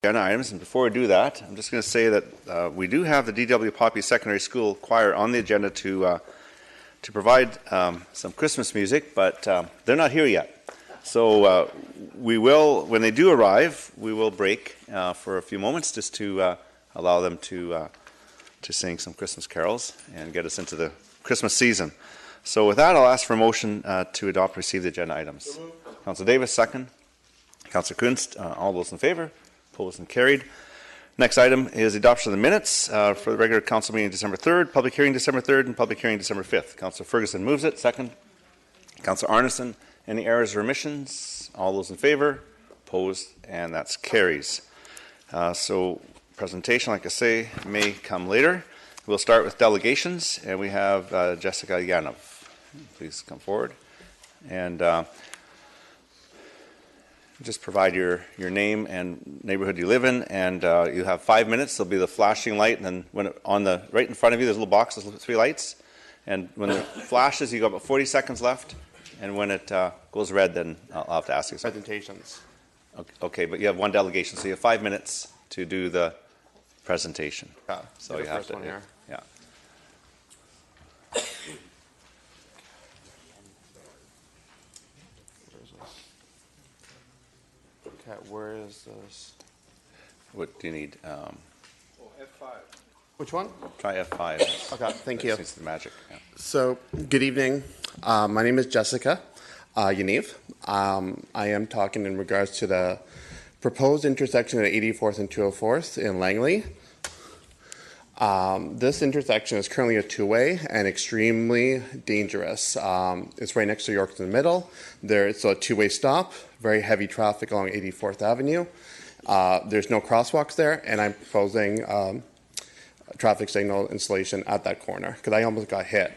Agenda items, and before we do that, I'm just going to say that we do have the DW Poppy Secondary School Choir on the agenda to provide some Christmas music, but they're not here yet. So we will, when they do arrive, we will break for a few moments just to allow them to sing some Christmas carols and get us into the Christmas season. So with that, I'll ask for a motion to adopt and receive the agenda items. Councillor Davis, second. Councillor Kunst, all those in favour? Opposed and carried. Next item is adoption of the minutes for the regular council meeting December 3rd, public hearing December 3rd, and public hearing December 5th. Councillor Ferguson moves it. Second. Councillor Arneson, any errors or omissions? All those in favour? Opposed, and that's carries. So presentation, like I say, may come later. We'll start with delegations, and we have Jessica Yanov. Please come forward. And just provide your name and neighborhood you live in, and you have 5 minutes. There'll be the flashing light, and then when on the right in front of you, there's a little box with 3 lights. And when it flashes, you got about 40 seconds left. And when it goes red, then I'll have to ask you something. Presentations. Okay, but you have one delegation, so you have 5 minutes to do the presentation. Yeah, so you have to. One here. Yeah. Okay, where is this? What do you need? F5. Which one? Try F5. Okay, thank you. It's the magic. Yeah. So, good evening. My name is Jessica Yaniv. I am talking in regards to the proposed intersection at 84th and 204th in Langley. This intersection is currently a two-way and extremely dangerous. It's right next to York in the middle. It's a two-way stop, very heavy traffic along 84th Avenue. There's no crosswalks there, and I'm proposing traffic signal installation at that corner because I almost got hit.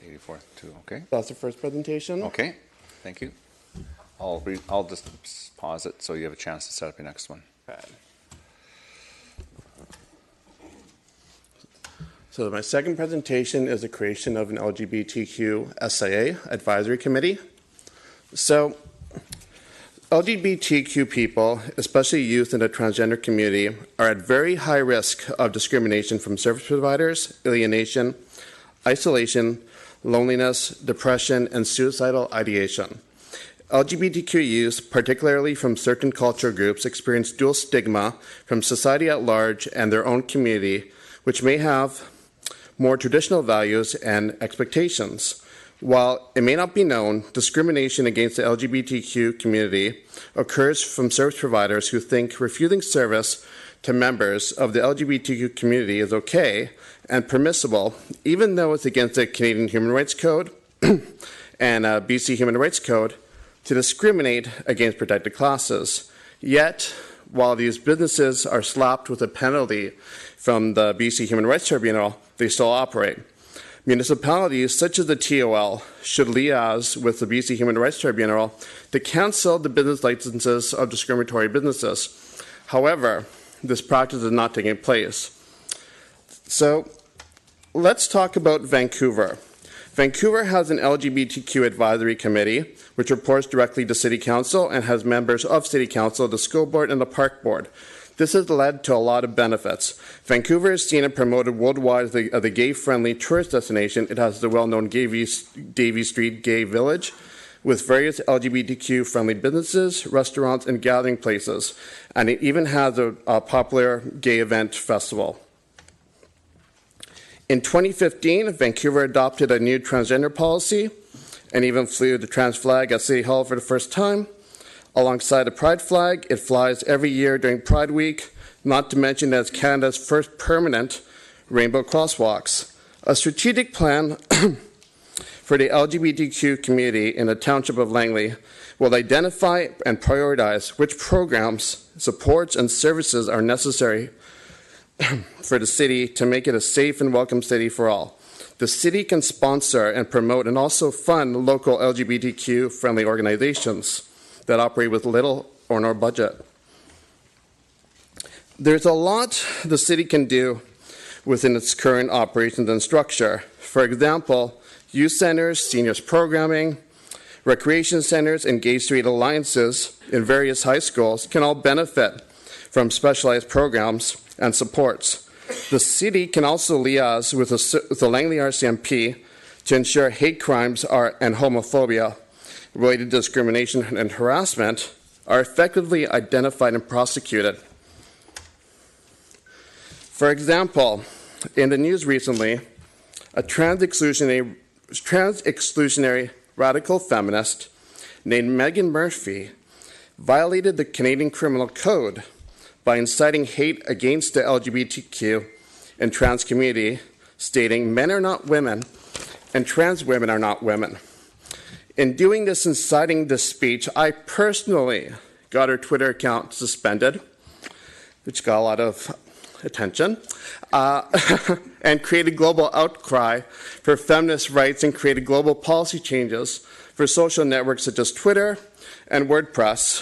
84th too. Okay. That's the first presentation. Okay. Thank you. I'll just pause it so you have a chance to set up your next one. Okay. So my second presentation is the creation of an LGBTQ SIA advisory committee. So LGBTQ people, especially youth in the transgender community, are at very high risk of discrimination from service providers, alienation, isolation, loneliness, depression, and suicidal ideation. LGBTQ youth, particularly from certain cultural groups, experience dual stigma from society at large and their own community, which may have more traditional values and expectations. While it may not be known, discrimination against the LGBTQ community occurs from service providers who think refusing service to members of the LGBTQ community is okay and permissible, even though it's against the Canadian Human Rights Code and BC Human Rights Code to discriminate against protected classes. Yet, while these businesses are slapped with a penalty from the BC Human Rights Tribunal, they still operate. Municipalities such as the TOL should liaise with the BC Human Rights Tribunal to cancel the business licenses of discriminatory businesses. However, this practice is not taking place. So let's talk about Vancouver. Vancouver has an LGBTQ advisory committee which reports directly to City Council and has members of City Council, the school board, and the park board. This has led to a lot of benefits. Vancouver is seen and promoted worldwide as a gay-friendly tourist destination. It has the well-known Davie Street Gay Village with various LGBTQ-friendly businesses, restaurants, and gathering places. And it even has a popular gay event festival. In 2015, Vancouver adopted a new transgender policy and even flew the trans flag at City Hall for the first time. Alongside a pride flag, it flies every year during Pride Week, not to mention that it's Canada's first permanent rainbow crosswalks. A strategic plan for the LGBTQ community in the Township of Langley will identify and prioritize which programs, supports, and services are necessary for the city to make it a safe and welcome city for all. The city can sponsor and promote and also fund local LGBTQ-friendly organizations that operate with little or no budget. There's a lot the city can do within its current operations and structure. For example, youth centers, seniors programming, Recreation centers and Gay Street alliances in various high schools can all benefit from specialized programs and supports. The city can also liaise with the Langley RCMP to ensure hate crimes and homophobia related discrimination and harassment are effectively identified and prosecuted. For example, in the news recently, a trans-exclusionary radical feminist named Megan Murphy violated the Canadian Criminal Code by inciting hate against the LGBTQ and trans community, stating men are not women and trans women are not women. In doing this, inciting this speech, I personally got her Twitter account suspended, which got a lot of attention, and created global outcry for feminist rights and created global policy changes for social networks such as Twitter and WordPress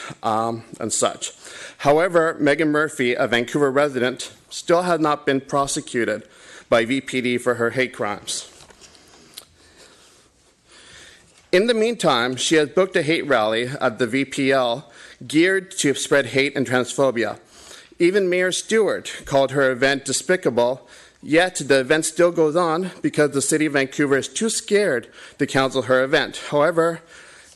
and such. However, Megan Murphy, a Vancouver resident, still had not been prosecuted by VPD for her hate crimes. In the meantime, she has booked a hate rally at the VPL geared to spread hate and transphobia. Even Mayor Stewart called her event despicable, yet the event still goes on because the City of Vancouver is too scared to cancel her event. However,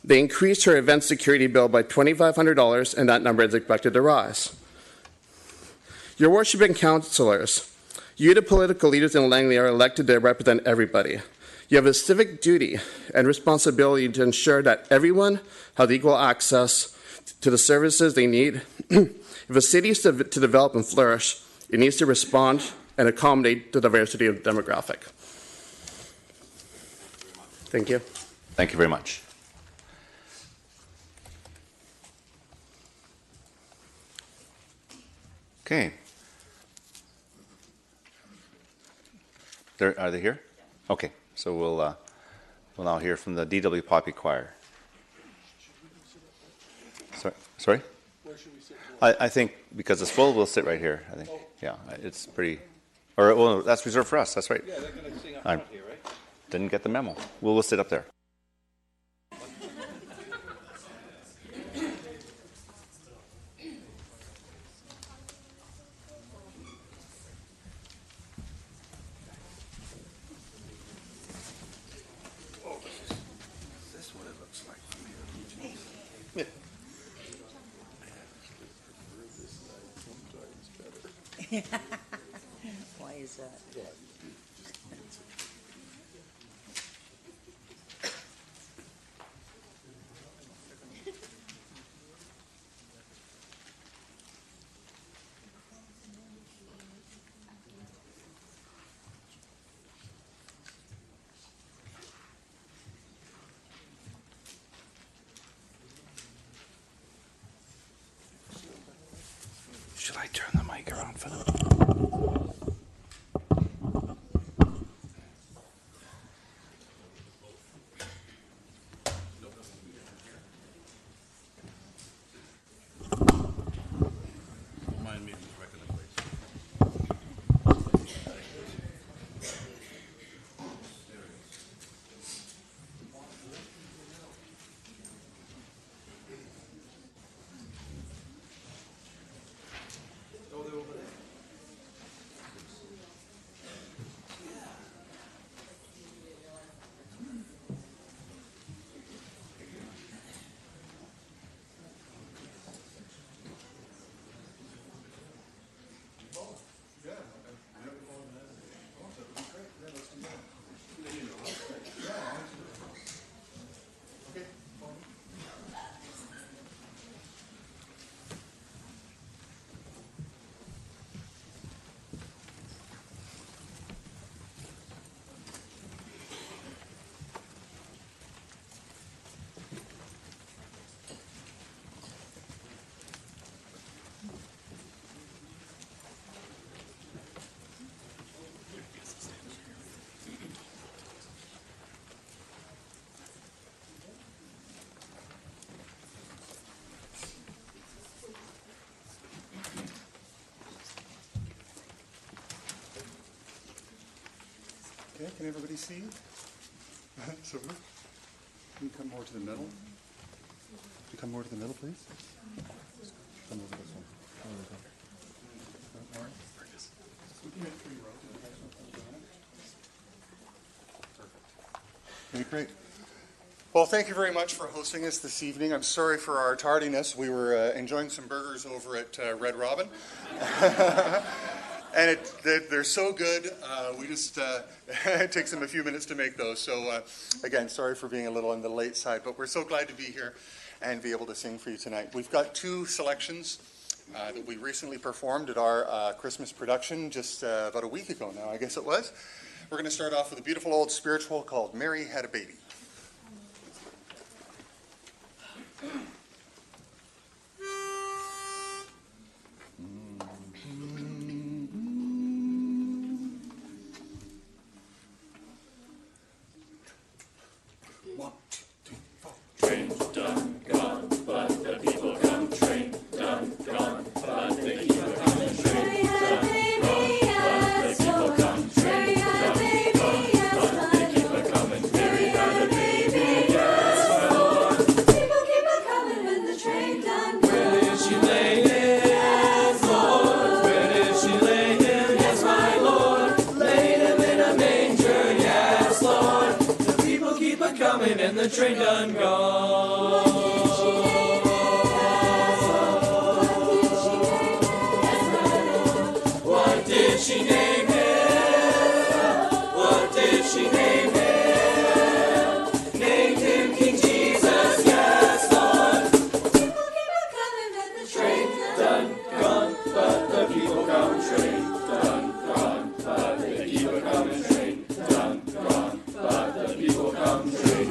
they increased her event security bill by $2,500, and that number is expected to rise. Your worship and councillors, you the political leaders in Langley are elected to represent everybody. You have a civic duty and responsibility to ensure that everyone has equal access to the services they need. If a city is to develop and flourish, it needs to respond and accommodate the diversity of the demographic. Thank you. Thank you very much. Okay. Are they here? Okay. So we'll now hear from the DW Poppy Choir. Sorry? Where should we sit? I think because it's full, we'll sit right here. I think, yeah, it's pretty. Or well, that's reserved for us. That's right. Yeah, they're going to sing up front here, right? Didn't get the memo. We'll sit up there. Why is that? Should I turn the mic around for them? Okay, can everybody see? So, Can you come more to the middle? Can you come more to the middle, please? Come over this one. More. Okay, great. Well, thank you very much for hosting us this evening. I'm sorry for our tardiness. We were enjoying some burgers over at Red Robin. And they're so good, we just, it takes them a few minutes to make those. So again, sorry for being a little on the late side, but we're so glad to be here and be able to sing for you tonight. We've got two selections that we recently performed at our Christmas production just about a week ago now, I guess it was. We're going to start off with a beautiful old spiritual called Mary Had a Baby. And the train done gone. What did she name him? What did she name him? Named him King Jesus, yes, Lord. People keep on coming and the train done gone, but the people come. Train done gone, but they keep on coming. Train done gone, but the people come. Train.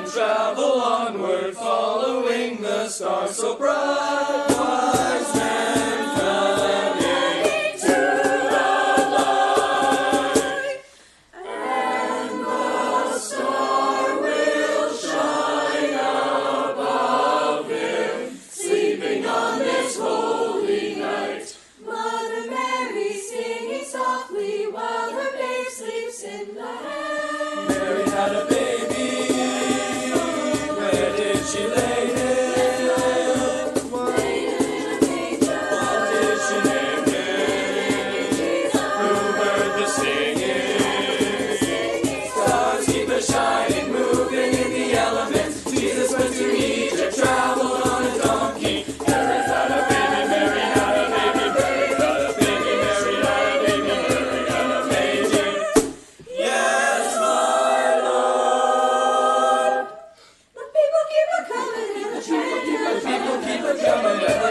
Travel onward, following the stars so bright. Wise men coming to the light, and the star will shine above him, sleeping on this holy night. Mother Mary singing softly while her babe sleeps in the hand. Mary had a baby. She laid him. Laid him in a manger. What did she name him? Who heard the singing? Stars keep a shining, moving in the elements. Jesus went to Egypt, traveled on a donkey. Mary had a baby, Mary had a baby, Mary had a baby, Mary had a baby, Mary had a baby. Yes, my Lord. People keep a coming, and the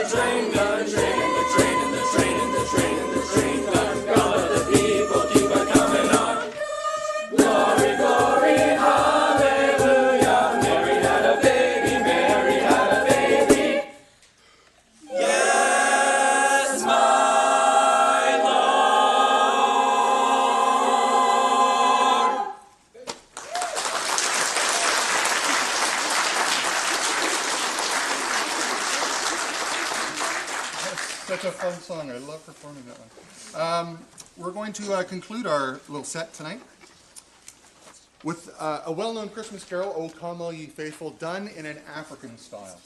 train done, train, and the train, and the train, and the train, and the train done gone, but the people keep a coming on. Glory, glory, hallelujah. Mary had a baby, Mary had a baby. Yes, my Lord. Such a fun song. I love performing that one. We're going to conclude our little set tonight with a well-known Christmas carol, O Come All Ye Faithful, done in an African style.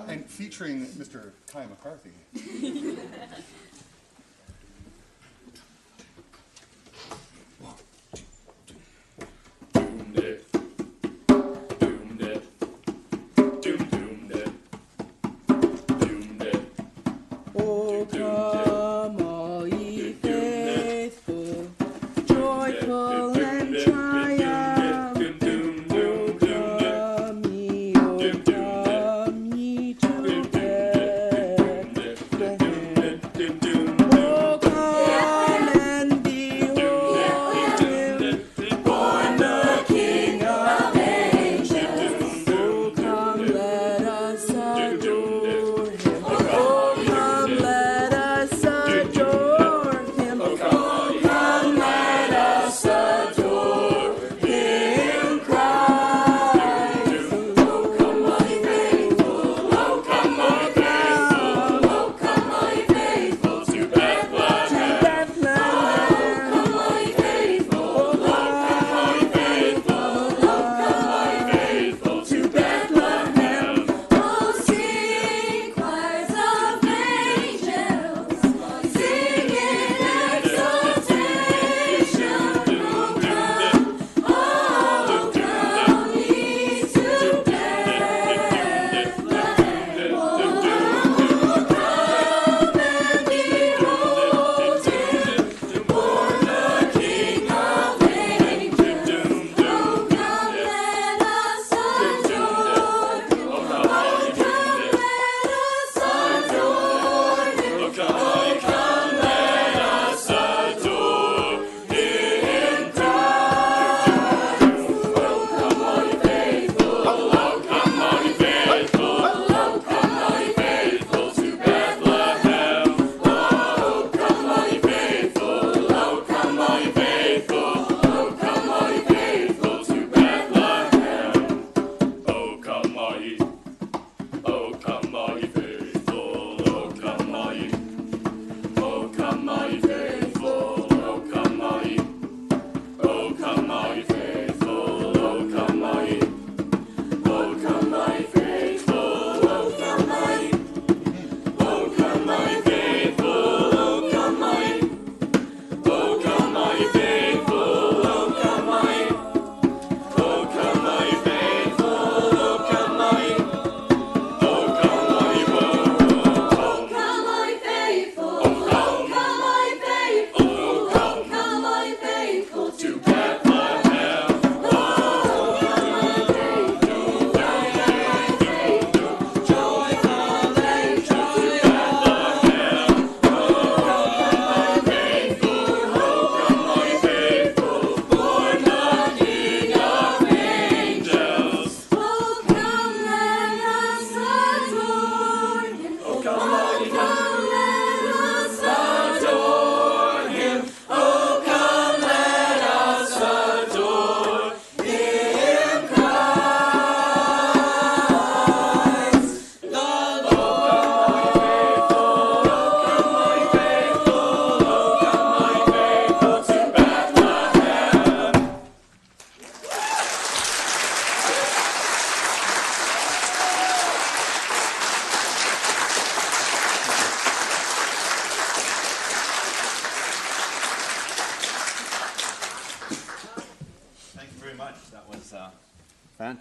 And featuring Mr. Kai McCarthy. Oh, come all ye faithful, joyful and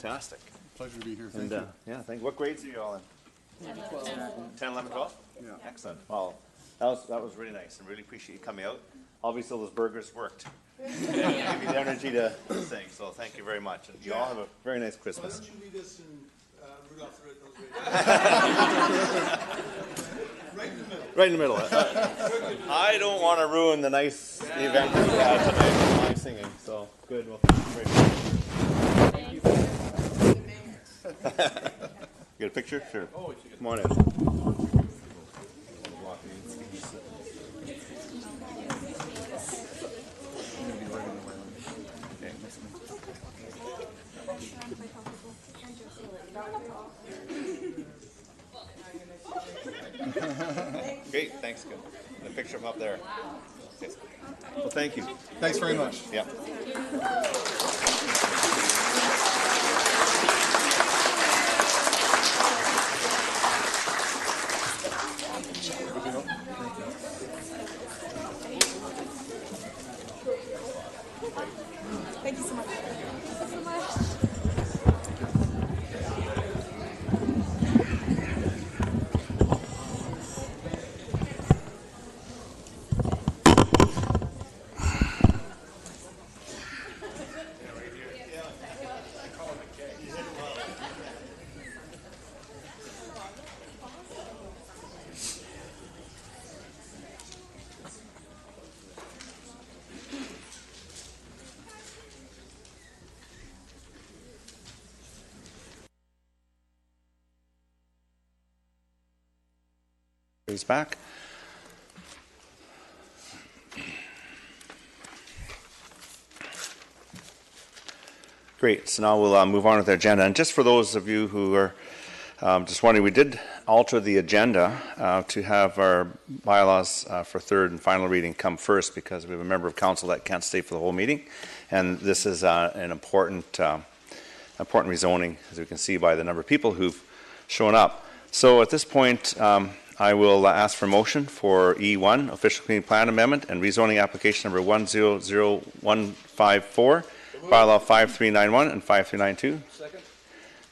Fantastic. Pleasure to be here. And, Thank you. yeah, what grades are you all in? 10, 11, 12? Yeah. Excellent. Well, that was really nice, and really appreciate you coming out. Obviously, those burgers worked. Give you the energy to sing, so thank you very much. And you all have a very nice Christmas. Why don't you lead us in Rudolph the Red-Nosed Reindeer? Right in the middle. Right in the middle. I don't want to ruin the nice event that we had tonight with my singing, so good. Well, thank you very much. Get a picture? Sure. Come on in. Great, thanks. Good. And a picture of him up there. Okay. Well, thank you. Thanks very much. Yeah. Thank you so much. Thank you so much. He's back. Great. So now we'll move on with the agenda. And just for those of you who are just wondering, we did alter the agenda to have our bylaws for third and final reading come first because we have a member of council that can't stay for the whole meeting. And this is an important rezoning, as we can see by the number of people who've shown up. So at this point, I will ask for motion for E1, Official Community Plan Amendment and Rezoning Application Number 100154, Bylaw 5391 and 5392. Second.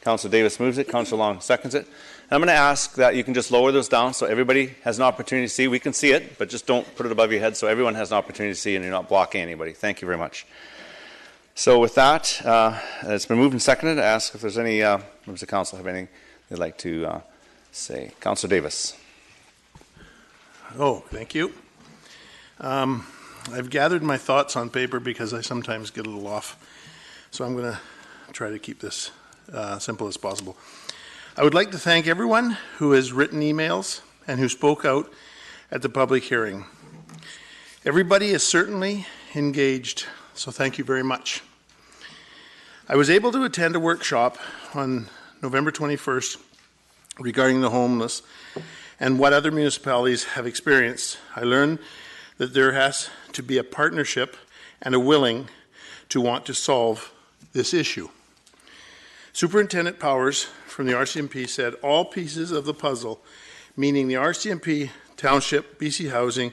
Councillor Davis moves it, Councillor Long seconds it. And I'm going to ask that you can just lower those down so everybody has an opportunity to see. We can see it, but just don't put it above your head so everyone has an opportunity to see and you're not blocking anybody. Thank you very much. So with that, it's been moved and seconded. I ask if there's any members of council have anything they'd like to say. Councillor Davis. Oh, thank you. I've gathered my thoughts on paper because I sometimes get a little off. So I'm going to try to keep this simple as possible. I would like to thank everyone who has written emails and who spoke out at the public hearing. Everybody is certainly engaged, so thank you very much. I was able to attend a workshop on November 21st regarding the homeless and what other municipalities have experienced. I learned that there has to be a partnership and a willing to want to solve this issue. Superintendent Powers from the RCMP said all pieces of the puzzle, meaning the RCMP, Township, BC Housing,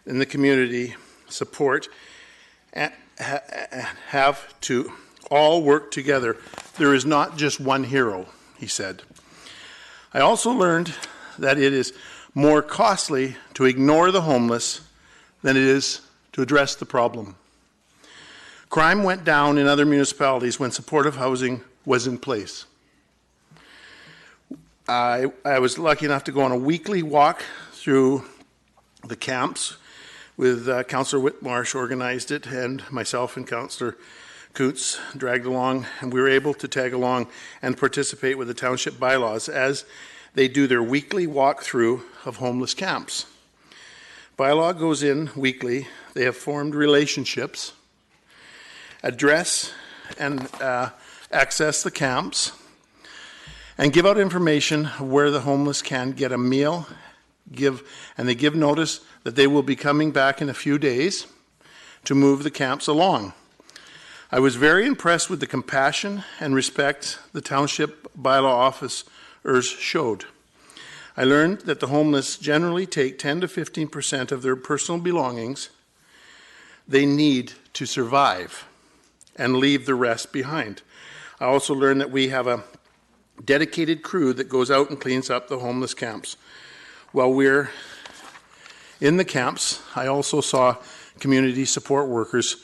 and the community support, have to all work together. There is not just one hero, he said. I also learned that it is more costly to ignore the homeless than it is to address the problem. Crime went down in other municipalities when supportive housing was in place. I was lucky enough to go on a weekly walk through the camps with Councillor Whitmarsh organized it, and myself and Councillor Coots dragged along, and we were able to tag along and participate with the township bylaws as they do their weekly walkthrough of homeless camps. Bylaw goes in weekly. They have formed relationships, address and access the camps, and give out information where the homeless can get a meal, and they give notice that they will be coming back in a few days to move the camps along. I was very impressed with the compassion and respect the township bylaw officers showed. I learned that the homeless generally take 10 to 15% of their personal belongings they need to survive and leave the rest behind. I also learned that we have a dedicated crew that goes out and cleans up the homeless camps. While we're in the camps, I also saw community support workers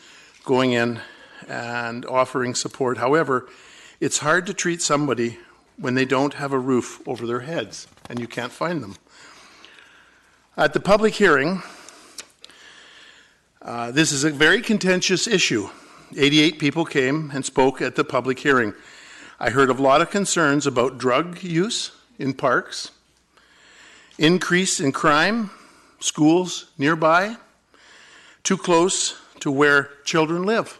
going in and offering support. However, it's hard to treat somebody when they don't have a roof over their heads and you can't find them. At the public hearing, this is a very contentious issue. 88 people came and spoke at the public hearing. I heard a lot of concerns about drug use in parks, increase in crime, schools nearby, too close to where children live,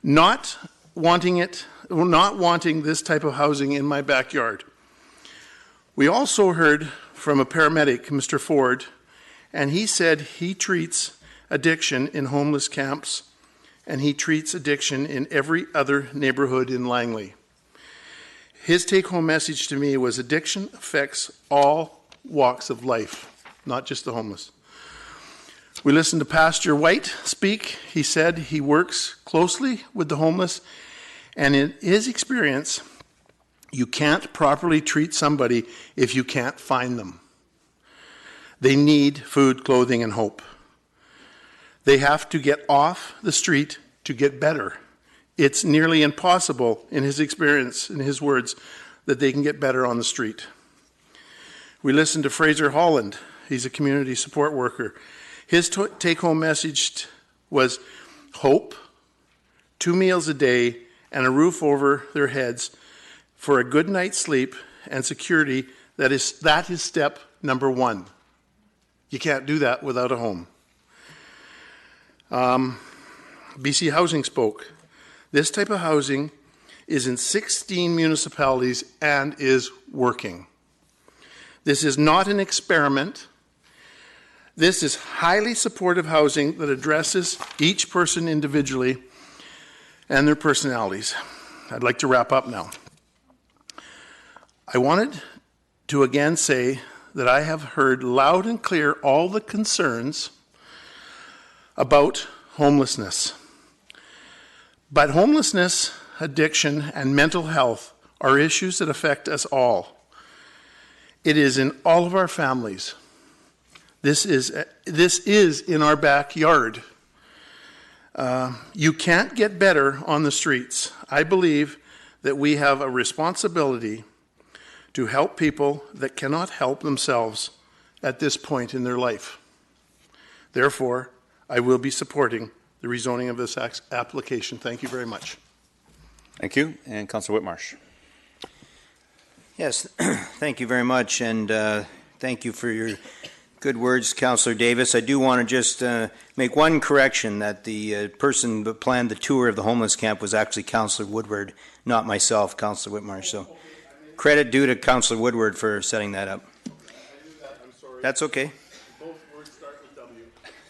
not wanting this type of housing in my backyard. We also heard from a paramedic, Mr. Ford, and he said he treats addiction in homeless camps and he treats addiction in every other neighborhood in Langley. His take-home message to me was addiction affects all walks of life, not just the homeless. We listened to Pastor White speak. He said he works closely with the homeless, and in his experience, you can't properly treat somebody if you can't find them. They need food, clothing, and hope. They have to get off the street to get better. It's nearly impossible, in his experience, in his words, that they can get better on the street. We listened to Fraser Holland. He's a community support worker. His take-home message was hope, 2 meals a day, and a roof over their heads for a good night's sleep and security. That is step number 1. You can't do that without a home. BC Housing spoke. This type of housing is in 16 municipalities and is working. This is not an experiment. This is highly supportive housing that addresses each person individually and their personalities. I'd like to wrap up now. I wanted to again say that I have heard loud and clear all the concerns about homelessness. But homelessness, addiction, and mental health are issues that affect us all. It is in all of our families. This is in our backyard. You can't get better on the streets. I believe that we have a responsibility to help people that cannot help themselves at this point in their life. Therefore, I will be supporting the rezoning of this application. Thank you very much. Thank you. And Councillor Whitmarsh. Yes, thank you very much, and thank you for your good words, Councillor Davis. I do want to just make one correction, that the person that planned the tour of the homeless camp was actually Councillor Woodward, not myself, Councillor Whitmarsh. So credit due to Councillor Woodward for setting that up. That's okay. Both words start with W.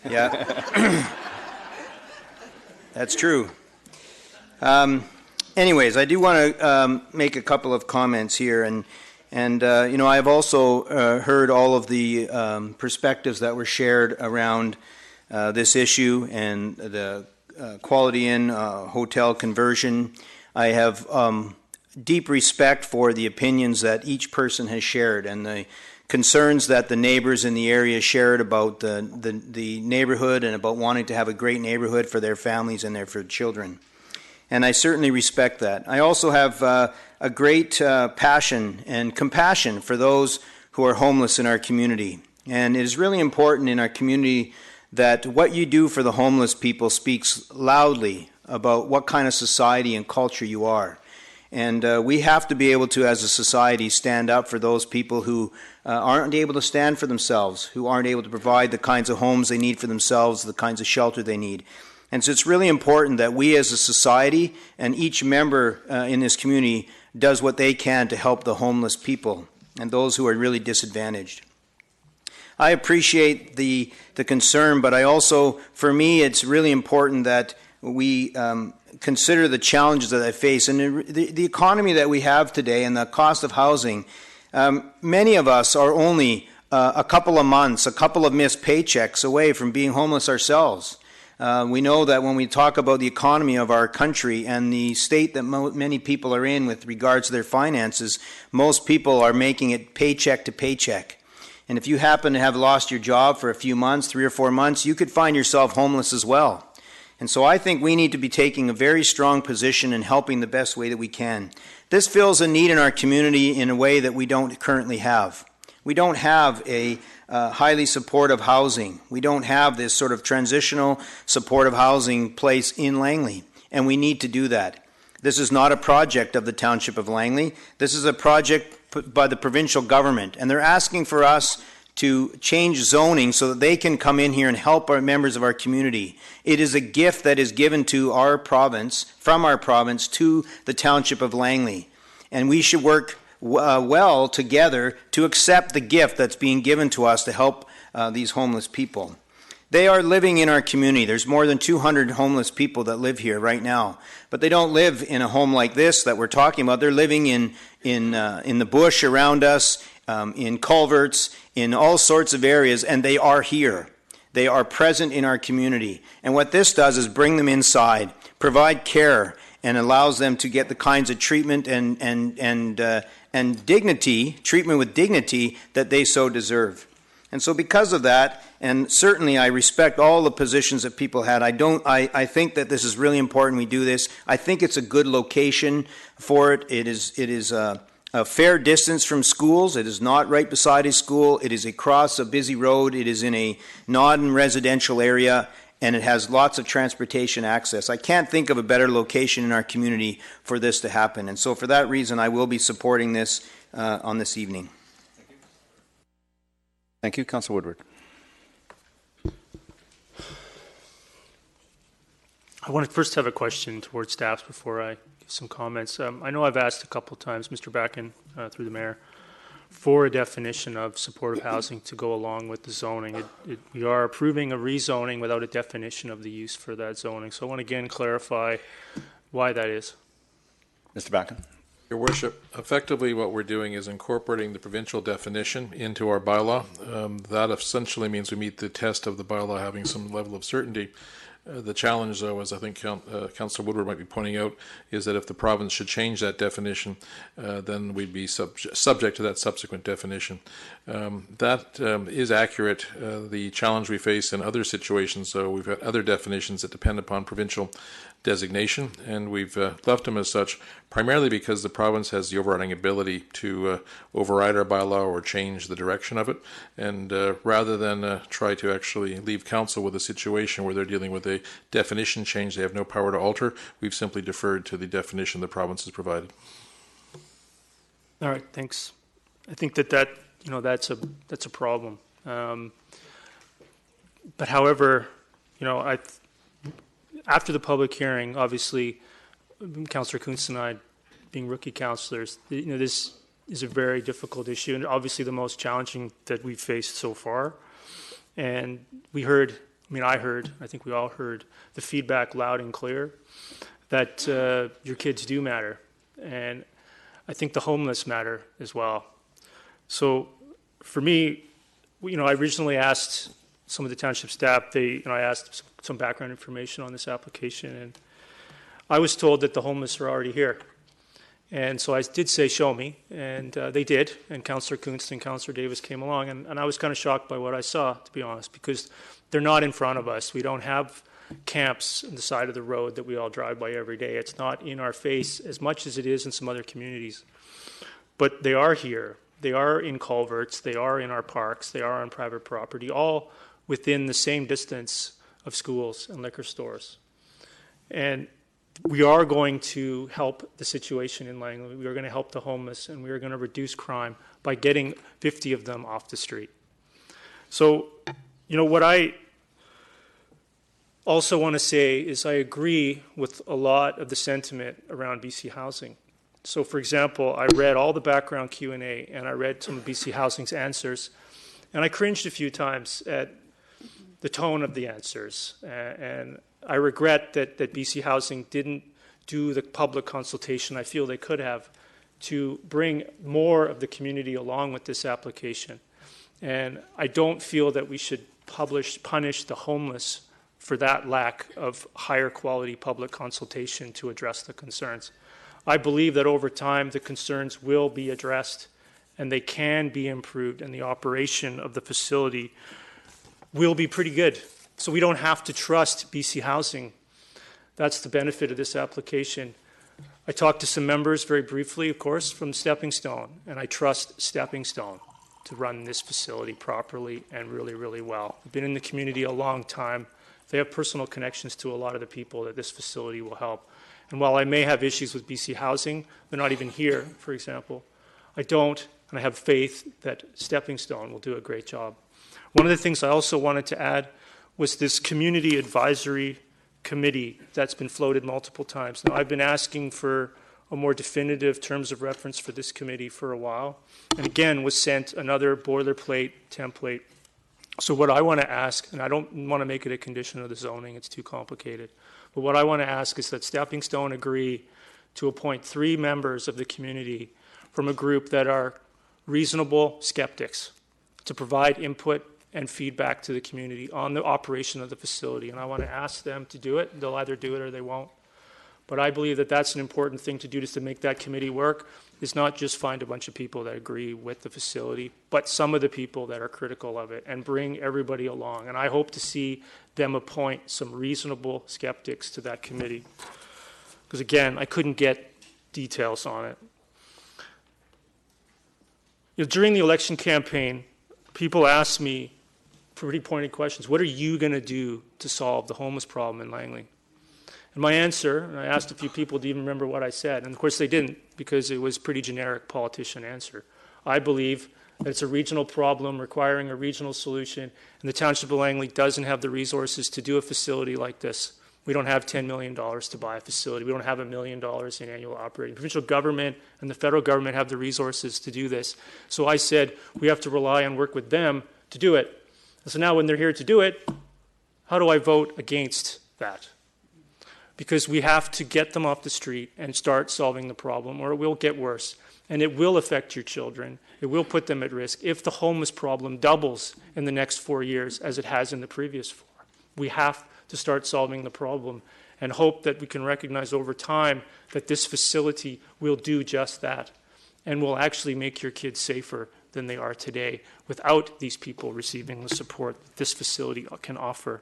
Yeah. That's true. Anyways, I do want to make a couple of comments here, and you know, I've also heard all of the perspectives that were shared around this issue and the Quality Inn hotel conversion. I have deep respect for the opinions that each person has shared and the concerns that the neighbors in the area shared about the neighborhood and about wanting to have a great neighborhood for their families and for children. And I certainly respect that. I also have a great passion and compassion for those who are homeless in our community. And it is really important in our community that what you do for the homeless people speaks loudly about what kind of society and culture you are. And we have to be able to, as a society, stand up for those people who aren't able to stand for themselves, who aren't able to provide the kinds of homes they need for themselves, the kinds of shelter they need. And so it's really important that we as a society and each member in this community does what they can to help the homeless people and those who are really disadvantaged. I appreciate the concern, but I also, for me, it's really important that we consider the challenges that I face. And the economy that we have today and the cost of housing, many of us are only a couple of months, a couple of missed paychecks away from being homeless ourselves. We know that when we talk about the economy of our country and the state that many people are in with regards to their finances, most people are making it paycheck to paycheck. And if you happen to have lost your job for a few months, 3 or 4 months, you could find yourself homeless as well. And so I think we need to be taking a very strong position and helping the best way that we can. This fills a need in our community in a way that we don't currently have. We don't have a highly supportive housing. We don't have this sort of transitional supportive housing place in Langley, and we need to do that. This is not a project of the Township of Langley. This is a project put by the provincial government, and they're asking for us to change zoning so that they can come in here and help our members of our community. It is a gift that is given to our province, from our province to the Township of Langley, and we should work well together to accept the gift that's being given to us to help these homeless people. They are living in our community. There's more than 200 homeless people that live here right now, but they don't live in a home like this that we're talking about. They're living in the bush around us, in culverts, in all sorts of areas, and they are here. They are present in our community, and what this does is bring them inside, provide care, and allows them to get the kinds of treatment and dignity, treatment with dignity that they so deserve. And so because of that, and certainly I respect all the positions that people had, I think that this is really important we do this. I think it's a good location for it. It is a fair distance from schools. It is not right beside a school. It is across a busy road. It is in a non-residential area, and it has lots of transportation access. I can't think of a better location in our community for this to happen. And so for that reason, I will be supporting this on this evening. Thank you. Councillor Woodward. I want to first have a question towards staff before I give some comments. I know I've asked a couple of times, Mr. Backen, through the mayor, for a definition of supportive housing to go along with the zoning. We are approving a rezoning without a definition of the use for that zoning. So I want to again clarify why that is. Mr. Backen. Your Worship, effectively what we're doing is incorporating the provincial definition into our bylaw. That essentially means we meet the test of the bylaw having some level of certainty. The challenge, though, as I think Councillor Woodward might be pointing out, is that if the province should change that definition, then we'd be subject to that subsequent definition. That is accurate. The challenge we face in other situations, though, we've got other definitions that depend upon provincial designation, and we've left them as such primarily because the province has the overriding ability to override our bylaw or change the direction of it, and rather than try to actually leave council with a situation where they're dealing with a definition change they have no power to alter, we've simply deferred to the definition the province has provided. All right, thanks. I think that's a problem. But however, after the public hearing, obviously, Councillor Kuntz and I, being rookie councillors, this is a very difficult issue, and obviously the most challenging that we've faced so far. And I think we all heard the feedback loud and clear that your kids do matter, and I think the homeless matter as well. So, for me, I originally asked some of the township staff. I asked some background information on this application, and I was told that the homeless are already here. And so I did say, show me, and they did, and Councillor Kuntz and Councillor Davis came along, and I was kind of shocked by what I saw, to be honest, because they're not in front of us. We don't have camps on the side of the road that we all drive by every day. It's not in our face as much as it is in some other communities. But they are here. They are in culverts. They are in our parks. They are on private property, all within the same distance of schools and liquor stores. And we are going to help the situation in Langley. We are going to help the homeless, and we are going to reduce crime by getting 50 of them off the street. So, what I also want to say is I agree with a lot of the sentiment around BC Housing. So, for example, I read all the background Q&A, and I read some of BC Housing's answers, and I cringed a few times at the tone of the answers. And I regret that BC Housing didn't do the public consultation I feel they could have to bring more of the community along with this application. And I don't feel that we should punish the homeless for that lack of higher quality public consultation to address the concerns. I believe that over time the concerns will be addressed and they can be improved, and the operation of the facility will be pretty good. So we don't have to trust BC Housing. That's the benefit of this application. I talked to some members very briefly, of course, from Stepping Stone, and I trust Stepping Stone to run this facility properly and really, really well. I've been in the community a long time. They have personal connections to a lot of the people that this facility will help. And while I may have issues with BC Housing, they're not even here, for example, I don't, and I have faith that Stepping Stone will do a great job. One of the things I also wanted to add was this community advisory committee that's been floated multiple times. Now, I've been asking for a more definitive terms of reference for this committee for a while, and again was sent another boilerplate template. So what I want to ask, and I don't want to make it a condition of the zoning, it's too complicated, but what I want to ask is that Stepping Stone agree to appoint 3 members of the community from a group that are reasonable skeptics to provide input and feedback to the community on the operation of the facility. And I want to ask them to do it. They'll either do it or they won't. But I believe that that's an important thing to do just to make that committee work, is not just find a bunch of people that agree with the facility, but some of the people that are critical of it and bring everybody along. And I hope to see them appoint some reasonable skeptics to that committee. Because again, I couldn't get details on it. You know, during the election campaign, people asked me pretty pointed questions. What are you going to do to solve the homeless problem in Langley? And my answer, and I asked a few people to even remember what I said, and of course they didn't because it was a pretty generic politician answer. I believe that it's a regional problem requiring a regional solution, and the Township of Langley doesn't have the resources to do a facility like this. We don't have $10 million to buy a facility. We don't have $1 million in annual operating. Provincial government and the federal government have the resources to do this. So I said we have to rely and work with them to do it. So now when they're here to do it, how do I vote against that? Because we have to get them off the street and start solving the problem, or it will get worse. And it will affect your children. It will put them at risk if the homeless problem doubles in the next 4 years as it has in the previous 4. We have to start solving the problem and hope that we can recognize over time that this facility will do just that and will actually make your kids safer than they are today without these people receiving the support that this facility can offer.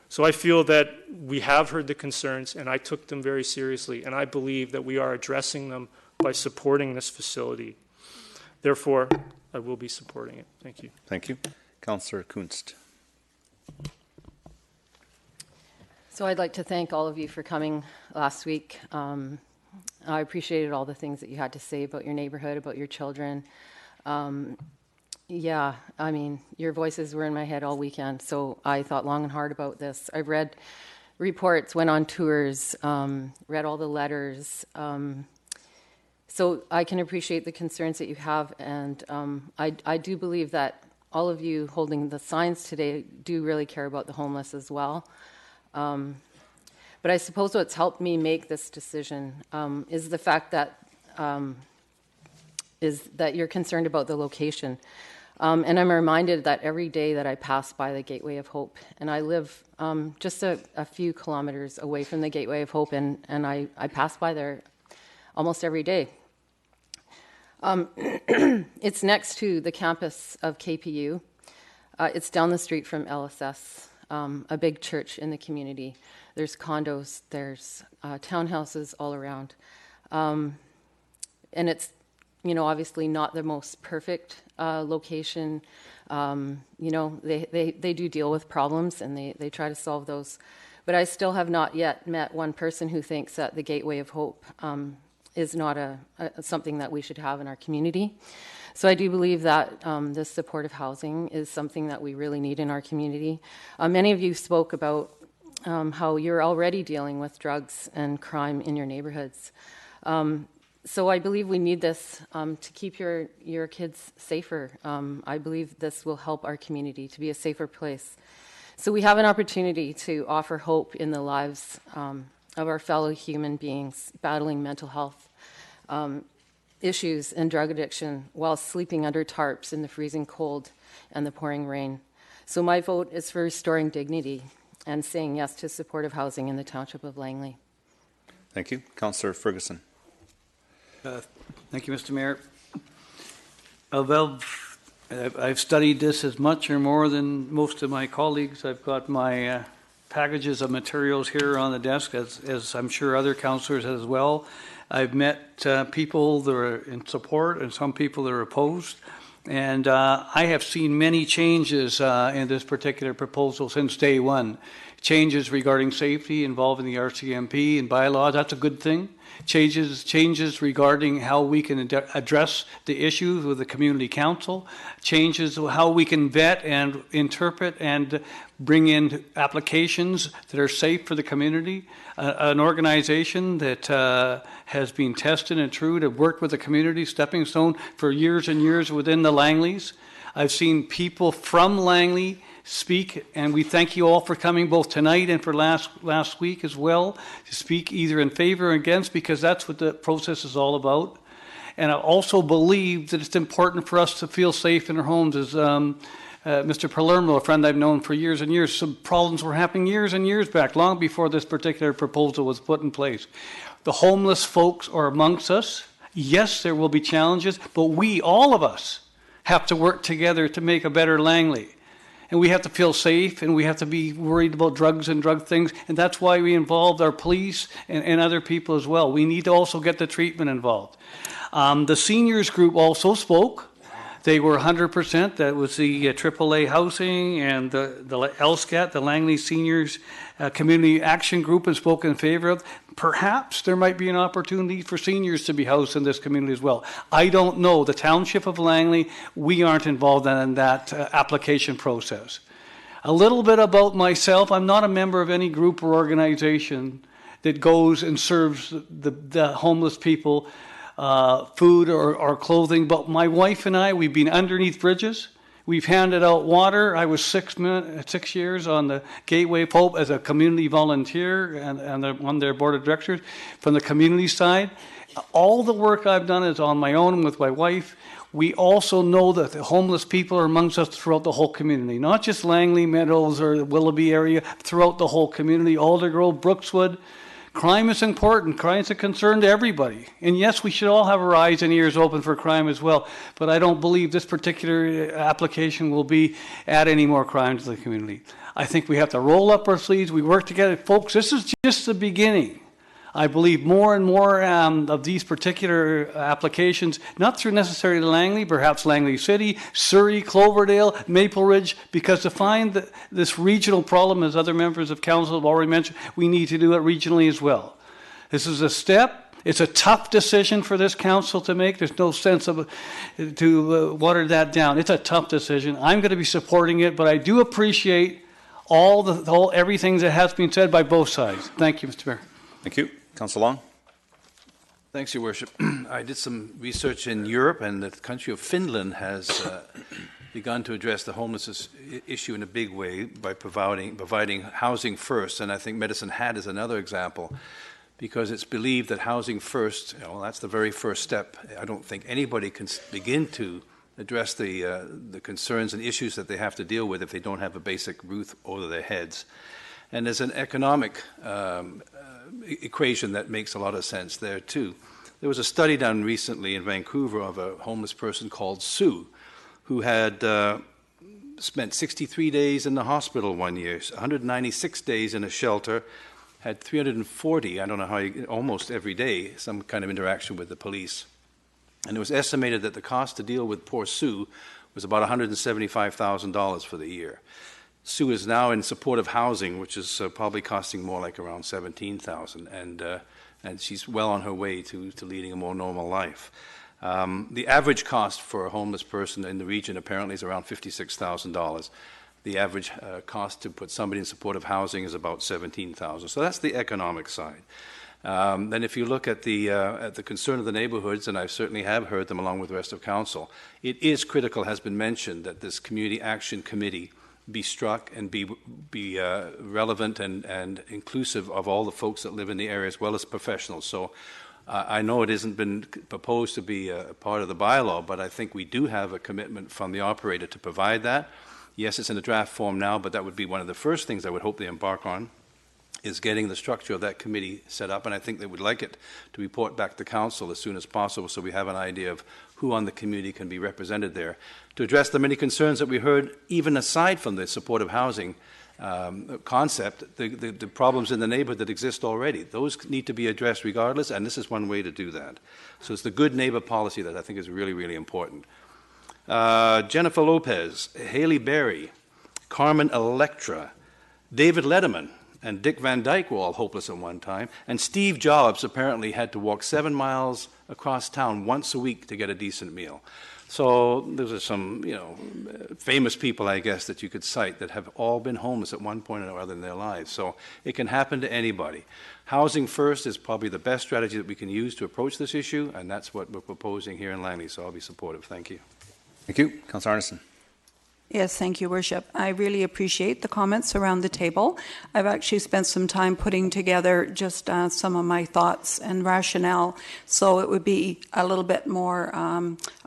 So I feel that we have heard the concerns, and I took them very seriously, and I believe that we are addressing them by supporting this facility. Therefore, I will be supporting it. Thank you. Thank you. Councillor Kunst. So I'd like to thank all of you for coming last week. I appreciated all the things that you had to say about your neighborhood, about your children. Yeah, I mean, your voices were in my head all weekend, so I thought long and hard about this. I read reports, went on tours, read all the letters. So I can appreciate the concerns that you have, and I do believe that all of you holding the signs today do really care about the homeless as well. But I suppose what's helped me make this decision is the fact that you're concerned about the location. And I'm reminded that every day that I pass by the Gateway of Hope, and I live just a few kilometers away from the Gateway of Hope, and I pass by there almost every day. It's next to the campus of KPU. It's down the street from LSS, a big church in the community. There's condos, there's townhouses all around. And it's, you know, obviously not the most perfect location. You know, they do deal with problems and they try to solve those. But I still have not yet met one person who thinks that the Gateway of Hope is not something that we should have in our community. So I do believe that this supportive housing is something that we really need in our community. Many of you spoke about how you're already dealing with drugs and crime in your neighborhoods. So I believe we need this to keep your kids safer. I believe this will help our community to be a safer place. So we have an opportunity to offer hope in the lives of our fellow human beings battling mental health issues and drug addiction while sleeping under tarps in the freezing cold and the pouring rain. So my vote is for restoring dignity. and saying yes to supportive housing in the Township of Langley. Thank you. Councillor Ferguson. Thank you, Mr. Mayor. Well, I've studied this as much or more than most of my colleagues. I've got my packages of materials here on the desk, as I'm sure other councillors as well. I've met people that are in support and some people that are opposed. And I have seen many changes in this particular proposal since day one. Changes regarding safety involving the RCMP and bylaws, that's a good thing. Changes regarding how we can address the issues with the community council. Changes how we can vet and interpret and bring in applications that are safe for the community. An organization that has been tested and true to work with the community, Stepping Stone, for years and years within the Langleys. I've seen people from Langley speak, and we thank you all for coming both tonight and for last week as well, to speak either in favor or against, because that's what the process is all about. And I also believe that it's important for us to feel safe in our homes. As Mr. Palermo, a friend I've known for years and years, some problems were happening years and years back, long before this particular proposal was put in place. The homeless folks are amongst us. Yes, there will be challenges, but we, all of us, have to work together to make a better Langley. And we have to feel safe, and we have to be worried about drugs and drug things, and that's why we involved our police and other people as well. We need to also get the treatment involved. The seniors group also spoke. They were 100%. That was the AAA Housing and the LSCAT, the Langley Seniors Community Action Group, and spoke in favor of. Perhaps there might be an opportunity for seniors to be housed in this community as well. I don't know. The Township of Langley, we aren't involved in that application process. A little bit about myself. I'm not a member of any group or organization that goes and serves the homeless people food or clothing, but my wife and I, we've been underneath bridges. We've handed out water. I was 6 years on the Gateway of Hope as a community volunteer and on their board of directors from the community side. All the work I've done is on my own with my wife. We also know that the homeless people are amongst us throughout the whole community, not just Langley Meadows or the Willoughby area, throughout the whole community, Aldergrove, Brookswood. Crime is important. Crime is a concern to everybody. And yes, we should all have our eyes and ears open for crime as well. But I don't believe this particular application will add any more crime to the community. I think we have to roll up our sleeves. We work together. Folks, this is just the beginning. I believe more and more of these particular applications, not through necessarily Langley, perhaps Langley City, Surrey, Cloverdale, Maple Ridge, because to find this regional problem, as other members of council have already mentioned, we need to do it regionally as well. This is a step. It's a tough decision for this council to make. There's no sense to water that down. It's a tough decision. I'm going to be supporting it, but I do appreciate everything that has been said by both sides. Thank you, Mr. Mayor. Thank you. Councillor Long. Thanks, Your Worship. I did some research in Europe, and the country of Finland has begun to address the homelessness issue in a big way by providing housing first. And I think Medicine Hat is another example, because it's believed that housing first, that's the very first step. I don't think anybody can begin to address the concerns and issues that they have to deal with if they don't have a basic roof over their heads. And there's an economic equation that makes a lot of sense there too. There was a study done recently in Vancouver of a homeless person called Sue, who had spent 63 days in the hospital one year, 196 days in a shelter, had 340, I don't know how, almost every day, some kind of interaction with the police. And it was estimated that the cost to deal with poor Sue was about $175,000 for the year. Sue is now in supportive housing, which is probably costing more like around $17,000, and she's well on her way to leading a more normal life. The average cost for a homeless person in the region apparently is around $56,000. The average cost to put somebody in supportive housing is about $17,000. So that's the economic side. Then if you look at the concern of the neighborhoods, and I certainly have heard them along with the rest of council, it is critical, has been mentioned, that this Community Action Committee be struck and be relevant and inclusive of all the folks that live in the area as well as professionals. So I know it hasn't been proposed to be a part of the bylaw, but I think we do have a commitment from the operator to provide that. Yes, it's in a draft form now, but that would be one of the first things I would hope they embark on, is getting the structure of that committee set up, and I think they would like it to report back to council as soon as possible so we have an idea of who on the community can be represented there to address the many concerns that we heard, even aside from the supportive housing concept, the problems in the neighborhood that exist already. Those need to be addressed regardless, and this is one way to do that. So it's the good neighbor policy that I think is really, really important. Jennifer Lopez, Haley Berry, Carmen Electra, David Letterman, and Dick Van Dyke were all hopeless at one time, and Steve Jobs apparently had to walk 7 miles across town once a week to get a decent meal. So those are some, famous people, I guess, that you could cite that have all been homeless at one point or other in their lives. So it can happen to anybody. Housing first is probably the best strategy that we can use to approach this issue, and that's what we're proposing here in Langley, so I'll be supportive. Thank you. Thank you. Councillor Arneson. Yes, thank you, Worship. I really appreciate the comments around the table. I've actually spent some time putting together just some of my thoughts and rationale, so it would be a little bit more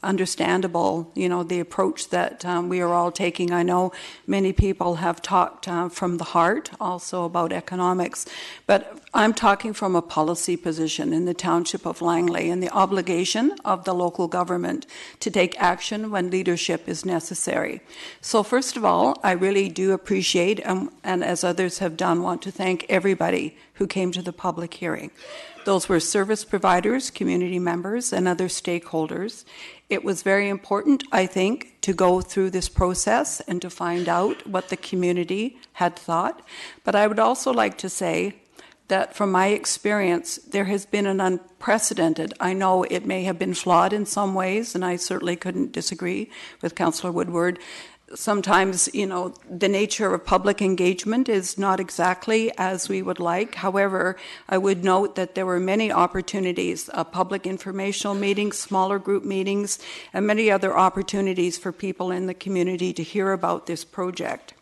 understandable, the approach that we are all taking. I know many people have talked from the heart also about economics, but I'm talking from a policy position in the Township of Langley and the obligation of the local government to take action when leadership is necessary. So first of all, I really do appreciate, and as others have done, want to thank everybody who came to the public hearing. Those were service providers, community members, and other stakeholders. It was very important, I think, to go through this process and to find out what the community had thought. But I would also like to say that from my experience, there has been an unprecedented, I know it may have been flawed in some ways, and I certainly couldn't disagree with Councillor Woodward. Sometimes, the nature of public engagement is not exactly as we would like. However, I would note that there were many opportunities, public informational meetings, smaller group meetings, and many other opportunities for people in the community to hear about this project.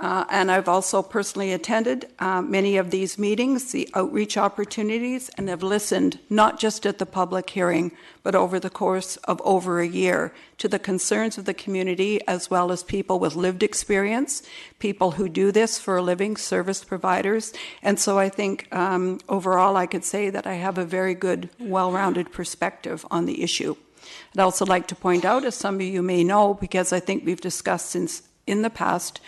And I've also personally attended many of these meetings, the outreach opportunities, and have listened not just at the public hearing, but over the course of over a year to the concerns of the community, as well as people with lived experience, people who do this for a living, service providers. And so I think overall I could say that I have a very good, well-rounded perspective on the issue. I'd also like to point out, as some of you may know, because I think we've discussed since in the past,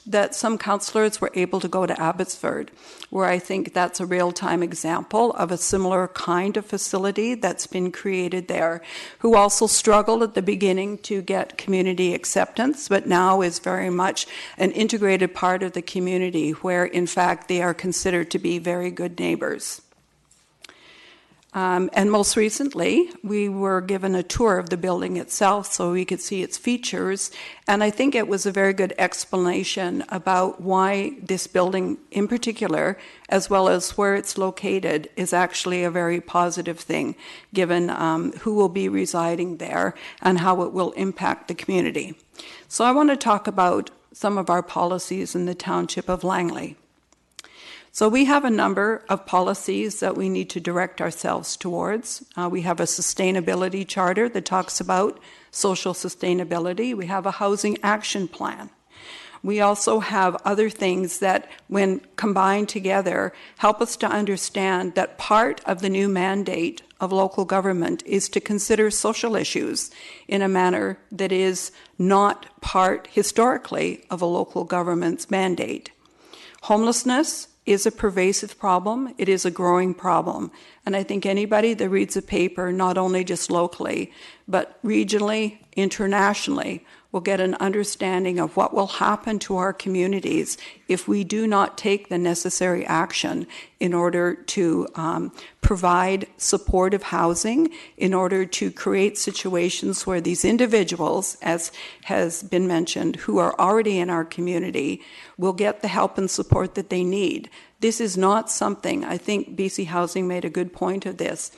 that some councillors were able to go to Abbotsford, where I think that's a real-time example of a similar kind of facility that's been created there, who also struggled at the beginning to get community acceptance, but now is very much an integrated part of the community where, in fact, they are considered to be very good neighbors. And most recently, we were given a tour of the building itself so we could see its features. And I think it was a very good explanation about why this building in particular, as well as where it's located, is actually a very positive thing, given who will be residing there and how it will impact the community. So I want to talk about some of our policies in the Township of Langley. So we have a number of policies that we need to direct ourselves towards. We have a sustainability charter that talks about social sustainability. We have a housing action plan. We also have other things that, when combined together, help us to understand that part of the new mandate of local government is to consider social issues in a manner that is not part, historically, of a local government's mandate. Homelessness is a pervasive problem. It is a growing problem. And I think anybody that reads a paper, not only just locally, but regionally, internationally, will get an understanding of what will happen to our communities if we do not take the necessary action in order to provide supportive housing, in order to create situations where these individuals, as has been mentioned, who are already in our community, will get the help and support that they need. This is not something, I think BC Housing made a good point of this.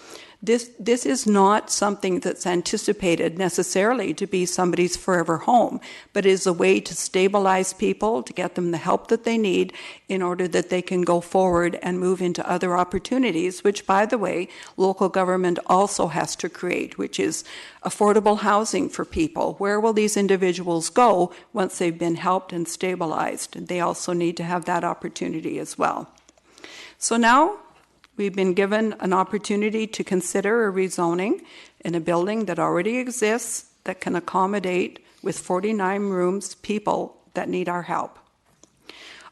This is not something that's anticipated necessarily to be somebody's forever home, but is a way to stabilize people, to get them the help that they need in order that they can go forward and move into other opportunities, which, by the way, local government also has to create, which is affordable housing for people. Where will these individuals go once they've been helped and stabilized? And they also need to have that opportunity as well. So now we've been given an opportunity to consider a rezoning in a building that already exists that can accommodate with 49 rooms people that need our help.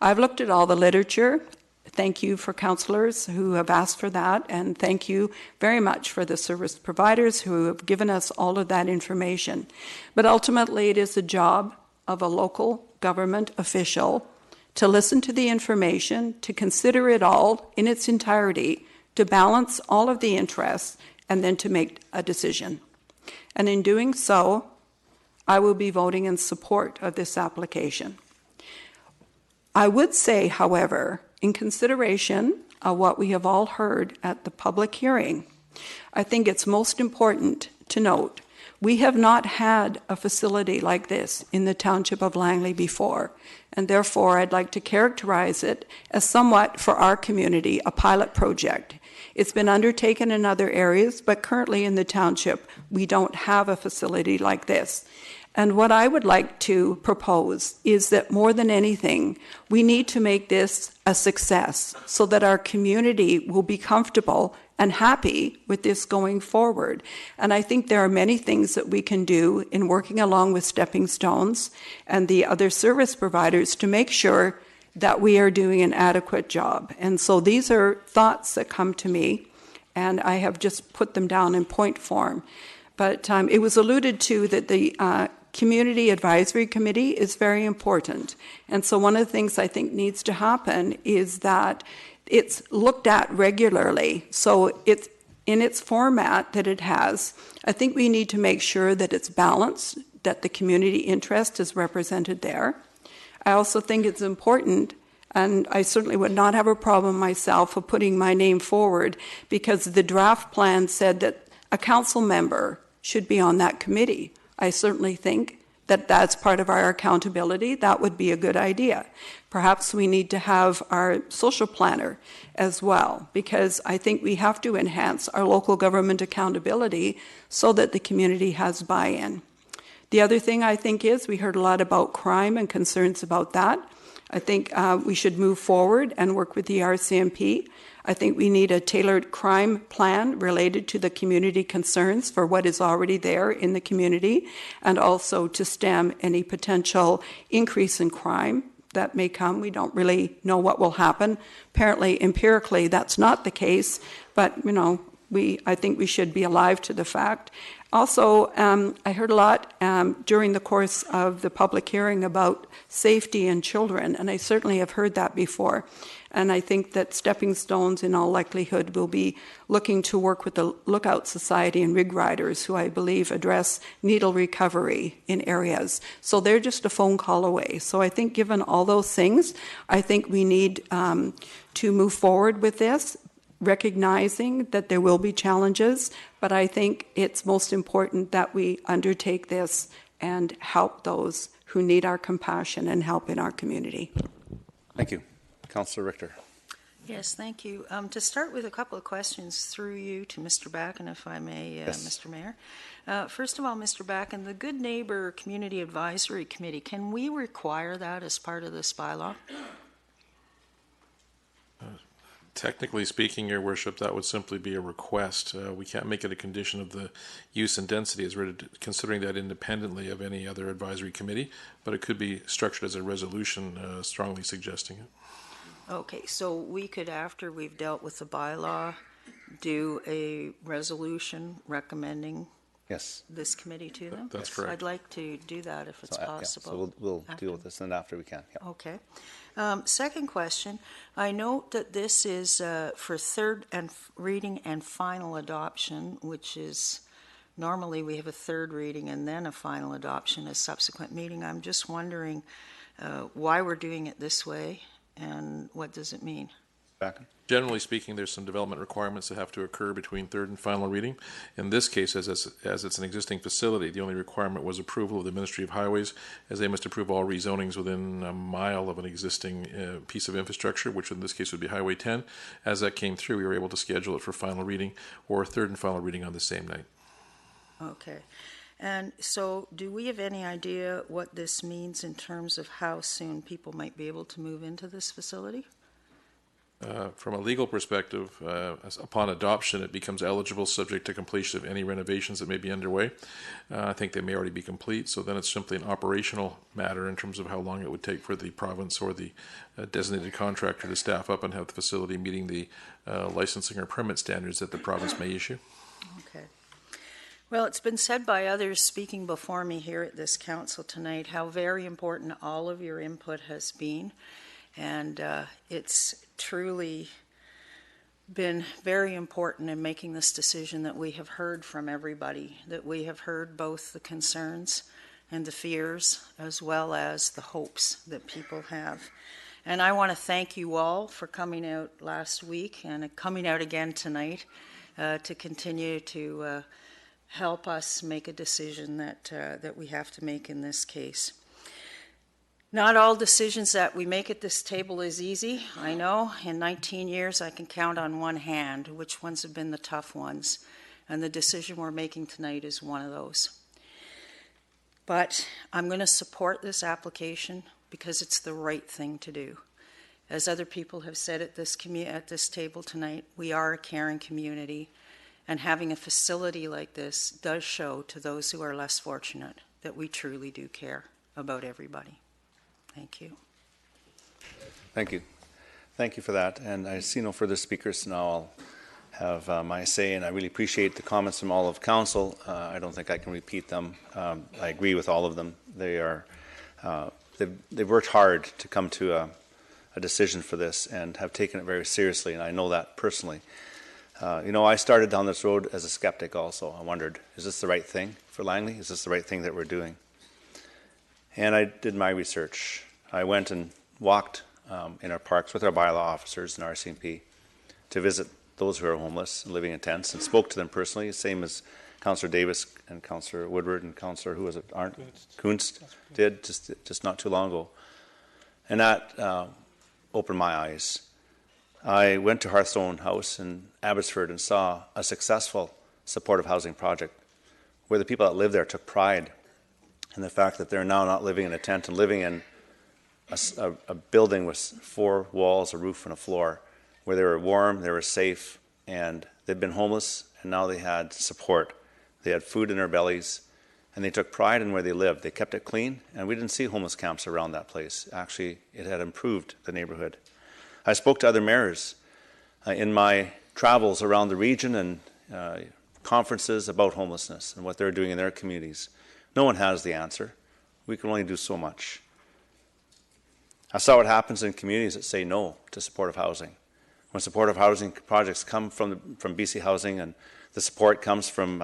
I've looked at all the literature. Thank you for councillors who have asked for that, and thank you very much for the service providers who have given us all of that information. But ultimately, it is the job of a local government official to listen to the information, to consider it all in its entirety, to balance all of the interests, and then to make a decision. And in doing so, I will be voting in support of this application. I would say, however, in consideration of what we have all heard at the public hearing, I think it's most important to note we have not had a facility like this in the township of Langley before, and therefore I'd like to characterize it as somewhat, for our community, a pilot project. It's been undertaken in other areas, but currently in the township, we don't have a facility like this. And what I would like to propose is that more than anything, we need to make this a success so that our community will be comfortable and happy with this going forward. And I think there are many things that we can do in working along with Stepping Stones and the other service providers to make sure that we are doing an adequate job. And so these are thoughts that come to me, and I have just put them down in point form. But it was alluded to that the Community Advisory Committee is very important. And so one of the things I think needs to happen is that it's looked at regularly. So it's in its format that it has. I think we need to make sure that it's balanced, that the community interest is represented there. I also think it's important, and I certainly would not have a problem myself of putting my name forward, because the draft plan said that a council member should be on that committee. I certainly think that that's part of our accountability. That would be a good idea. Perhaps we need to have our social planner as well, because I think we have to enhance our local government accountability so that the community has buy-in. The other thing I think is we heard a lot about crime and concerns about that. I think we should move forward and work with the RCMP. I think we need a tailored crime plan related to the community concerns for what is already there in the community, and also to stem any potential increase in crime that may come. We don't really know what will happen. Apparently, empirically, that's not the case, but I think we should be alive to the fact. Also, I heard a lot during the course of the public hearing about safety and children, and I certainly have heard that before. And I think that Stepping Stones, in all likelihood, will be looking to work with the Lookout Society and Rig Riders, who I believe address needle recovery in areas. So they're just a phone call away. So I think given all those things, I think we need to move forward with this, recognizing that there will be challenges, but I think it's most important that we undertake this and help those who need our compassion and help in our community. Thank you. Councillor Richter. Yes, thank you. To start with a couple of questions through you to Mr. Backen, if I may, Yes. Mr. Mayor. First of all, Mr. Backen, the Good Neighbor Community Advisory Committee, can we require that as part of this bylaw? Technically speaking, Your Worship, that would simply be a request. We can't make it a condition of the use and density as we're considering that independently of any other advisory committee, but it could be structured as a resolution strongly suggesting it. Okay, so we could, after we've dealt with the bylaw, do a resolution recommending Yes. this committee to them? That's correct. I'd like to do that if it's possible. So we'll deal with this and after we can. Yeah. Okay. Second question, I note that this is for third and reading and final adoption, which is normally we have a third reading and then a final adoption, a subsequent meeting. I'm just wondering why we're doing it this way and what does it mean? Back. Generally speaking, there's some development requirements that have to occur between third and final reading. In this case, as it's an existing facility, the only requirement was approval of the Ministry of Highways, as they must approve all rezonings within a mile of an existing piece of infrastructure, which in this case would be Highway 10. As that came through, we were able to schedule it for final reading or third and final reading on the same night. Okay. And so do we have any idea what this means in terms of how soon people might be able to move into this facility? From a legal perspective, upon adoption, it becomes eligible subject to completion of any renovations that may be underway. I think they may already be complete, so then it's simply an operational matter in terms of how long it would take for the province or the designated contractor to staff up and have the facility meeting the licensing or permit standards that the province may issue. Okay. Well, it's been said by others speaking before me here at this council tonight how very important all of your input has been. And it's truly been very important in making this decision that we have heard from everybody, that we have heard both the concerns and the fears as well as the hopes that people have. And I want to thank you all for coming out last week and coming out again tonight to continue to help us make a decision that we have to make in this case. Not all decisions that we make at this table is easy. I know in 19 years I can count on one hand which ones have been the tough ones, and the decision we're making tonight is one of those. But I'm going to support this application because it's the right thing to do. As other people have said at this table tonight, we are a caring community, and having a facility like this does show to those who are less fortunate that we truly do care about everybody. Thank you. Thank you. Thank you for that. And I see no further speakers, so now I'll have my say, and I really appreciate the comments from all of council. I don't think I can repeat them. I agree with all of them. They've worked hard to come to a decision for this and have taken it very seriously, and I know that personally. I started down this road as a skeptic also. I wondered, is this the right thing for Langley? Is this the right thing that we're doing? And I did my research. I went and walked in our parks with our bylaw officers and RCMP to visit those who are homeless and living in tents, and spoke to them personally, same as Councillor Davis and Councillor Woodward and Councillor, who was it, Kunst did just not too long ago. And that opened my eyes. I went to Hearthstone House in Abbotsford and saw a successful supportive housing project where the people that live there took pride in the fact that they're now not living in a tent and living in a building with 4 walls, a roof, and a floor, where they were warm, they were safe, and they'd been homeless, and now they had support. They had food in their bellies, and they took pride in where they lived. They kept it clean, and we didn't see homeless camps around that place. Actually, it had improved the neighborhood. I spoke to other mayors in my travels around the region and conferences about homelessness and what they're doing in their communities. No one has the answer. We can only do so much. I saw what happens in communities that say no to supportive housing. When supportive housing projects come from BC Housing and the support comes from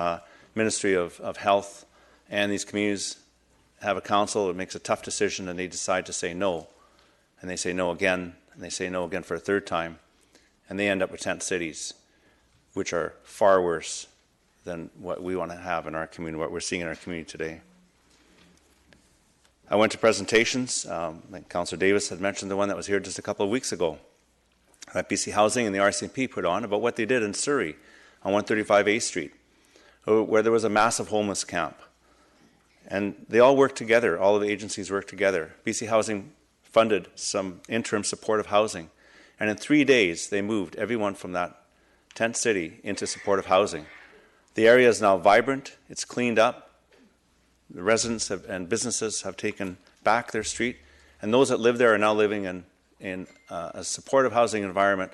Ministry of Health, and these communities have a council that makes a tough decision and they decide to say no, and they say no again, and they say no again for a third time, and they end up with tent cities, which are far worse than what we want to have in our community, what we're seeing in our community today. I went to presentations, like Councillor Davis had mentioned the one that was here just a couple of weeks ago, that BC Housing and the RCMP put on about what they did in Surrey on 135A Street, where there was a massive homeless camp. And they all worked together, all of the agencies worked together. BC Housing funded some interim supportive housing, and in 3 days they moved everyone from that tent city into supportive housing. The area is now vibrant, it's cleaned up, the residents and businesses have taken back their street, and those that live there are now living in a supportive housing environment,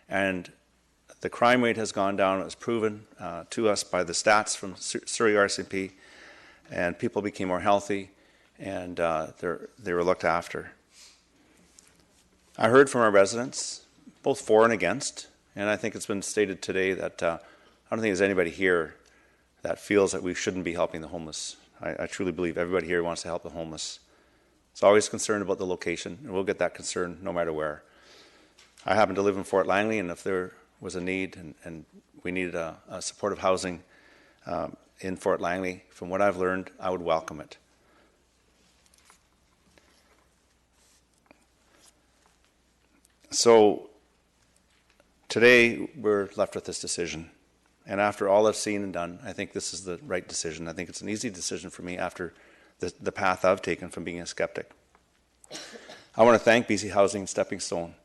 and the crime rate has gone down. It was proven to us by the stats from Surrey RCMP, and people became more healthy, and they were looked after. I heard from our residents, both for and against, and I think it's been stated today that I don't think there's anybody here that feels that we shouldn't be helping the homeless. I truly believe everybody here wants to help the homeless. It's always concerned about the location, and we'll get that concern no matter where. I happen to live in Fort Langley, and if there was a need and we needed a supportive housing in Fort Langley, from what I've learned, I would welcome it. So today we're left with this decision, And after all I've seen and done, I think this is the right decision. I think it's an easy decision for me after the path I've taken from being a skeptic. I want to thank BC Housing and Stepping Stone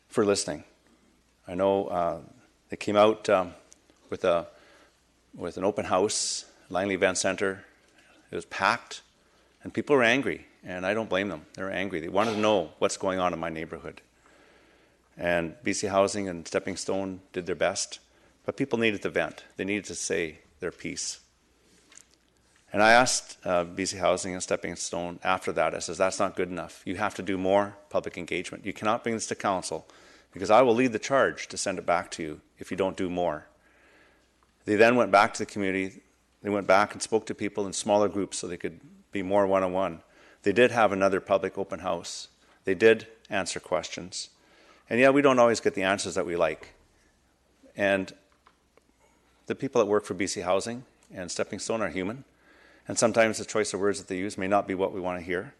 for listening. I know they came out with an open house, Langley Event Center. It was packed, and people were angry, and I don't blame them. They were angry. They wanted to know what's going on in my neighborhood. And BC Housing and Stepping Stone did their best, but people needed to vent. They needed to say their piece. And I asked BC Housing and Stepping Stone after that, I says, that's not good enough. You have to do more public engagement. You cannot bring this to council, because I will lead the charge to send it back to you if you don't do more. They then went back to the community. They went back and spoke to people in smaller groups so they could be more one-on-one. They did have another public open house. They did answer questions. And yeah, we don't always get the answers that we like. And the people that work for BC Housing and Stepping Stone are human. And sometimes the choice of words that they use may not be what we want to hear.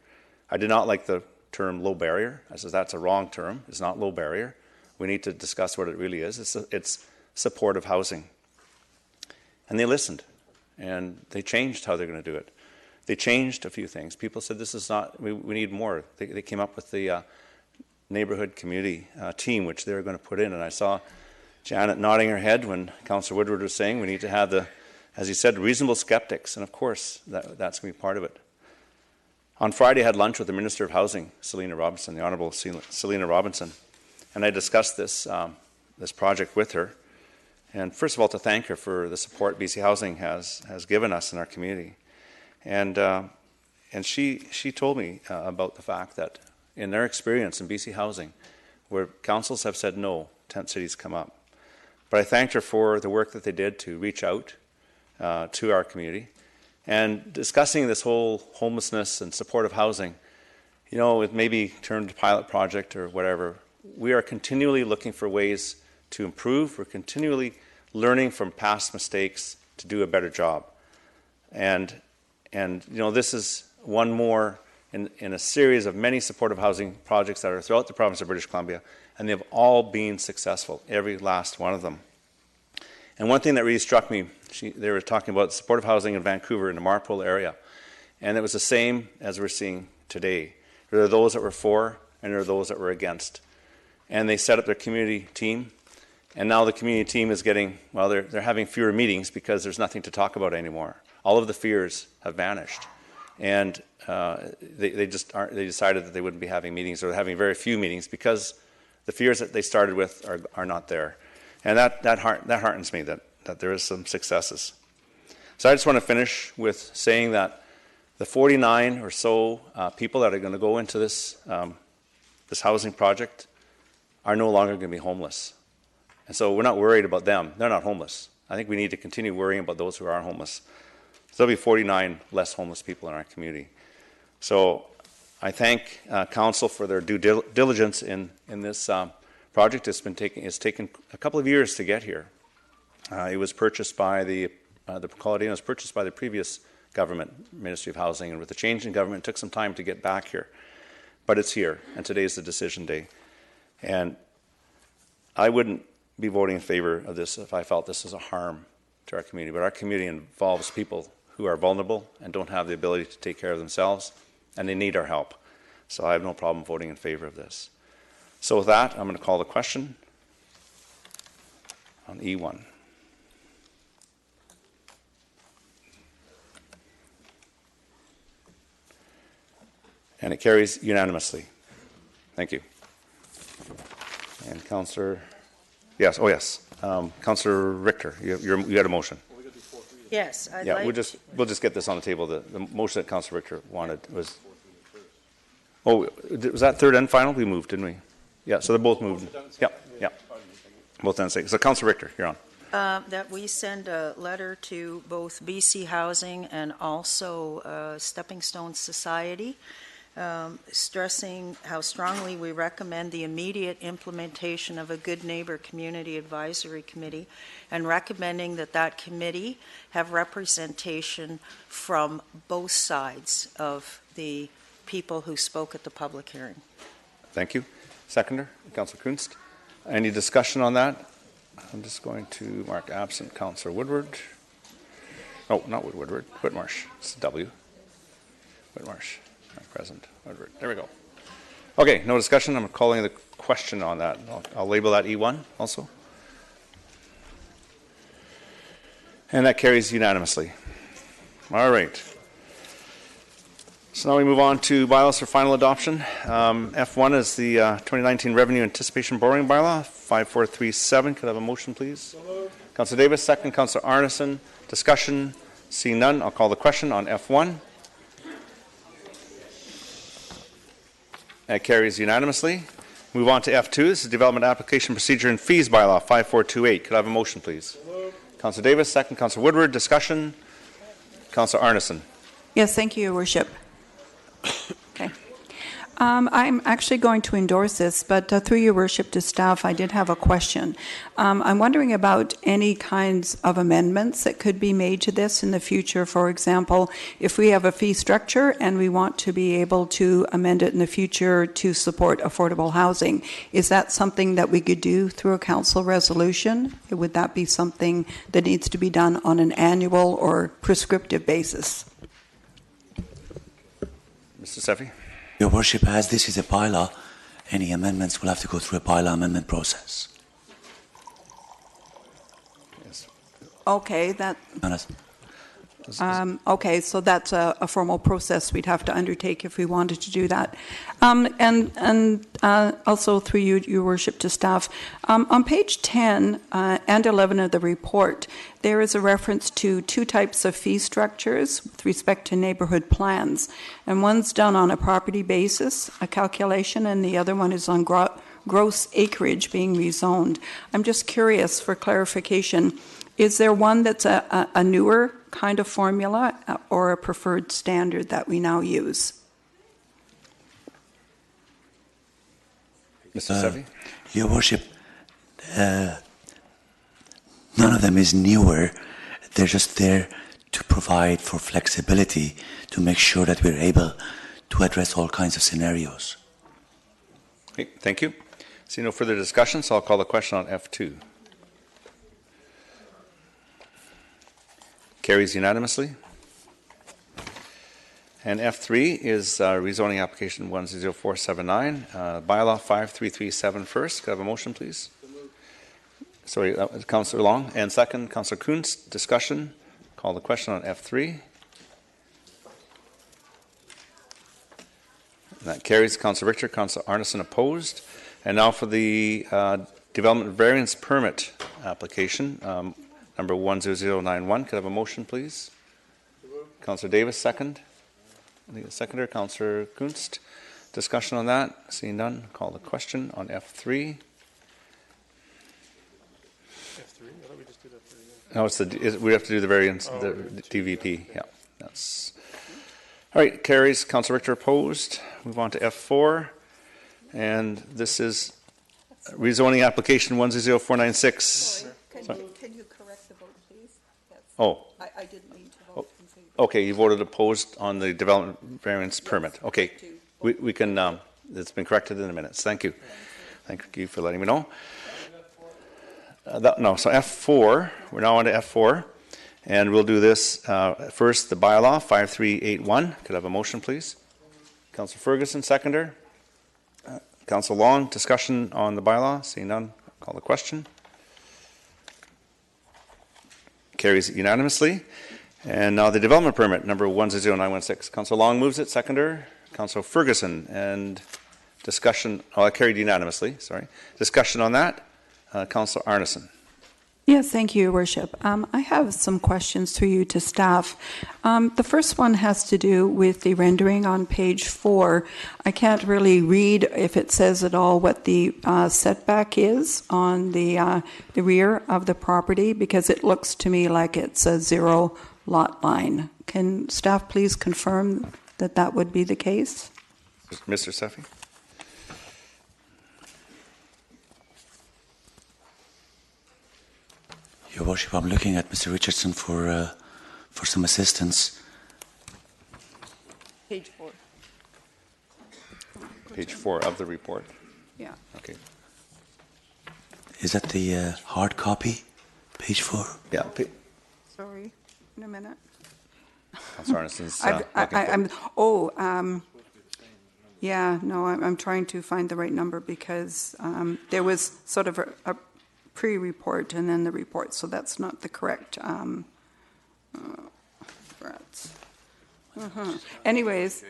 I did not like the term low barrier. I said, that's a wrong term. It's not low barrier. We need to discuss what it really is. It's supportive housing. And they listened, and they changed how they're going to do it. They changed a few things. People said, this is not, we need more. They came up with the neighborhood community team, which they were going to put in. And I saw Janet nodding her head when Councillor Woodward was saying we need to have as he said, reasonable skeptics. And of course, that's going to be part of it. On Friday, I had lunch with the Minister of Housing, Selina Robinson, the Honourable Selina Robinson. And I discussed this project with her. And first of all, to thank her for the support BC Housing has given us in our community. And she told me about the fact that in their experience in BC Housing, where councils have said no, tent cities come up. But I thanked her for the work that they did to reach out to our community. And discussing this whole homelessness and supportive housing, it may be turned to pilot project or whatever. We are continually looking for ways to improve. We're continually learning from past mistakes to do a better job. And this is one more in a series of many supportive housing projects that are throughout the province of British Columbia, and they've all been successful, every last one of them. And one thing that really struck me, they were talking about supportive housing in Vancouver in the Marpole area, and it was the same as we're seeing today. There are those that were for, and there are those that were against. And they set up their community team, and now the community team is getting, they're having fewer meetings because there's nothing to talk about anymore. All of the fears have vanished. And they decided that they wouldn't be having meetings, or having very few meetings, because the fears that they started with are not there. And that heartens me that there is some successes. So I just want to finish with saying that the 49 or so people that are going to go into this housing project are no longer going to be homeless. And so we're not worried about them. They're not homeless. I think we need to continue worrying about those who are homeless. So there'll be 49 less homeless people in our community. So I thank Council for their due diligence in this project. It's taken a couple of years to get here. It was purchased by the was purchased by the previous government, Ministry of Housing, and with the change in government, it took some time to get back here. But it's here, and today is the decision day. And I wouldn't be voting in favor of this if I felt this is a harm to our community. But our community involves people who are vulnerable and don't have the ability to take care of themselves, and they need our help. So I have no problem voting in favor of this. So with that, I'm going to call the question on E1. And it carries unanimously. Thank you. And Councillor, yes, Councillor Richter, you had a motion. Yes, I'd Yeah, like we'll just get this on the table. The motion that Councillor Richter wanted was. Oh, was that third and final? We moved, didn't we? Yeah, so they're both moved. Yeah. Both done. So Councillor Richter, you're on. that we send a letter to both BC Housing and also Stepping Stone Society, stressing how strongly we recommend the immediate implementation of a Good Neighbor Community Advisory Committee, and recommending that committee have representation from both sides of the people who spoke at the public hearing. Thank you. Seconder, Councillor Kunst. Any discussion on that? I'm just going to mark absent Councillor Woodward. Oh, not Woodward, Whitmarsh. It's W. Whitmarsh, not present. Woodward. There we go. Okay, no discussion. I'm calling the question on that. I'll label that E1 also. And that carries unanimously. All right. So now we move on to bylaws for final adoption. F1 is the 2019 Revenue Anticipation Borrowing Bylaw, 5437. Could I have a motion, please? Councillor Davis, second. Councillor Arneson. Discussion. Seeing none, I'll call the question on F1. That carries unanimously. Move on to F2. This is Development Application Procedure and Fees Bylaw, 5428. Could I have a motion, please? Councillor Davis, second. Councillor Woodward. Discussion. Councillor Arneson. Yes, thank you, Your Worship. Okay. I'm actually going to endorse this, but through Your Worship to staff, I did have a question. I'm wondering about any kinds of amendments that could be made to this in the future. For example, if we have a fee structure and we want to be able to amend it in the future to support affordable housing, is that something that we could do through a council resolution? Would that be something that needs to be done on an annual or prescriptive basis? Mr. Seffi. Your Worship, as this is a bylaw, any amendments will have to go through a bylaw amendment process. Yes. Okay, okay, so that's a formal process we'd have to undertake if we wanted to do that. And also through you, Your Worship, to staff, on page 10 and 11 of the report, there is a reference to two types of fee structures with respect to neighborhood plans. And one's done on a property basis, a calculation, and the other one is on gross acreage being rezoned. I'm just curious for clarification. Is there one that's a newer kind of formula or a preferred standard that we now use? Mr. Seffi? Your Worship, none of them is newer. They're just there to provide for flexibility to make sure that we're able to address all kinds of scenarios. Okay, thank you. See no further discussion, so I'll call the question on F2. Carries unanimously. And F3 is rezoning application 100479, bylaw 5337 first. Could I have a motion, please? Sorry, that was Councillor Long. And second, Councillor Kuntz. Discussion. Call the question on F3. That carries. Councillor Richter, Councillor Arneson opposed. And now for the development variance permit application, number 10091. Could I have a motion, please? Councillor Davis, second. The seconder, Councillor Kunst. Discussion on that. Seeing none, call the question on F3. F3? I thought we just did F3. No, we have to do the variance, the DVP. Yeah, that's all right. Carries. Councillor Richter opposed. Move on to F4, and this is rezoning application 100496. Sorry. Can you correct the vote, please? Yes. Oh. I didn't mean to vote in favor. Okay, you voted opposed on the development variance permit. Okay, we can, it's been corrected in the minutes. Thank you. Thank you for letting me know. No, so F4, we're now on to F4, and we'll do this first, the bylaw, 5381. Could I have a motion, please? Councillor Ferguson, seconder. Councillor Long, discussion on the bylaw. Seeing none, call the question. Carries unanimously. And now the development permit, number 100916. Councillor Long moves it, seconder. Councillor Ferguson, and discussion, that carried unanimously, sorry. Discussion on that, Councillor Arneson. Yes, thank you, Your Worship. I have some questions through you to staff. The first one has to do with the rendering on page 4. I can't really read if it says at all what the setback is on the rear of the property, because it looks to me like it's a 0 lot line. Can staff please confirm that that would be the case? Mr. Seffi? Your Worship, I'm looking at Mr. Richardson for some assistance. Page 4. Page 4 of the report. Yeah. Okay. Is that the hard copy? Page 4? Yeah. Sorry, in a minute. Councillor Arniston's yeah, no, I'm trying to find the right number because there was sort of a pre-report and then the report, so that's not the correct. Anyways,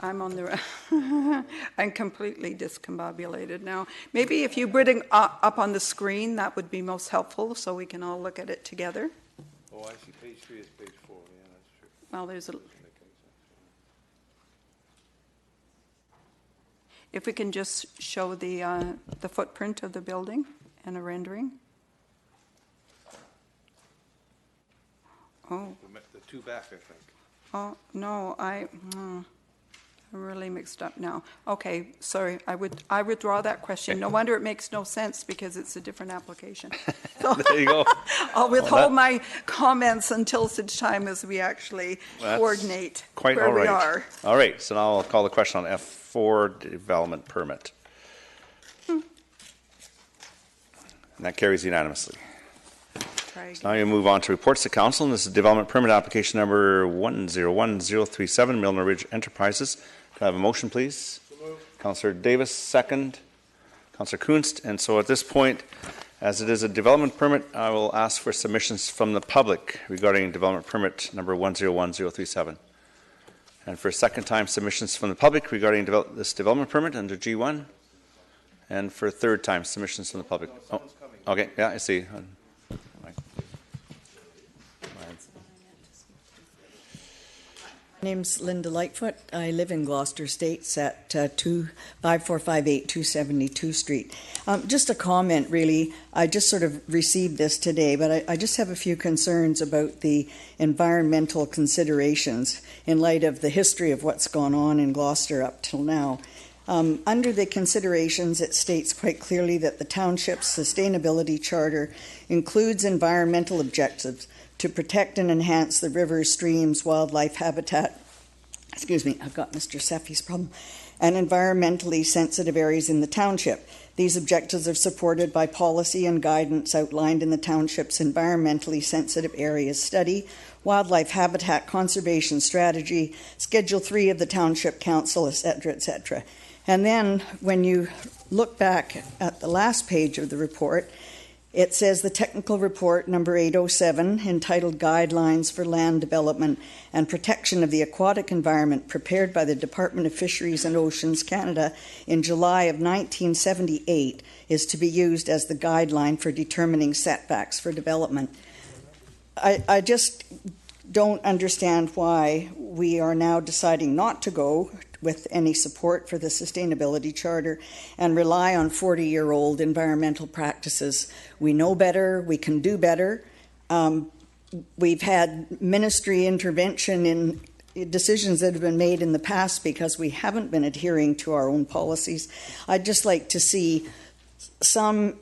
I'm on the. I'm completely discombobulated now. Maybe if you bring it up on the screen, that would be most helpful, so we can all look at it together. Oh, I see. Page 3 is page 4. Yeah, that's true. Well, there's a. If we can just show the footprint of the building and a rendering. Oh. The two back, I think. Oh, no, I'm really mixed up now. Okay, sorry, I withdraw that question. No wonder it makes no sense because it's a different application. There you go. I'll withhold my comments until such time as we actually coordinate quite where all right. we are. All right, so now I'll call the question on F4 development permit. And that carries unanimously. So now you move on to reports to council, and this is development permit application number 101037, Milner Ridge Enterprises. Can I have a motion, please? Councillor Davis, second. Councillor Kunst. And so at this point, as it is a development permit, I will ask for submissions from the public regarding development permit number 101037. And for a second time, submissions from the public regarding this development permit under G1. And for a third time, submissions from the public. Oh, okay, yeah, I see. My name's Linda Lightfoot. I live in Gloucester Estates at 5458 272 Street. Just a comment, really. I just sort of received this today, but I just have a few concerns about the environmental considerations in light of the history of what's gone on in Gloucester up till now. Under the considerations, it states quite clearly that the township's sustainability charter includes environmental objectives to protect and enhance the rivers, streams, wildlife habitat, I've got Mr. Seffi's problem, and environmentally sensitive areas in the township. These objectives are supported by policy and guidance outlined in the township's environmentally sensitive areas study, wildlife habitat conservation strategy, Schedule 3 of the Township Council, etc., etc. And then when you look back at the last page of the report, it says the technical report number 807, entitled Guidelines for Land Development and Protection of the Aquatic Environment, prepared by the Department of Fisheries and Oceans Canada in July of 1978, is to be used as the guideline for determining setbacks for development. I just don't understand why we are now deciding not to go with any support for the sustainability charter and rely on 40-year-old environmental practices. We know better, we can do better. We've had ministry intervention in decisions that have been made in the past because we haven't been adhering to our own policies. I'd just like to see some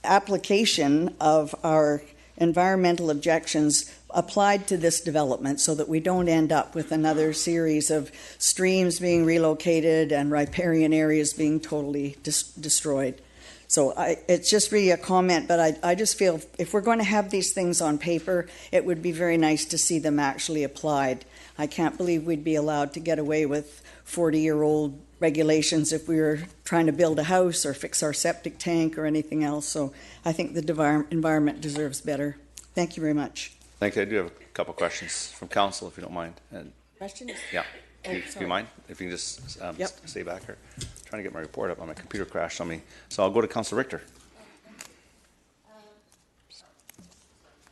application of our environmental objections applied to this development so that we don't end up with another series of streams being relocated and riparian areas being totally destroyed. So it's just really a comment, but I just feel if we're going to have these things on paper, it would be very nice to see them actually applied. I can't believe we'd be allowed to get away with 40-year-old regulations if we were trying to build a house or fix our septic tank or anything else. So I think the environment deserves better. Thank you very much. Thank you. I do have a couple questions from council, if you don't mind. Questions? Yeah. Do you mind? If you can just stay back here. I'm trying to get my report up on my computer crashed on me. So I'll go to Councillor Richter.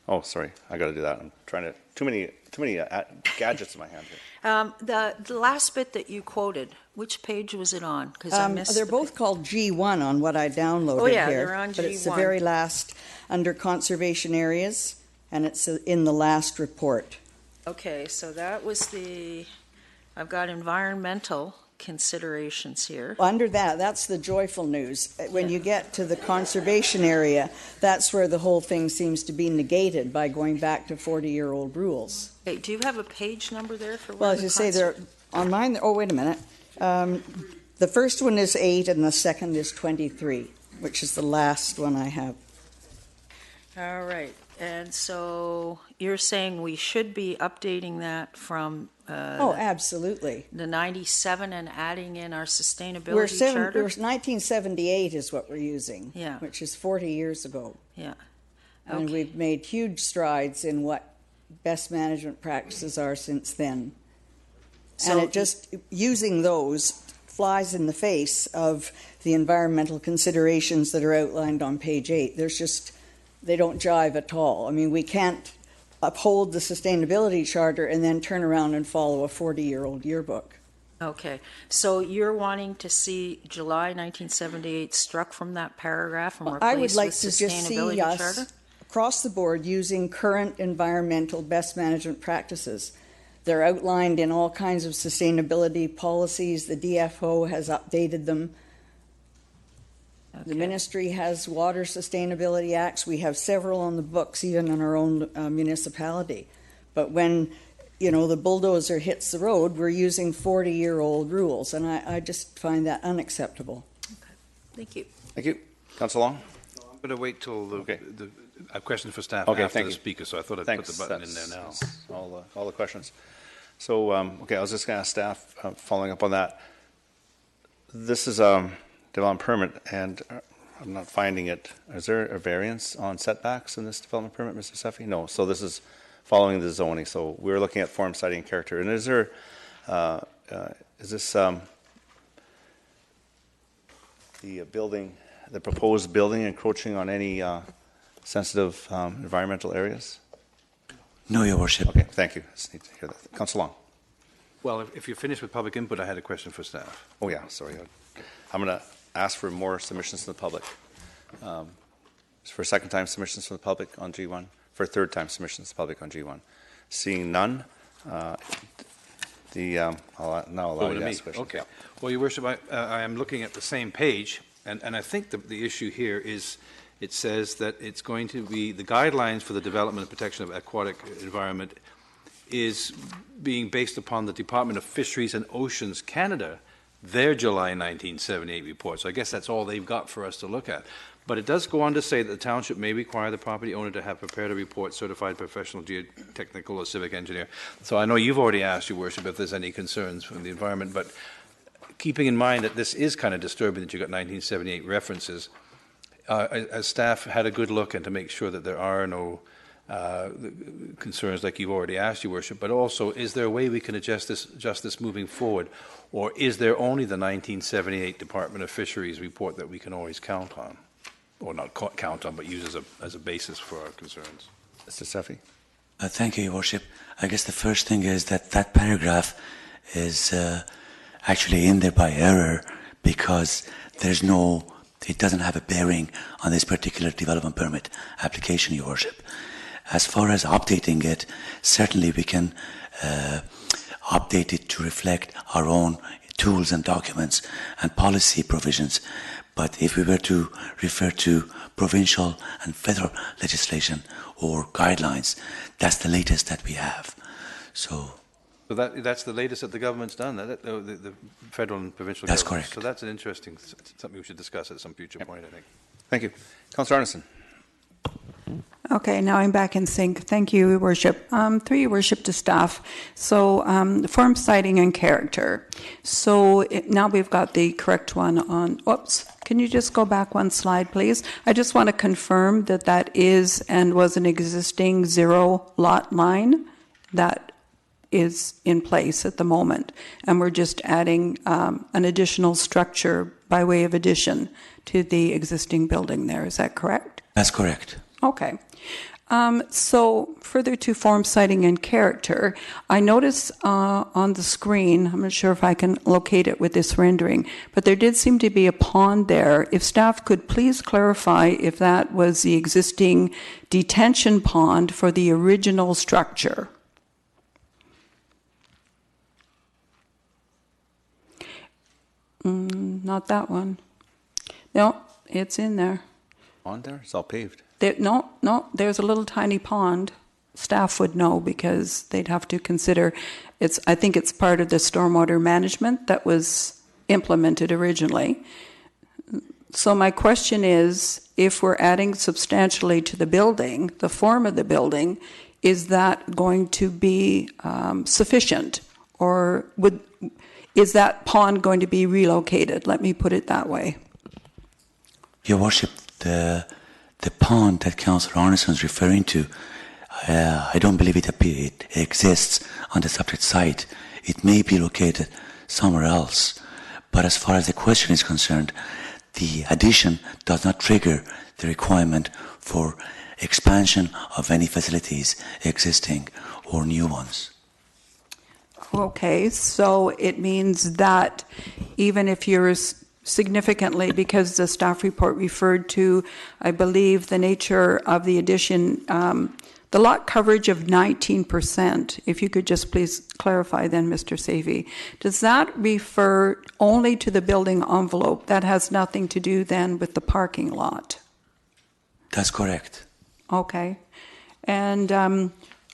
Oh, sorry. I got to do that. I'm trying to, too many gadgets in my hand here. The last bit that you quoted, which page was it on? Because I missed. They're both called G1 on what I downloaded Oh, yeah, here. they're on but it's the G1. very last under conservation areas, and it's in the last report. Okay, so that was I've got environmental considerations here. Under that's the joyful news. When you get to the conservation area, that's where the whole thing seems to be negated by going back to 40-year-old rules. Okay, do you have a page number there for? Well, as you say, they're on mine. Oh, wait a minute. The first one is 8, and the second is 23. which is the last one I have. All right, and so you're saying we should be updating that from Oh, absolutely. the 97 and adding in our sustainability We're charter? 1978 is what we're using, Yeah. which is 40 years ago. Yeah. And Okay. we've made huge strides in what best management practices are since then. So- And it just, using those flies in the face of the environmental considerations that are outlined on page 8. There's just, they don't jive at all. I mean, we can't uphold the sustainability charter and then turn around and follow a 40-year-old yearbook. Okay, so you're wanting to see July 1978 struck from that paragraph and I would replaced like with to just see sustainability us charter? across the board using current environmental best management practices. They're outlined in all kinds of sustainability policies. The DFO has updated them. The ministry has water sustainability acts. We have several on the books, even in our own municipality. But when, you know, the bulldozer hits the road, we're using 40-year-old rules, and I just find that unacceptable. Thank you. Thank you. Councillor Long? I'm going to wait till the a question for staff Okay, after thank the you. speaker, so I thought I'd Thanks. put the button in there now. That's all the questions. So, okay, I was just going to ask staff, following up on that. This is development permit, and I'm not finding it. Is there a variance on setbacks in this development permit, Mr. Seffi? No. So this is following the zoning. So we're looking at form, siting, and character. And is there, is this the building, the proposed building encroaching on any sensitive environmental areas? No, Your Worship. Okay, thank you. Just need to hear that. Councillor Long. Well, if you're finished with public input, I had a question for staff. Oh, yeah, sorry. I'm going to ask for more submissions from the public. For second time submissions from the public on G1, for third time submissions to the public on G1. Seeing none, I'll now allow you to ask questions. Okay. Well, Your Worship, I am looking at the same page, and I think the issue here is it says that it's going to be the guidelines for the development and protection of aquatic environment is being based upon the Department of Fisheries and Oceans Canada, their July 1978 report. So I guess that's all they've got for us to look at. But it does go on to say that the township may require the property owner to have prepared a report, certified professional geotechnical or civic engineer. So I know you've already asked, Your Worship, if there's any concerns from the environment, but keeping in mind that this is kind of disturbing that you've got 1978 references, as staff had a good look and to make sure that there are no concerns like you've already asked, Your Worship, but also is there a way we can adjust this moving forward, or is there only the 1978 Department of Fisheries report that we can always count on, or not count on, but use as a basis for our concerns? Mr. Seffi. Thank you, Your Worship. I guess the first thing is that paragraph is actually in there by error because it doesn't have a bearing on this particular development permit application, Your Worship. As far as updating it, certainly we can update it to reflect our own tools and documents and policy provisions. But if we were to refer to provincial and federal legislation or guidelines, that's the latest that we have. So that's the latest that the government's done, the federal and provincial That's governments. correct. So that's an interesting, something we should discuss at some future point, I think. Thank you. Councillor Arneson. Okay, now I'm back in sync. Thank you, Your Worship. Through Your Worship to staff. So, form, citing, and character. So now we've got the correct one on. Oops. Can you just go back one slide, please? I just want to confirm that that is and was an existing zero lot line that is in place at the moment, and we're just adding an additional structure by way of addition to the existing building there. Is that correct? That's correct. Okay. So further to form, citing, and character, I notice on the screen, I'm not sure if I can locate it with this rendering, but there did seem to be a pond there. If staff could please clarify if that was the existing detention pond for the original structure. Not that one. No, it's in there. On there? It's all paved. No, there's a little tiny pond. Staff would know because they'd have to consider I think it's part of the stormwater management that was implemented originally. So my question is, if we're adding substantially to the building, the form of the building, is that going to be sufficient? Or is that pond going to be relocated? Let me put it that way. Your Worship, the pond that Councillor Arneson is referring to, I don't believe it exists on the subject site. It may be located somewhere else. But as far as the question is concerned, the addition does not trigger the requirement for expansion of any facilities existing or new ones. Okay, so it means that even if you're significantly, because the staff report referred to, I believe, the nature of the addition, the lot coverage of 19%, if you could just please clarify then, Mr. Savy, does that refer only to the building envelope? That has nothing to do then with the parking lot? That's correct. Okay. And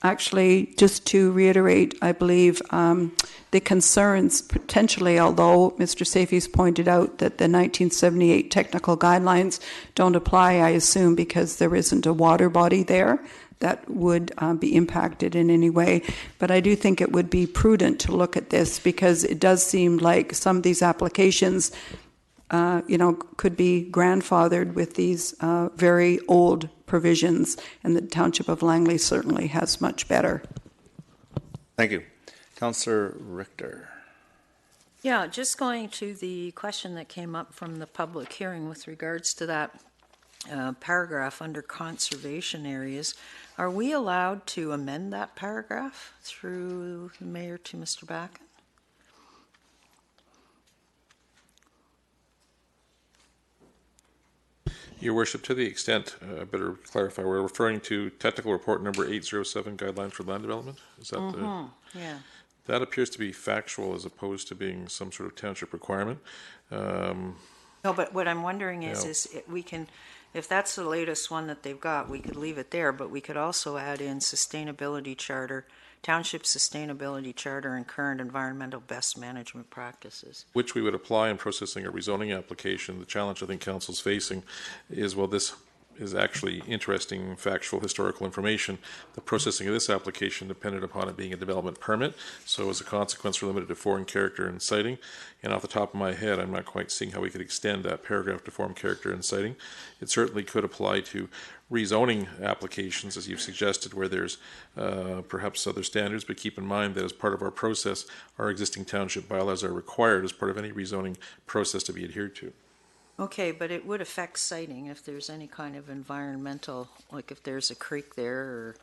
actually, just to reiterate, I believe the concerns potentially, although Mr. Safi's pointed out that the 1978 technical guidelines don't apply, I assume, because there isn't a water body there that would be impacted in any way. But I do think it would be prudent to look at this, because it does seem like some of these applications could be grandfathered with these very old provisions, and the Township of Langley certainly has much better. Thank you. Councillor Richter. Yeah, just going to the question that came up from the public hearing with regards to that paragraph under conservation areas. Are we allowed to amend that paragraph through the mayor to Mr. Backen? Your Worship, to the extent, I better clarify, we're referring to technical report number 807, guidelines for land development. Is that yeah. That appears to be factual as opposed to being some sort of township requirement. No, but what I'm wondering is we can, if that's the latest one that they've got, we could leave it there, but we could also add in sustainability charter, township sustainability charter, and current environmental best management practices. Which we would apply in processing a rezoning application. The challenge I think Council's facing is, well, this is actually interesting, factual, historical information. The processing of this application depended upon it being a development permit, so as a consequence we're limited to form, character, and siting. And off the top of my head, I'm not quite seeing how we could extend that paragraph to form, character, and siting. It certainly could apply to rezoning applications, as you've suggested, where there's perhaps other standards, but keep in mind that as part of our process, our existing township bylaws are required as part of any rezoning process to be adhered to. Okay, but it would affect siting if there's any kind of environmental, like if there's a creek there or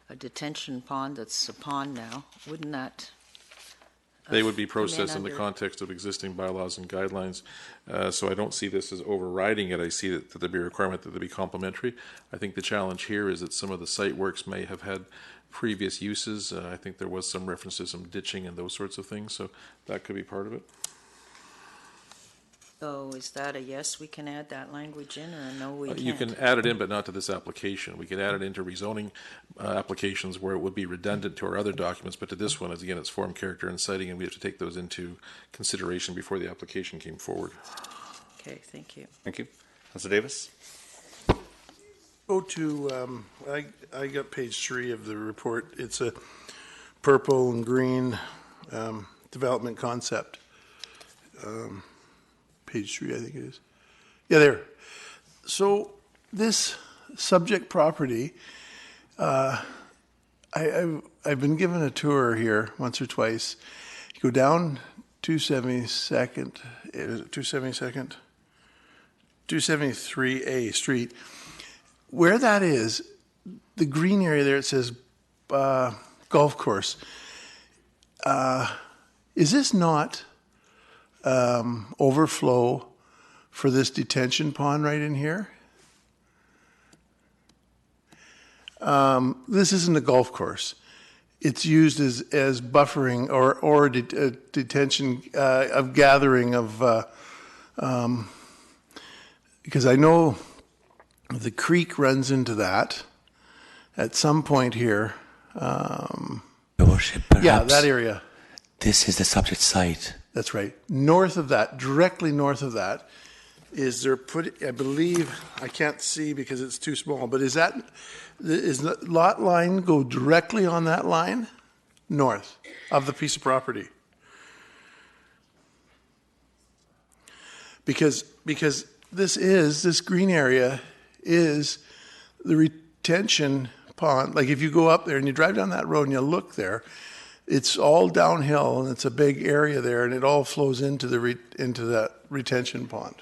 a detention pond that's a pond now, wouldn't that? They would be processed in the context of existing bylaws and guidelines. So I don't see this as overriding it. I see that there'd be a requirement that they be complementary. I think the challenge here is that some of the site works may have had previous uses. I think there was some reference to some ditching and those sorts of things, so that could be part of it. So is that a yes, we can add that language in, or a no, we can't? You can add it in, but not to this application. We can add it into rezoning applications where it would be redundant to our other documents, but to this one, as again, it's form, character, and siting, and we have to take those into consideration before the application came forward. Okay, thank you. Thank you. Councillor Davis. Go to, I got page 3 of the report. It's a purple and green development concept. Page 3, I think it is. Yeah, there. So this subject property, I've been given a tour here once or twice. You go down 272nd, is it 272nd? 273A Street. Where that is, the green area there, it says golf course. Is this not overflow for this detention pond right in here? This isn't a golf course. It's used as buffering or detention of gathering of, because I know the creek runs into that at some point here. Your Worship, perhaps yeah, that area. This is the subject site. That's right. North of that, directly north of that, is there I believe, I can't see because it's too small, but is the lot line go directly on that line north of the piece of property? Because this green area is the retention pond. Like if you go up there and you drive down that road and you look there, it's all downhill and it's a big area there and it all flows into into that retention pond.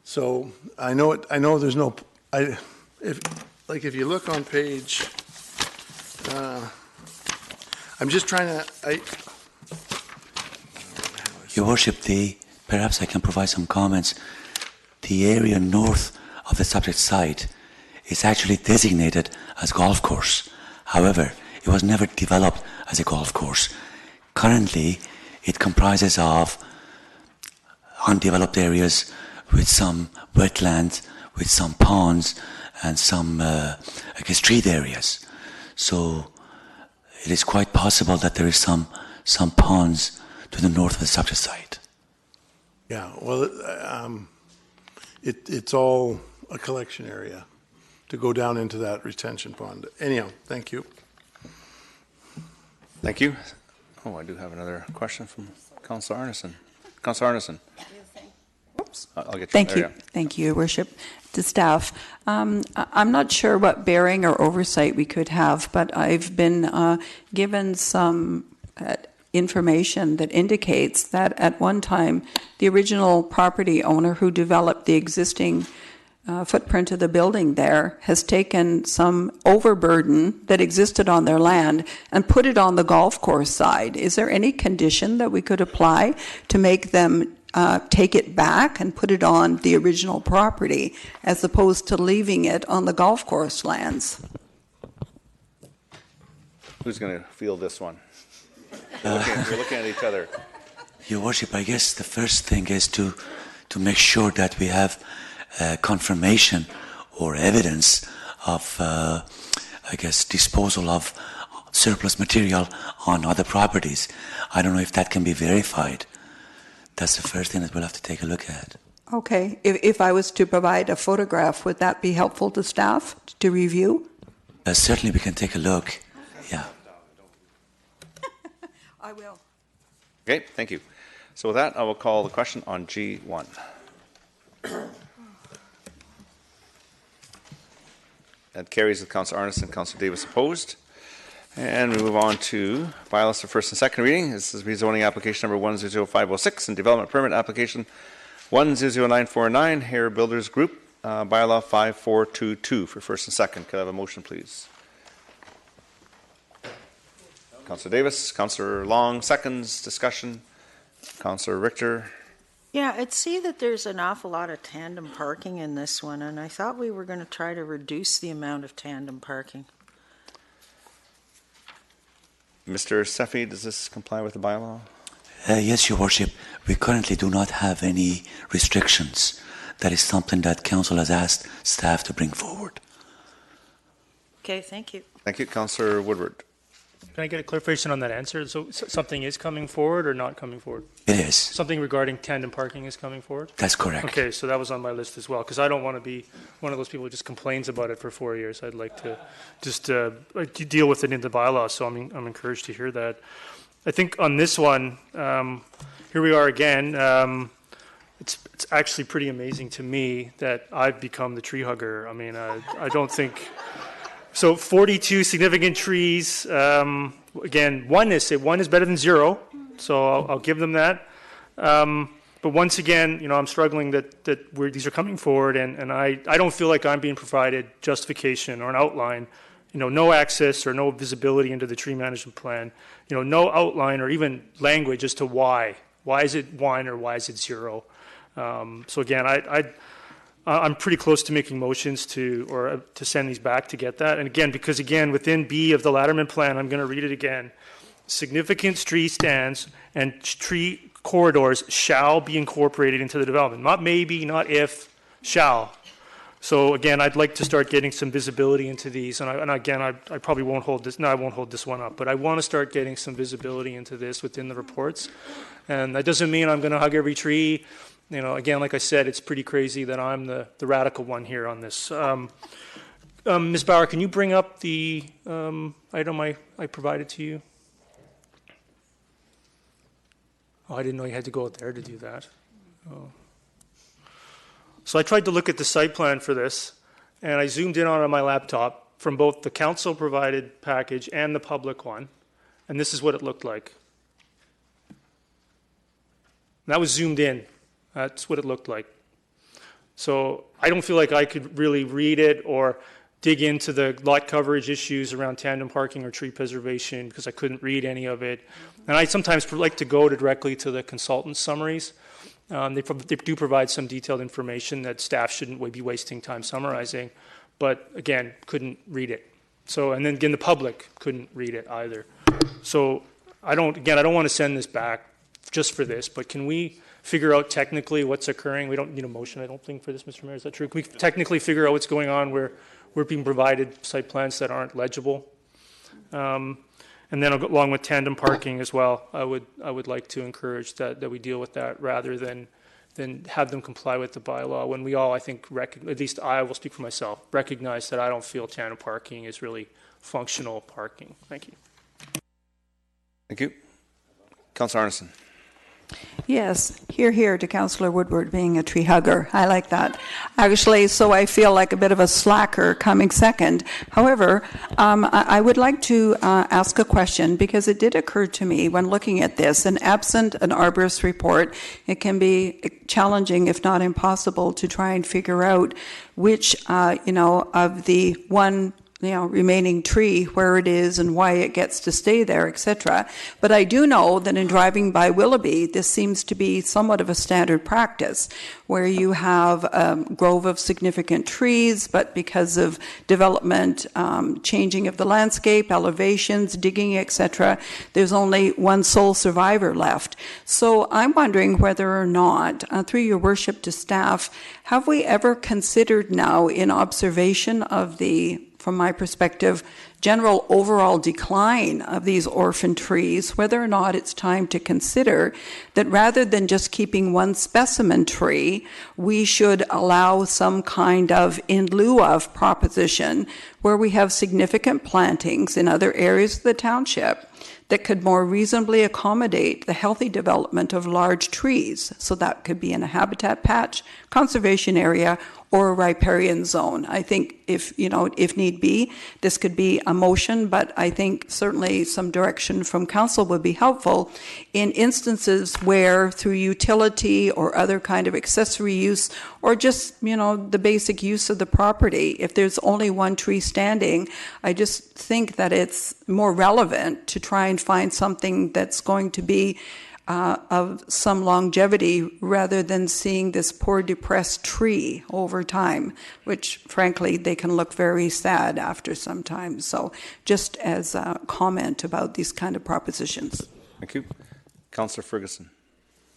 So I know there's no, if you look on page, I'm just trying to, Your Worship, perhaps I can provide some comments. The area north of the subject site is actually designated as golf course. However, it was never developed as a golf course. Currently, it comprises of undeveloped areas with some wetlands, with some ponds, and some street areas. So it is quite possible that there is some ponds to the north of the subject site. yeah, well, it's all a collection area to go down into that retention pond. Anyhow, thank you. Thank you. Oh, I do have another question from Councillor Arneson. Councillor Arneson. Oops. I'll get you. Thank There you. are. Thank you, Your Worship. To staff, I'm not sure what bearing or oversight we could have, but I've been given some information that indicates that at one time, the original property owner who developed the existing footprint of the building there has taken some overburden that existed on their land and put it on the golf course side. Is there any condition that we could apply to make them take it back and put it on the original property as opposed to leaving it on the golf course lands? Who's going to field this one? We're looking at each other. Your Worship, I guess the first thing is to make sure that we have confirmation or evidence of, disposal of surplus material on other properties. I don't know if that can be verified. That's the first thing that we'll have to take a look at. Okay. If I was to provide a photograph, would that be helpful to staff to review? Certainly we can take a look. Yeah. I will. Okay, thank you. So with that, I will call the question on G1. That carries with Councillor Arneson and Councillor Davis opposed. And we move on to bylaws for first and second reading. This is rezoning application number 100506 and development permit application 100949, Hair Builders Group, bylaw 5422 for first and second. Could I have a motion, please? Councillor Davis, Councillor Long, seconds, discussion. Councillor Richter. Yeah, I'd see that there's an awful lot of tandem parking in this one, and I thought we were going to try to reduce the amount of tandem parking. Mr. Seffi, does this comply with the bylaw? Yes, Your Worship. We currently do not have any restrictions. That is something that Council has asked staff to bring forward. Okay, thank you. Thank you. Councillor Woodward. Can I get a clarification on that answer? So something is coming forward or not coming forward? It is. Something regarding tandem parking is coming forward? That's correct. Okay, so that was on my list as well, because I don't want to be one of those people who just complains about it for 4 years. I'd like to just deal with it in the bylaws, so I'm encouraged to hear that. I think on this one, here we are again. It's actually pretty amazing to me that I've become the tree hugger. I mean, I don't think... So 42 significant trees. Again, one is better than zero, so I'll give them that. But once again, I'm struggling that these are coming forward, and I don't feel like I'm being provided justification or an outline. No access or no visibility into the tree management plan. No outline or even language as to why. Why is it one or why is it zero? So again, I'm pretty close to making motions to send these back to get that. And again, because within B of the Latterman plan, I'm going to read it again. Significant tree stands and tree corridors shall be incorporated into the development. Not maybe, not if, shall. So again, I'd like to start getting some visibility into these. And again, I probably won't hold this. No, I won't hold this one up. But I want to start getting some visibility into this within the reports. And that doesn't mean I'm going to hug every tree. again, like I said, it's pretty crazy that I'm the radical one here on this. Ms. Bauer, can you bring up the item I provided to you? Oh, I didn't know you had to go out there to do that. Oh. So I tried to look at the site plan for this, and I zoomed in on my laptop from both the council-provided package and the public one, and this is what it looked like. And that was zoomed in. That's what it looked like. So I don't feel like I could really read it or dig into the lot coverage issues around tandem parking or tree preservation because I couldn't read any of it. And I sometimes like to go directly to the consultant summaries. They do provide some detailed information that staff shouldn't be wasting time summarizing, but again, couldn't read it. So, and then again, the public couldn't read it either. So I don't want to send this back just for this, but can we figure out technically what's occurring? We don't need a motion, I don't think, for this, Mr. Mayor. Is that true? Can we technically figure out what's going on where we're being provided site plans that aren't legible? And then along with tandem parking as well, I would like to encourage that we deal with that rather than have them comply with the bylaw when we all, I think, at least I will speak for myself, recognize that I don't feel tandem parking is really functional parking. Thank you. Thank you. Councillor Arneson. Yes, hear to Councillor Woodward being a tree hugger. I like that. Actually, so I feel like a bit of a slacker coming second. However, I would like to ask a question because it did occur to me when looking at this, and absent an arborist report, it can be challenging, if not impossible, to try and figure out which, of the one remaining tree, where it is and why it gets to stay there, etc. But I do know that in driving by Willoughby, this seems to be somewhat of a standard practice, where you have a grove of significant trees, but because of development, changing of the landscape, elevations, digging, etc., there's only one sole survivor left. So I'm wondering whether or not, through your worship to staff, have we ever considered now, in observation of the, from my perspective, general overall decline of these orphan trees, whether or not it's time to consider that rather than just keeping one specimen tree, we should allow some kind of in lieu of proposition where we have significant plantings in other areas of the township that could more reasonably accommodate the healthy development of large trees. So that could be in a habitat patch, conservation area, or a riparian zone. I think if need be, this could be a motion, but I think certainly some direction from council would be helpful in instances where through utility or other kind of accessory use, or just, the basic use of the property, if there's only one tree standing, I just think that it's more relevant to try and find something that's going to be of some longevity rather than seeing this poor depressed tree over time, which frankly they can look very sad after some time. So just as a comment about these kind of propositions. Thank you. Councillor Ferguson.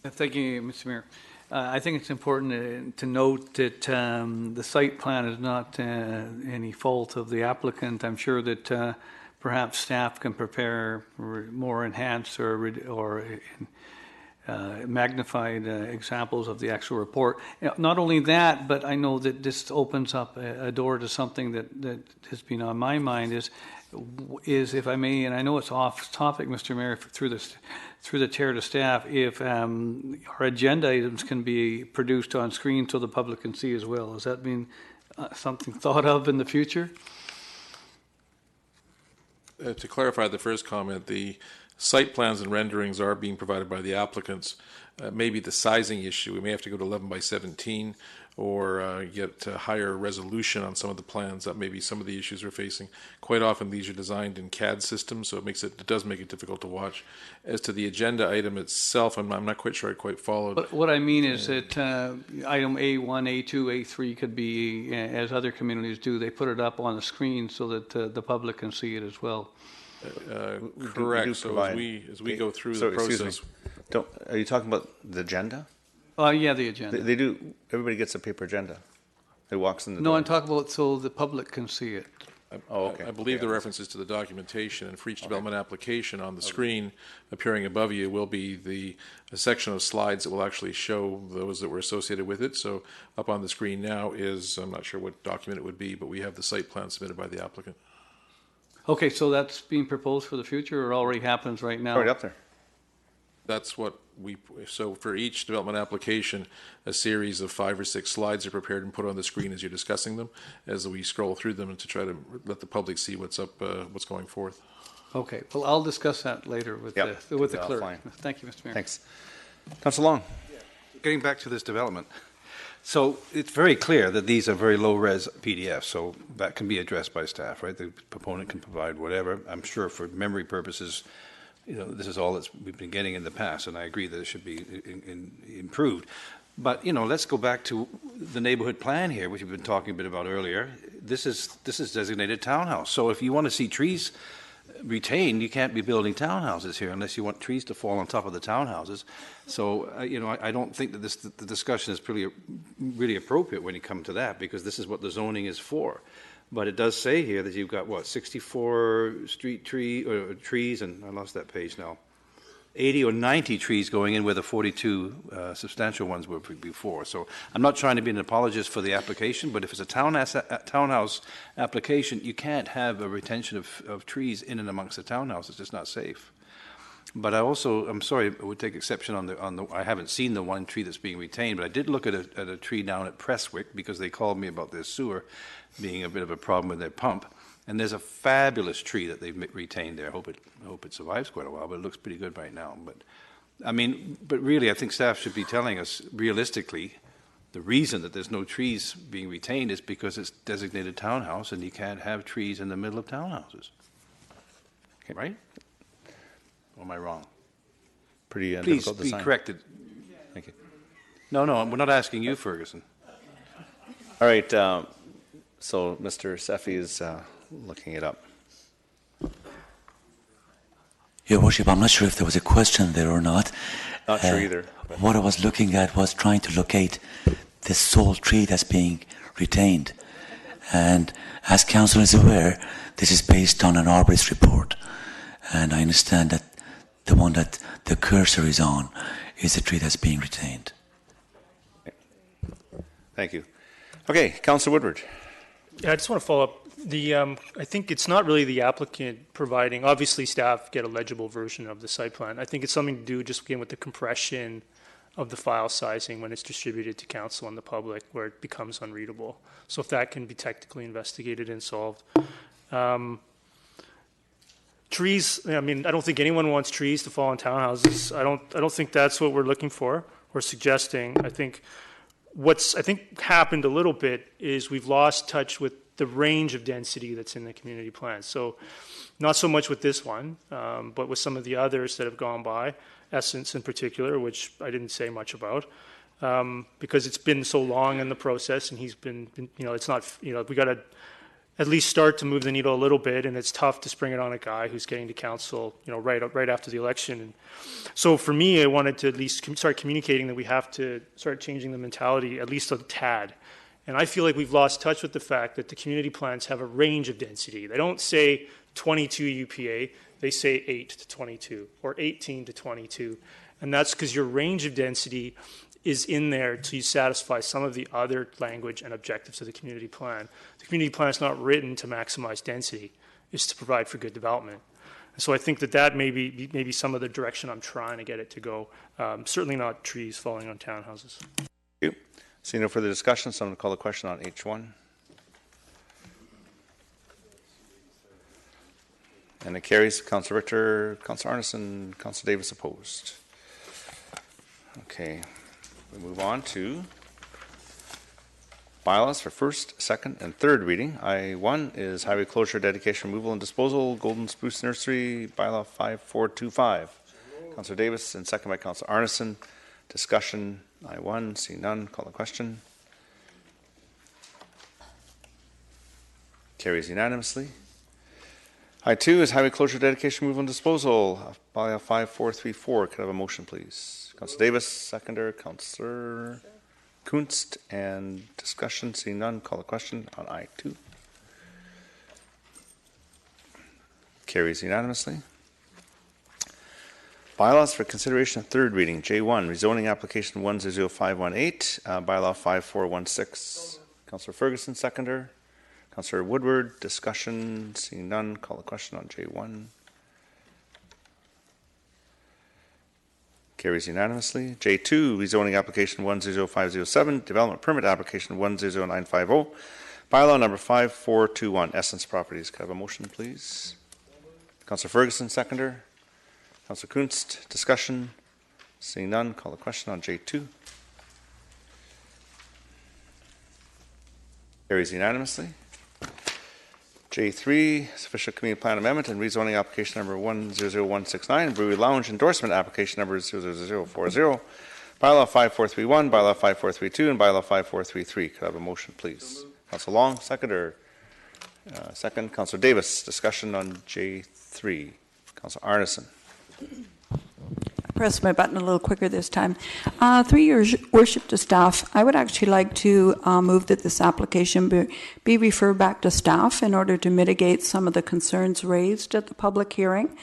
Thank you, Mr. Mayor. I think it's important to note that the site plan is not any fault of the applicant. I'm sure that perhaps staff can prepare more enhanced or magnified examples of the actual report. Not only that, but I know that this opens up a door to something that has been on my mind is if I may, and I know it's off topic, Mr. Mayor, through the chair to staff, if our agenda items can be produced on screen so the public can see as well. Has that been something thought of in the future? To clarify the first comment, the site plans and renderings are being provided by the applicants. Maybe the sizing issue, we may have to go to 11 by 17 or get higher resolution on some of the plans. That may be some of the issues we're facing. Quite often these are designed in CAD systems, so it does make it difficult to watch. As to the agenda item itself, I'm not quite sure I quite followed. But what I mean is that item A1, A2, A3 could be, as other communities do, they put it up on the screen so that the public can see it as well. Correct. So as we go through the process, are you talking about the agenda? Yeah, the agenda. They do. Everybody gets a paper agenda. Who walks in the door. No, I'm talking about so the public can see it. okay. I believe Okay. the references to the documentation, and for each development application on the screen appearing above you will be a section of slides that will actually show those that were associated with it. So up on the screen now is, I'm not sure what document it would be, but we have the site plan submitted by the applicant. Okay, so that's being proposed for the future, or already happens right now? Already up there. That's what so for each development application, a series of 5 or 6 slides are prepared and put on the screen as you're discussing them, as we scroll through them and to try to let the public see what's going forth. Okay, well, I'll discuss that later with the clerk. Fine. Thank you, Mr. Mayor. Thanks. Councillor Long. Getting back to this development. So it's very clear that these are very low-res PDFs, so that can be addressed by staff, right? The proponent can provide whatever. I'm sure for memory purposes, this is all that we've been getting in the past, and I agree that it should be improved. But, let's go back to the neighborhood plan here, which we've been talking a bit about earlier. This is designated townhouse. So if you want to see trees retained, you can't be building townhouses here unless you want trees to fall on top of the townhouses. So, I don't think that the discussion is really appropriate when you come to that, because this is what the zoning is for. But it does say here that you've got, 64 trees, and I lost that page now, 80 or 90 trees going in where the 42 substantial ones were before. So I'm not trying to be an apologist for the application, but if it's a townhouse application, you can't have a retention of trees in and amongst the townhouse. It's just not safe. But I'm sorry, I would take exception on the. I haven't seen the one tree that's being retained, but I did look at a tree down at Prestwick because they called me about their sewer being a bit of a problem with their pump. And there's a fabulous tree that they've retained there. I hope it survives quite a while, but it looks pretty good right now. But really, I think staff should be telling us realistically, the reason that there's no trees being retained is because it's designated townhouse, and you can't have trees in the middle of townhouses. Okay. Right? Or am I wrong? Pretty Please difficult be design. corrected. Thank you. No, we're not asking you, Ferguson. All right. So Mr. Seffi is looking it up. Your Worship, I'm not sure if there was a question there or not. Not sure either. But. What I was looking at was trying to locate the sole tree that's being retained. And as Council is aware, this is based on an arborist report. And I understand that the one that the cursor is on is the tree that's being retained. Thank you. Okay, Councillor Woodward. Yeah, I just want to follow up. I think it's not really the applicant providing, obviously staff get a legible version of the site plan. I think it's something to do just again with the compression of the file sizing when it's distributed to council and the public where it becomes unreadable. So if that can be technically investigated and solved. Trees, I don't think anyone wants trees to fall on townhouses. I don't think that's what we're looking for or suggesting. I think what's happened a little bit is we've lost touch with the range of density that's in the community plan. So not so much with this one, but with some of the others that have gone by, Essence in particular, which I didn't say much about, because it's been so long in the process and he's been it's not, we got to at least start to move the needle a little bit, and it's tough to spring it on a guy who's getting to council, right after the election. And so for me, I wanted to at least start communicating that we have to start changing the mentality at least a tad. And I feel like we've lost touch with the fact that the community plans have a range of density. They don't say 22 UPA, they say 8 to 22 or 18 to 22. And that's because your range of density is in there to satisfy some of the other language and objectives of the community plan. The community plan is not written to maximize density, it's to provide for good development. And so I think that may be some of the direction I'm trying to get it to go. Certainly not trees falling on townhouses. Thank you. Seeing no further discussion, so I'm going to call the question on H1. And it carries. Councillor Richter, Councillor Arneson, Councillor Davis opposed. Okay. We move on to bylaws for first, second, and third reading. I1 is highway closure, dedication, removal, and disposal, Golden Spruce Nursery, bylaw 5425. Councillor Davis and second by Councillor Arneson. Discussion, I1, see none, call the question. Carries unanimously. I2 is highway closure, dedication, removal, and disposal, bylaw 5434. Could I have a motion, please? Councillor Davis, seconder, Councillor Kunst, and discussion, seeing none, call the question on I2. Carries unanimously. Bylaws for consideration of third reading. J1, rezoning application 100518, bylaw 5416. Councillor Ferguson, seconder. Councillor Woodward, discussion. Seeing none, call the question on J1. Carries unanimously. J2, rezoning application 100507, development permit application 100950, bylaw number 5421, Essence Properties. Could I have a motion, please? Councillor Ferguson, seconder. Councillor Kunst, discussion. Seeing none, call the question on J2. Carries unanimously. J3, official community plan amendment and rezoning application number 100169, brewery lounge endorsement application number 00040, bylaw 5431, bylaw 5432, and bylaw 5433. Could I have a motion, please? Councillor Long, seconder. Second, Councillor Davis, discussion on J3. Councillor Arneson. Press my button a little quicker this time. Through your worship to staff, I would actually like to move that this application be referred back to staff in order to mitigate some of the concerns raised at the public hearing.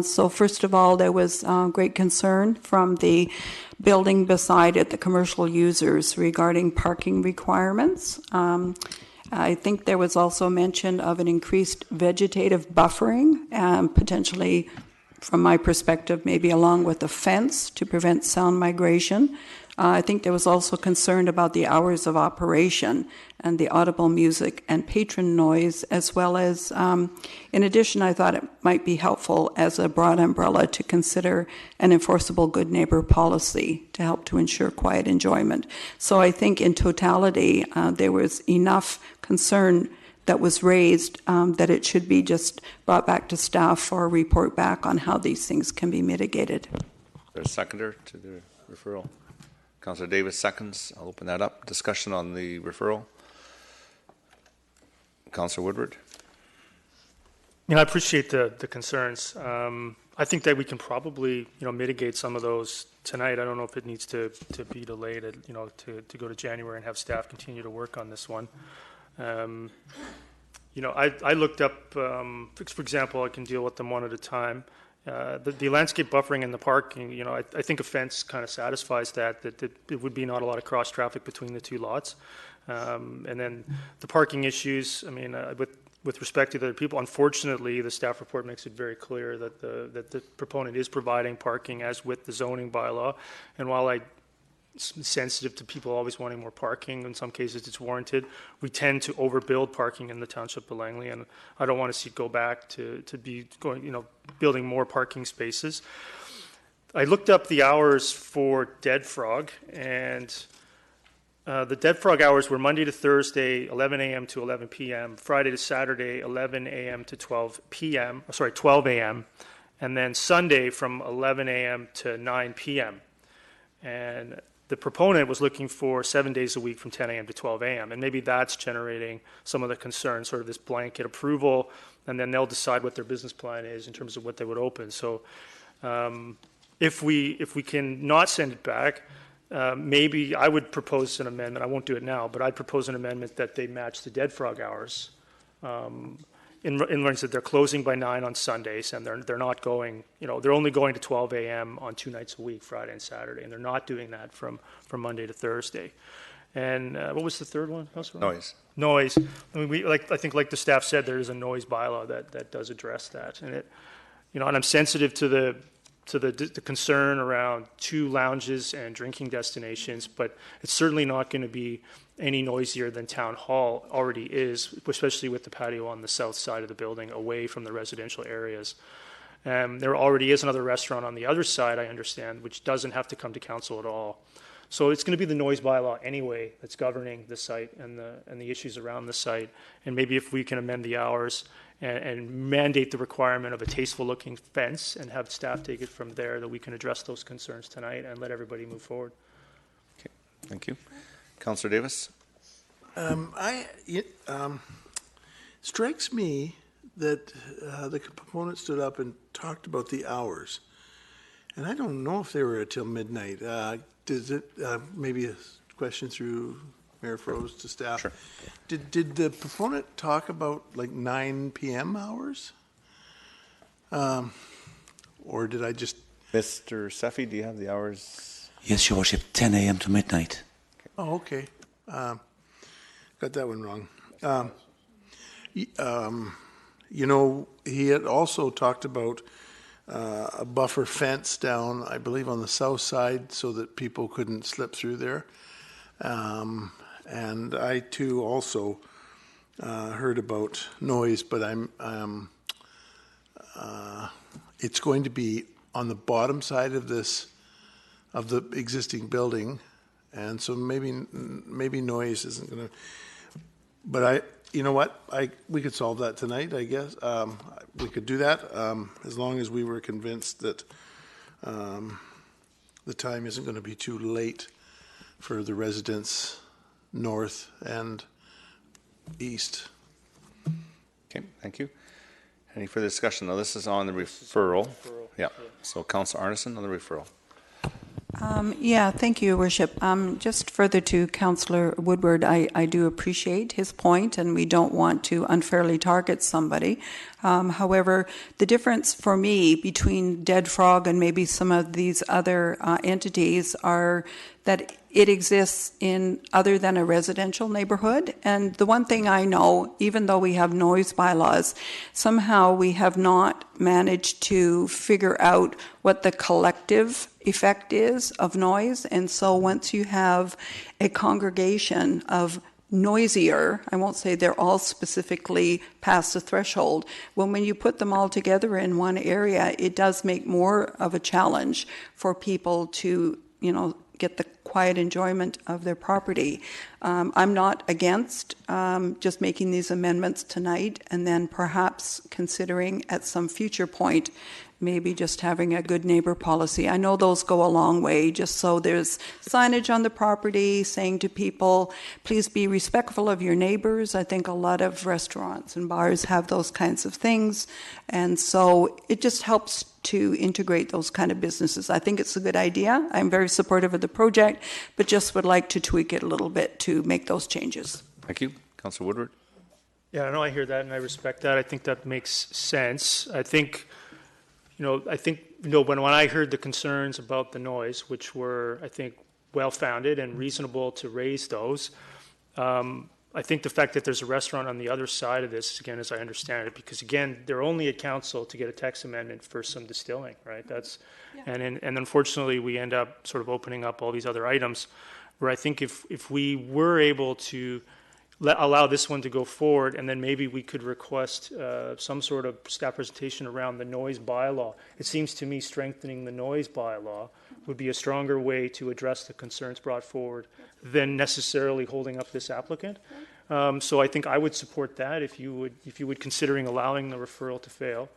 So first of all, there was great concern from the building beside it, the commercial users, regarding parking requirements. I think there was also mention of an increased vegetative buffering, potentially, from my perspective, maybe along with a fence to prevent sound migration. I think there was also concern about the hours of operation and the audible music and patron noise, as well as, in addition, I thought it might be helpful as a broad umbrella to consider an enforceable good neighbor policy to help to ensure quiet enjoyment. So I think in totality, there was enough concern that was raised that it should be just brought back to staff for a report back on how these things can be mitigated. There's a seconder to the referral. Councillor Davis seconds. I'll open that up. Discussion on the referral. Councillor Woodward. I appreciate the concerns. I think that we can probably mitigate some of those tonight. I don't know if it needs to be delayed to go to January and have staff continue to work on this one. I looked up, for example, I can deal with them one at a time. The landscape buffering and the parking, I think a fence kind of satisfies that it would be not a lot of cross traffic between the two lots. And then the parking issues, with respect to the other people, unfortunately, the staff report makes it very clear that the proponent is providing parking as with the zoning bylaw. And while I'm sensitive to people always wanting more parking, in some cases it's warranted, we tend to overbuild parking in the township of Langley, and I don't want to see it go back to be going, building more parking spaces. I looked up the hours for Dead Frog, and the Dead Frog hours were Monday to Thursday, 11 a.m. to 11 p.m., Friday to Saturday, 11 a.m. to 12 a.m., and then Sunday from 11 a.m. to 9 p.m. And the proponent was looking for 7 days a week from 10 a.m. to 12 a.m., and maybe that's generating some of the concern, sort of this blanket approval, and then they'll decide what their business plan is in terms of what they would open. So if we can not send it back, maybe I would propose an amendment. I won't do it now, but I'd propose an amendment that they match the Dead Frog hours. In regards that they're closing by 9 on Sundays, and they're not going, they're only going to 12 a.m. on 2 nights a week, Friday and Saturday, and they're not doing that from Monday to Thursday. And what was the third one? Noise. Noise. I think like the staff said, there is a noise bylaw that does address that, and and I'm sensitive to the concern around 2 lounges and drinking destinations, but it's certainly not going to be any noisier than Town Hall already is, especially with the patio on the south side of the building away from the residential areas. There already is another restaurant on the other side, I understand, which doesn't have to come to council at all. So it's going to be the noise bylaw anyway that's governing the site and the issues around the site. And maybe if we can amend the hours and mandate the requirement of a tasteful-looking fence and have staff take it from there, that we can address those concerns tonight and let everybody move forward. Okay, thank you. Councillor Davis. Strikes me that the proponent stood up and talked about the hours, and I don't know if they were until midnight. Does it maybe a question through Mayor Froese to staff? Sure. Did the proponent talk about like 9 p.m. hours? Or did I just... Mr. Seffi, do you have the hours? Yes, Your Worship, 10 a.m. to midnight. Oh, okay. Got that one wrong. He had also talked about a buffer fence down, I believe, on the south side so that people couldn't slip through there. And I, too, also heard about noise, but it's going to be on the bottom side of the existing building, and so maybe noise isn't going to. But you know what? We could solve that tonight, I guess. We could do that as long as we were convinced that the time isn't going to be too late for the residents north and east. Okay, thank you. Any further discussion? Now, this is on the referral. Yeah. So, Councillor Arneson on the referral. Yeah, thank you, Your Worship. Just further to Councillor Woodward, I do appreciate his point, and we don't want to unfairly target somebody. However, the difference for me between Dead Frog and maybe some of these other entities are that it exists in other than a residential neighborhood. And the one thing I know, even though we have noise bylaws, somehow we have not managed to figure out what the collective effect is of noise. And so once you have a congregation of noisier, I won't say they're all specifically past the threshold, when you put them all together in one area, it does make more of a challenge for people to, get the quiet enjoyment of their property. I'm not against just making these amendments tonight and then perhaps considering at some future point maybe just having a good neighbor policy. I know those go a long way, just so there's signage on the property saying to people, please be respectful of your neighbors. I think a lot of restaurants and bars have those kinds of things. And so it just helps to integrate those kind of businesses. I think it's a good idea. I'm very supportive of the project, but just would like to tweak it a little bit to make those changes. Thank you. Councillor Woodward. Yeah, I know, I hear that and I respect that. I think that makes sense. I think when I heard the concerns about the noise, which were, I think, well-founded and reasonable to raise those, I think the fact that there's a restaurant on the other side of this, again, as I understand it, because again, they're only at council to get a text amendment for some distilling, right? And unfortunately, we end up sort of opening up all these other items where I think if we were able to allow this one to go forward, and then maybe we could request some sort of staff presentation around the noise bylaw. It seems to me strengthening the noise bylaw would be a stronger way to address the concerns brought forward than necessarily holding up this applicant. So I think I would support that if you would considering allowing the referral to fail,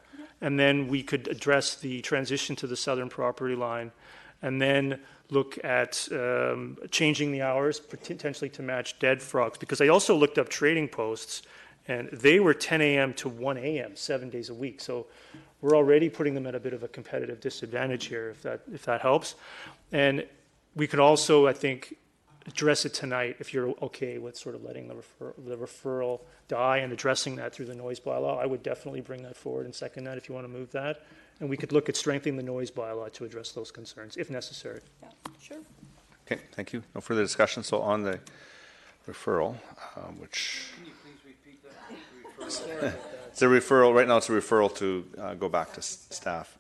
and then we could address the transition to the southern property line, and then look at changing the hours potentially to match Dead Frogs, because I also looked up trading posts and they were 10 a.m. to 1 a.m. 7 days a week. So we're already putting them at a bit of a competitive disadvantage here, if that helps. And we could also, I think, address it tonight if you're okay with sort of letting the referral die and addressing that through the noise bylaw. I would definitely bring that forward and second that if you want to move that. And we could look at strengthening the noise bylaw to address those concerns, if necessary. Yeah, sure. Okay, thank you. No further discussion. So on the referral, which... Can you please repeat that? It's a referral. Right now it's a referral to go back to staff.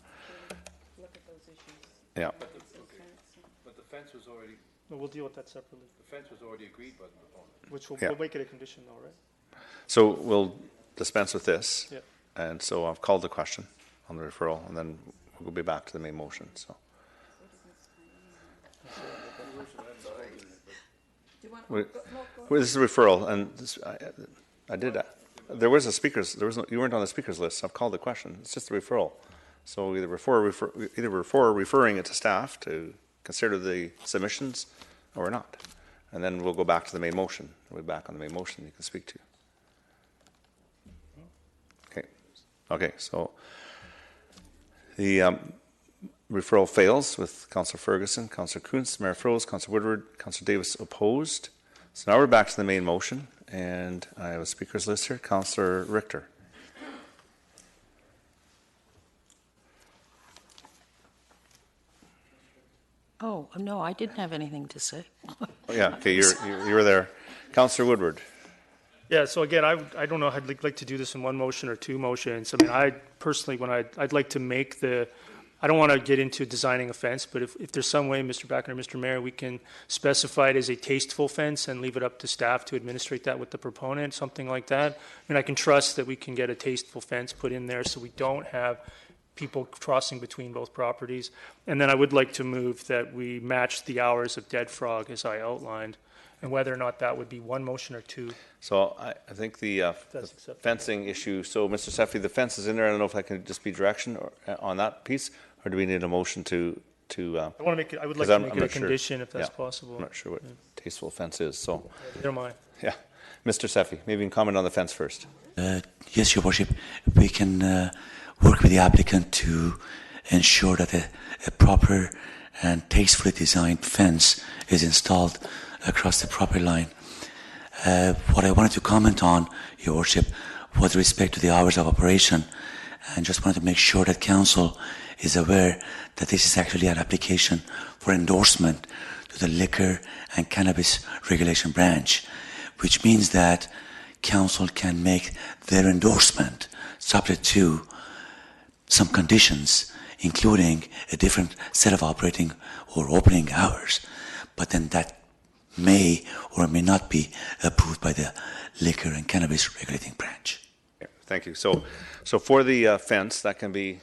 Look at those issues. Yeah. But the fence was already... No, we'll deal with that separately. The fence was already agreed by the proponent. Which Yeah. we'll make it a condition though, right? So we'll dispense with this. Yeah. And so I've called the question on the referral, and then we'll be back to the main motion. So. This is a referral, and I did that. There was a speakers. You weren't on the speakers list. So I've called the question. It's just a referral. So either before referring it to staff to consider the submissions, or not, and then we'll go back to the main motion. We'll be back on the main motion. You can speak to. Okay. Okay. So the referral fails with Councillor Ferguson, Councillor Kuntz, Mayor Froese, Councillor Woodward, Councillor Davis opposed. So now we're back to the main motion, and I have a speakers list here. Councillor Richter. Oh, no, I didn't have anything to say. Oh, yeah, okay, you were there. Councillor Woodward. Yeah, so again, I don't know, I'd like to do this in one motion or two motions. I mean, I personally, I'd like to make I don't want to get into designing a fence, but if there's some way, Mr. Backen or Mr. Mayor, we can specify it as a tasteful fence and leave it up to staff to administrate that with the proponent, something like that. I mean, I can trust that we can get a tasteful fence put in there so we don't have people crossing between both properties. And then I would like to move that we match the hours of Dead Frog as I outlined, and whether or not that would be one motion or two. So I think the fencing issue, so Mr. Seffi, the fence is in there. I don't know if that can just be direction on that piece, or do we need a motion to I want to make it, I would like to make it a condition if that's possible. I'm not sure what tasteful fence is, so. Never mind. Yeah. Mr. Seffi, maybe you can comment on the fence first. Yes, Your Worship. We can work with the applicant to ensure that a proper and tastefully designed fence is installed across the property line. What I wanted to comment on, Your Worship, was respect to the hours of operation, and just wanted to make sure that Council is aware that this is actually an application for endorsement to the Liquor and Cannabis Regulation Branch, which means that Council can make their endorsement subject to some conditions, including a different set of operating or opening hours, but then that may or may not be approved by the Liquor and Cannabis Regulating Branch. Yeah, thank you. So for the fence, that can be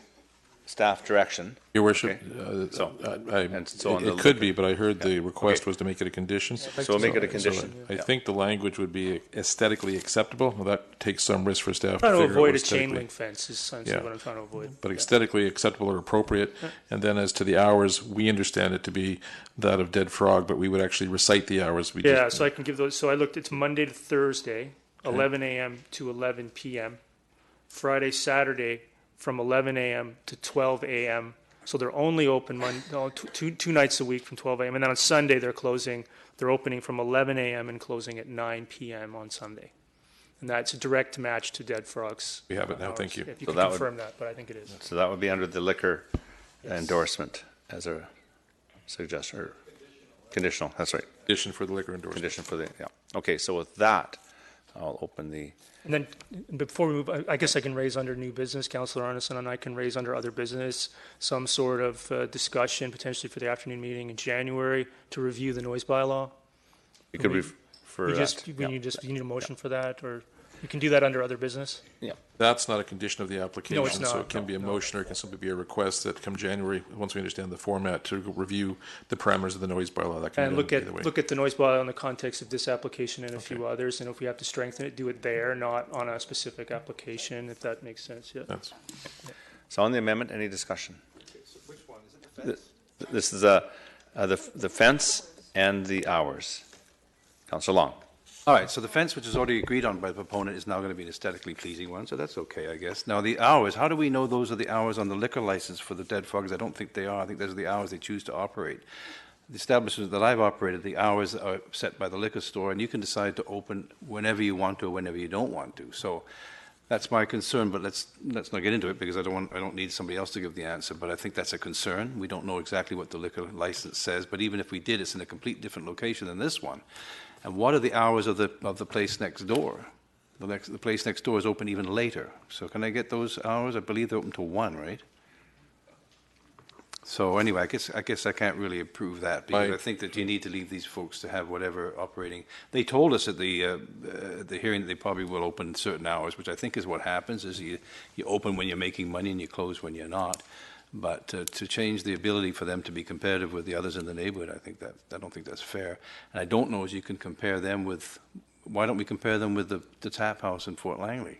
staff direction. Your Worship, okay. It could be, but I heard the request was to make it a condition. So we'll make it a condition. I think the language would be aesthetically acceptable. Well, that takes some risk for staff. I'm trying to avoid a chain link fence is essentially what I'm trying to avoid. But aesthetically acceptable or appropriate. And then as to the hours, we understand it to be that of Dead Frog, but we would actually recite the hours. So I can give those. So I looked, it's Monday to Thursday, 11 a.m. to 11 p.m. Friday, Saturday, from 11 a.m. to 12 a.m. So they're only open two nights a week from 12 a.m. And then on Sunday they're opening from 11 a.m. and closing at 9 p.m. on Sunday. And that's a direct match to Dead Frogs. We have it now, thank you. If you can confirm that, but I think it is. So that would be under the liquor endorsement as a suggestion, or conditional, that's right. Condition for the liquor endorsement. Condition for the, Okay, so with that, I'll open the... And then before we move, I guess I can raise under new business, Councillor Arneson, and I can raise under other business some sort of discussion potentially for the afternoon meeting in January to review the noise bylaw. You could refer that. You need a motion for that, or you can do that under other business? Yeah. That's not a condition of the application. No, it's not. So it can be a motion or it can simply be a request that come January, once we understand the format, to review the parameters of the noise bylaw. That can And be look done either way. at the noise bylaw in the context of this application and a few others, and if we have to strengthen it, do it there, not on a specific application, if that makes sense, yeah. So on the amendment, any discussion? Which one? Is it the fence? This is the fence and the hours. Councillor Long. All right, so the fence, which is already agreed on by the proponent, is now going to be an aesthetically pleasing one, so that's okay, I guess. Now, the hours, how do we know those are the hours on the liquor license for the Dead Frogs? I don't think they are. I think those are the hours they choose to operate. The establishments that I've operated, the hours are set by the liquor store, and you can decide to open whenever you want to or whenever you don't want to. So that's my concern, but let's not get into it because I don't need somebody else to give the answer, but I think that's a concern. We don't know exactly what the liquor license says, but even if we did, it's in a complete different location than this one. And what are the hours of the place next door? The place next door is open even later. So can I get those hours? I believe they're open till 1, right? So anyway, I guess I can't really approve that because I think that you need to leave these folks to have whatever operating. They told us at the hearing that they probably will open certain hours, which I think is what happens: is you open when you're making money and you close when you're not. But to change the ability for them to be competitive with the others in the neighborhood, I don't think that's fair. And I don't know if you can compare them with. Why don't we compare them with the tap house in Fort Langley?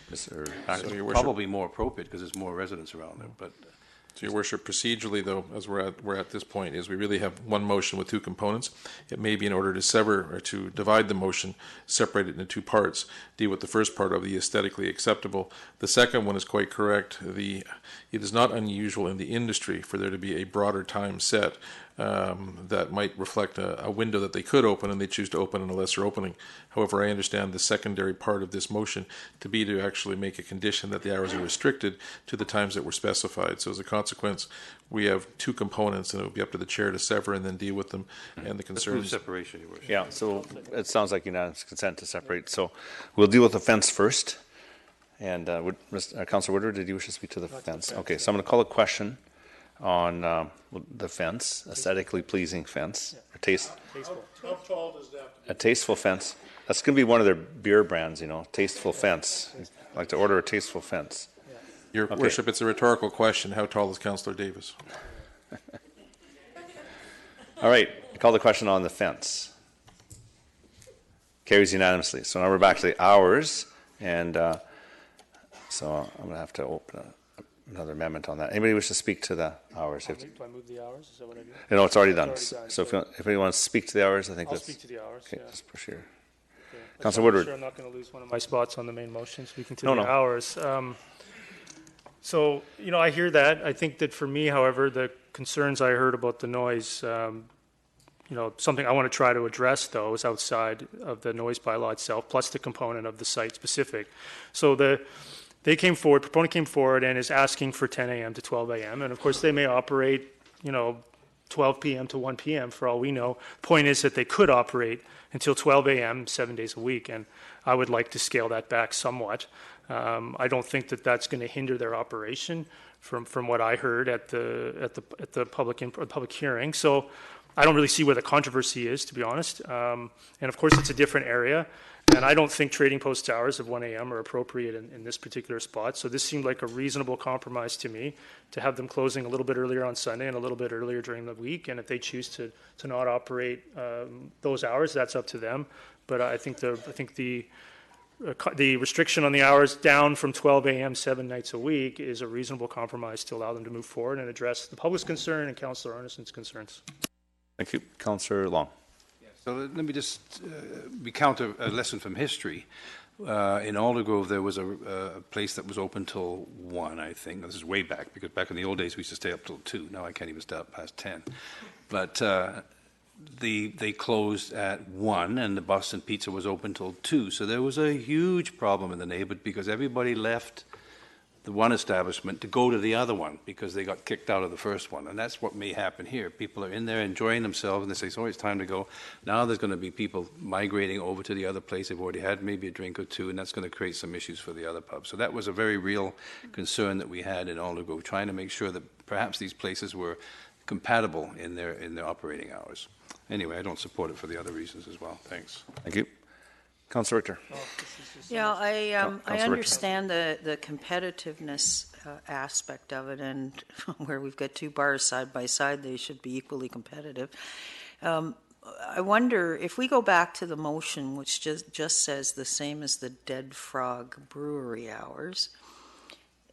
Probably more appropriate because there's more residents around there. But so, Your Worship, procedurally, though, as we're at this point, is we really have one motion with two components. It may be in order to sever or to divide the motion, separate it into two parts, deal with the first part of the aesthetically acceptable. The second one is quite correct. It is not unusual in the industry for there to be a broader time set that might reflect a window that they could open, and they choose to open in a lesser opening. However, I understand the secondary part of this motion to be to actually make a condition that the hours are restricted to the times that were specified. So as a consequence, we have two components, and it would be up to the chair to sever and then deal with them and the concerns. Separation, Your Worship. Yeah, so it sounds like unanimous consent to separate. So we'll deal with the fence first. And Councillor Woodward, did you wish to speak to the fence? Okay, so I'm going to call a question on the fence, aesthetically pleasing fence, How tall does that? a tasteful fence. That's going to be one of their beer brands, you know, tasteful fence. I'd like to order a tasteful fence. Your Worship, it's a rhetorical question. How tall is Councillor Davis? All right, I call the question on the fence. Carries unanimously. So now we're back to the hours, and so I'm going to have to open another amendment on that. Anybody wish to speak to the hours? Do I move the hours? Is that what I do? No, it's already done. It's already done, So if anyone wants to speak to the hours, I think I'll that's... speak to the hours, Okay, yeah. that's for sure. Okay. Councillor I'm Woodward. sure I'm not going to lose one of my spots on the main motion, speaking to No, the no. hours. So, you know, I hear that. I think that for me, however, the concerns I heard about the noise, you know, something I want to try to address, though, is outside of the noise bylaw itself, plus the component of the site specific. So proponent came forward and is asking for 10 a.m. to 12 a.m. And of course, they may operate, you know, 12 p.m. to 1 p.m. for all we know. Point is that they could operate until 12 a.m. 7 days a week, and I would like to scale that back somewhat. I don't think that that's going to hinder their operation from what I heard at the public hearing. So I don't really see where the controversy is, to be honest. And of course, it's a different area. And I don't think trading post hours of 1 a.m. are appropriate in this particular spot. So this seemed like a reasonable compromise to me, to have them closing a little bit earlier on Sunday and a little bit earlier during the week. And if they choose to not operate those hours, that's up to them. But I think the restriction on the hours down from 12 a.m. 7 nights a week is a reasonable compromise to allow them to move forward and address the public's concern and Councillor Arneson's concerns. Thank you. Councillor Long. So let me just recount a lesson from history. In Aldergrove, there was a place that was open till 1, I think. This is way back, because back in the old days, we used to stay up till 2. Now I can't even stay up past 10. But they closed at 1, and the Boston Pizza was open till 2. So there was a huge problem in the neighborhood, because everybody left the one establishment to go to the other one because they got kicked out of the first one. And that's what may happen here. People are in there enjoying themselves, and they say, so it's time to go. Now there's going to be people migrating over to the other place. They've already had maybe a drink or two, and that's going to create some issues for the other pubs. So that was a very real concern that we had in Aldergrove, trying to make sure that perhaps these places were compatible in their operating hours. Anyway, I don't support it for the other reasons as well. Thanks. Thank you. Councillor Richter. Yeah, I Councillor understand the competitiveness aspect of it, and where we've got two bars side by side, they should be equally competitive. I wonder if we go back to the motion, which just says the same as the Dead Frog Brewery hours,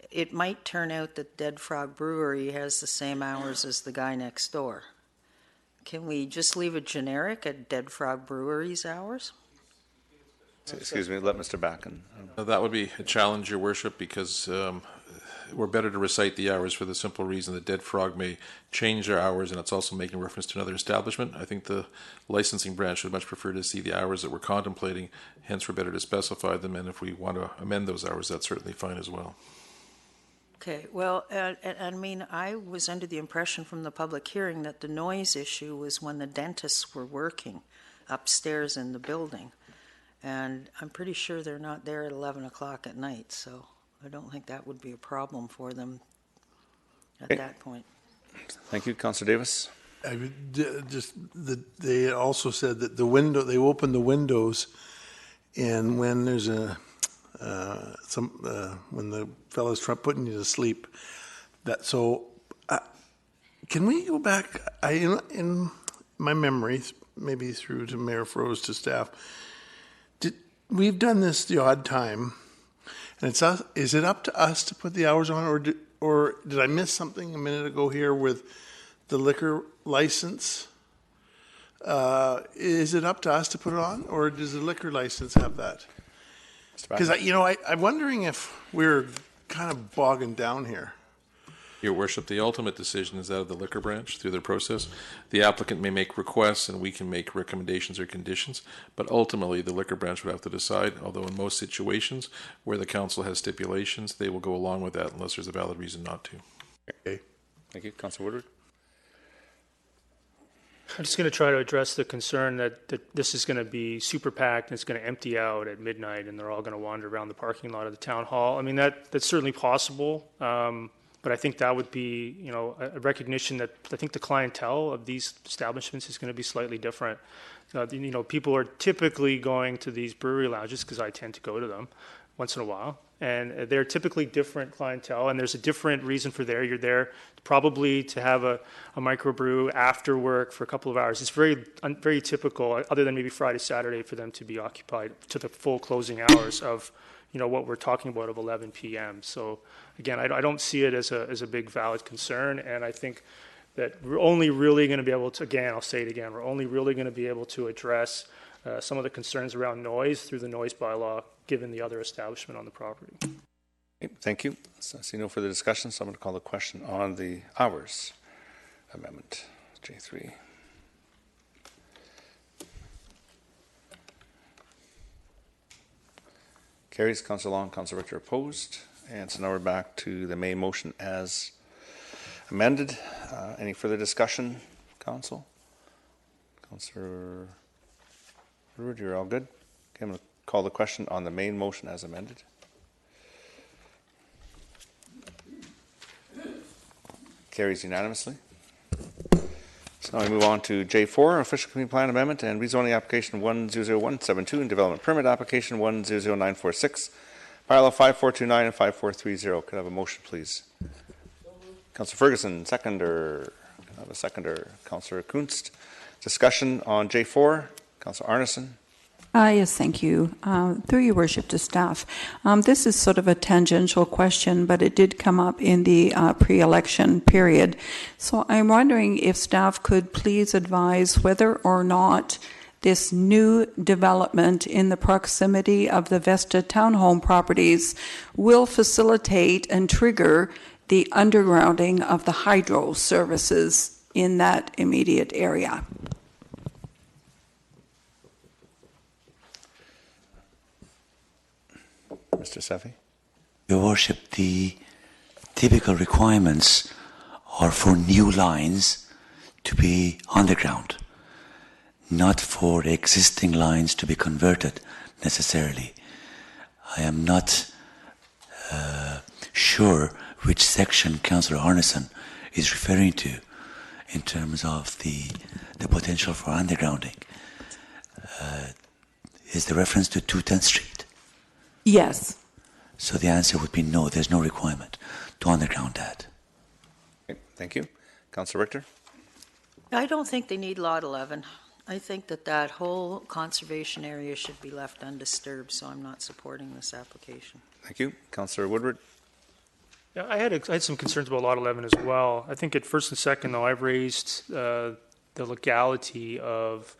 it might turn out that Dead Frog Brewery has the same hours as the guy next door. Can we just leave it generic at Dead Frog Brewery's hours? Excuse me, let Mr. Backen. That would be a challenge, Your Worship, because we're better to recite the hours for the simple reason that Dead Frog may change their hours, and it's also making reference to another establishment. I think the licensing branch would much prefer to see the hours that we're contemplating, hence we're better to specify them, and if we want to amend those hours, that's certainly fine as well. Okay, well, I mean, I was under the impression from the public hearing that the noise issue was when the dentists were working upstairs in the building. And I'm pretty sure they're not there at 11 o'clock at night, so I don't think that would be a problem for them at that point. Thank you. Councillor Davis. I would they also said that they open the windows, and when there's when the fellow's putting you to sleep, can we go back? In my memories, maybe through to Mayor Froese to staff, we've done this the odd time, and it's us. Is it up to us to put the hours on, or did I miss something a minute ago here with the liquor license? Is it up to us to put it on, or does the liquor license have that? Because I'm wondering if we're kind of bogging down here. Your Worship, the ultimate decision is that of the liquor branch through their process. The applicant may make requests and we can make recommendations or conditions, but ultimately the liquor branch would have to decide, although in most situations where the council has stipulations, they will go along with that unless there's a valid reason not to. Okay. Thank you. Councillor Woodward. I'm just going to try to address the concern that this is going to be super packed and it's going to empty out at midnight and they're all going to wander around the parking lot of the town hall. I mean, that's certainly possible. But I think that would be, you know, a recognition that I think the clientele of these establishments is going to be slightly different. You know, people are typically going to these brewery lounges because I tend to go to them once in a while. And they're typically different clientele, and there's a different reason for there. You're there probably to have a microbrew after work for a couple of hours. It's very typical, other than maybe Friday, Saturday, for them to be occupied to the full closing hours of, you know, what we're talking about of 11 p.m. So again, I don't see it as a big valid concern, and I think that we're only really going to be able to, again, I'll say it again, we're only really going to be able to address some of the concerns around noise through the noise bylaw, given the other establishment on the property. Okay, thank you. So I see no further discussion, so I'm going to call the question on the hours amendment, J3. Carries. Councillor Long, Councillor Richter opposed. And so now we're back to the main motion as amended. Any further discussion, Council? Councillor Rude, you're all good? Okay, I'm going to call the question on the main motion as amended. Carries unanimously. So now we move on to J4, Official Community Plan Amendment and Rezoning Application 100172 and Development Permit Application 100946, Bylaw 5429 and 5430. Could I have a motion, please? Councillor Ferguson, seconder. Can I have a seconder? Councillor Kunst. Discussion on J4. Councillor Arneson. Yes, thank you. Through your worship to staff. This is sort of a tangential question, but it did come up in the pre-election period. So I'm wondering if staff could please advise whether or not this new development in the proximity of the Vesta townhome properties will facilitate and trigger the undergrounding of the hydro services in that immediate area. Mr. Sefi. Your Worship, the typical requirements are for new lines to be underground, not for existing lines to be converted necessarily. I am not sure which section Councillor Arneson is referring to in terms of the potential for undergrounding. Is the reference to 210th Street? Yes. So the answer would be no, there's no requirement to underground that. Okay, thank you. Councillor Richter. I don't think they need Lot 11. I think that whole conservation area should be left undisturbed, so I'm not supporting this application. Thank you. Councillor Woodward. Yeah, I had some concerns about Lot 11 as well. I think at first and second, though, I've raised the legality of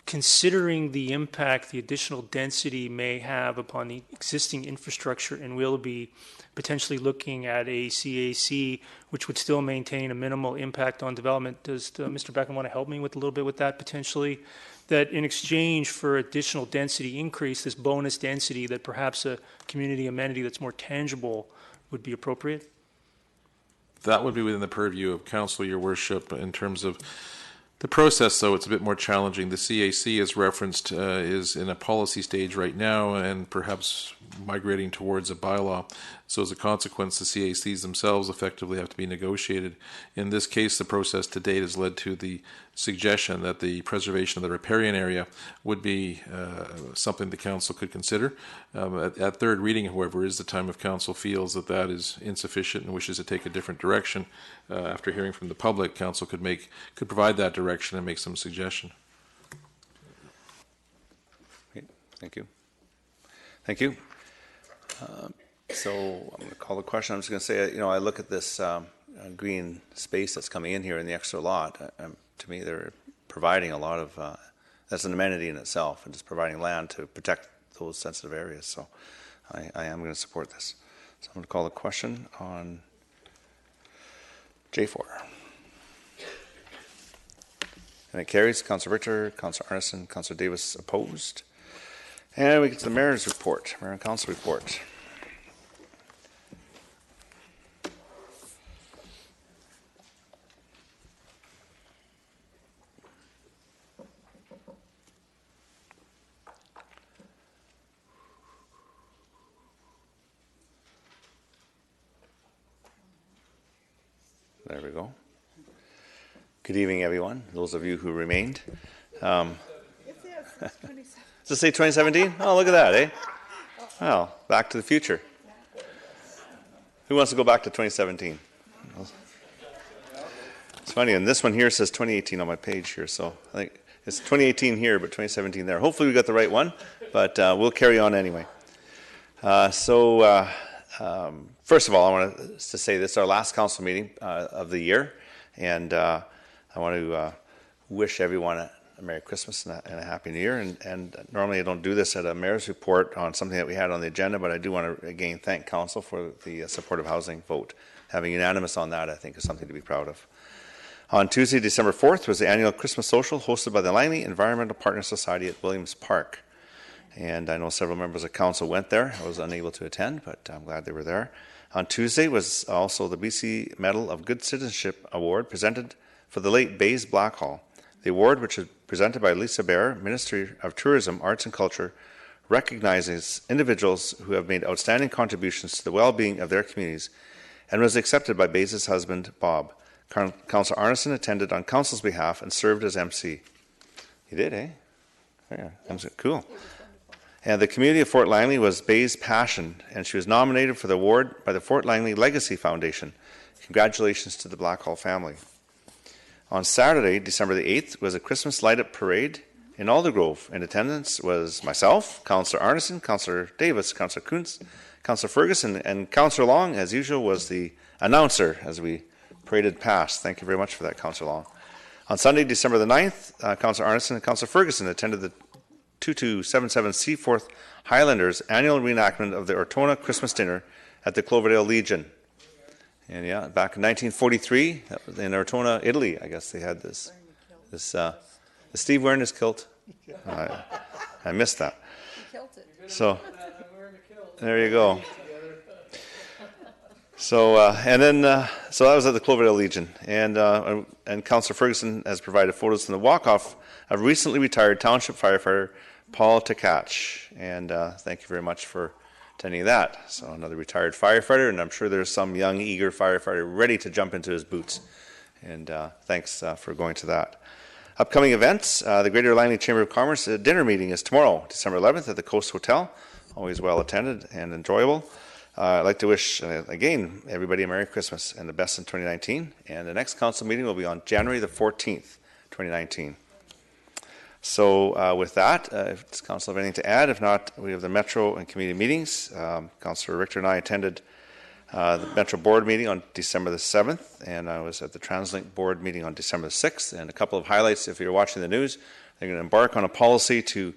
considering the impact the additional density may have upon the existing infrastructure, and we'll be potentially looking at a CAC which would still maintain a minimal impact on development. Does Mr. Beckham want to help me with a little bit with that potentially? That in exchange for additional density increase, this bonus density, that perhaps a community amenity that's more tangible would be appropriate? That would be within the purview of council, your worship. In terms of the process, though, it's a bit more challenging. The CAC, as referenced, is in a policy stage right now and perhaps migrating towards a bylaw. So as a consequence, the CACs themselves effectively have to be negotiated. In this case, the process to date has led to the suggestion that the preservation of the riparian area would be something the council could consider. At third reading, however, is the time if council feels that that is insufficient and wishes to take a different direction. After hearing from the public, council could provide that direction and make some suggestion. Okay, thank you. Thank you. So I'm going to call the question. I'm just going to say, I look at this green space that's coming in here in the extra lot. To me, they're providing a lot of, that's an amenity in itself, and just providing land to protect those sensitive areas. So I am going to support this. So I'm going to call the question on J4. And it carries. Councillor Richter, Councillor Arneson, Councillor Davis opposed. And we get to the Mayor's report, Mayor and Council report. There we go. Good evening, everyone. Those of you who remained. Does it say 2017? Oh, look at that, eh? Well, Back to the Future. Who wants to go back to 2017? It's funny, and this one here says 2018 on my page here, so I think it's 2018 here, but 2017 there. Hopefully we got the right one, but we'll carry on anyway. First of all, I want to say this is our last council meeting of the year, and I want to wish everyone a Merry Christmas and a Happy New Year. And normally I don't do this at a mayor's report on something that we had on the agenda, but I do want to again thank council for the supportive housing vote. Having unanimous on that, I think, is something to be proud of. On Tuesday, December 4th, was the annual Christmas social hosted by the Langley Environmental Partner Society at Williams Park. And I know several members of council went there. I was unable to attend, but I'm glad they were there. On Tuesday was also the BC Medal of Good Citizenship Award presented for the late Bays Blackhall. The award, which is presented by Lisa Bear, Ministry of Tourism, Arts and Culture, recognizes individuals who have made outstanding contributions to the well-being of their communities and was accepted by Bays' husband, Bob. Councillor Arneson attended on council's behalf and served as MC. He did, eh? Yeah, cool. And the community of Fort Langley was Bays' passion, and she was nominated for the award by the Fort Langley Legacy Foundation. Congratulations to the Blackhall family. On Saturday, December the 8th, was a Christmas light-up parade in Aldergrove. In attendance was myself, Councillor Arneson, Councillor Davis, Councillor Kuntz, Councillor Ferguson, and Councillor Long, as usual, was the announcer as we paraded past. Thank you very much for that, Councillor Long. On Sunday, December the 9th, Councillor Arneson and Councillor Ferguson attended the 2277 Seaforth Highlanders annual reenactment of the Ortona Christmas dinner at the Cloverdale Legion. And yeah, back in 1943, that was in Ortona, Italy, I guess they had this. Is Steve wearing his kilt? I missed that. So, there you go. So, so that was at the Cloverdale Legion. And Councillor Ferguson has provided photos from the walk-off of recently retired Township firefighter Paul Takach. And thank you very much for attending that. So another retired firefighter, and I'm sure there's some young, eager firefighter ready to jump into his boots. And thanks for going to that. Upcoming events, the Greater Langley Chamber of Commerce dinner meeting is tomorrow, December 11th at the Coast Hotel. Always well attended and enjoyable. I'd like to wish, again, everybody a Merry Christmas and the best in 2019. And the next council meeting will be on January the 14th, 2019. So with that, if does council have anything to add? If not, we have the Metro and community meetings. Councillor Richter and I attended the Metro Board meeting on December the 7th, and I was at the TransLink Board meeting on December the 6th. And a couple of highlights, if you're watching the news, they're going to embark on a policy to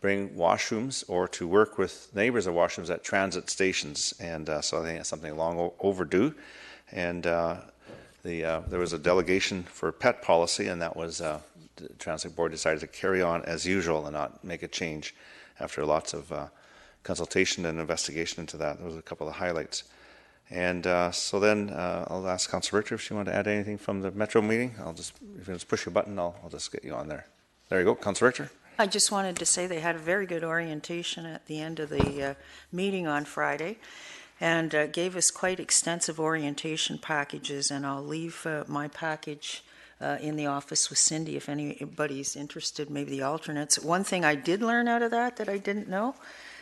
bring washrooms or to work with neighbors of washrooms at transit stations. And so I think it's something long overdue. And there was a delegation for pet policy, and that was the TransLink Board decided to carry on as usual and not make a change after lots of consultation and investigation into that. Those were a couple of highlights. And so then I'll ask Councillor Richter if she wanted to add anything from the Metro meeting. If you just push your button, I'll just get you on there. There you go, Councillor Richter. I just wanted to say they had a very good orientation at the end of the meeting on Friday, and gave us quite extensive orientation packages, and I'll leave my package in the office with Cindy if anybody's interested, maybe the alternates. One thing I did learn out of that I didn't know,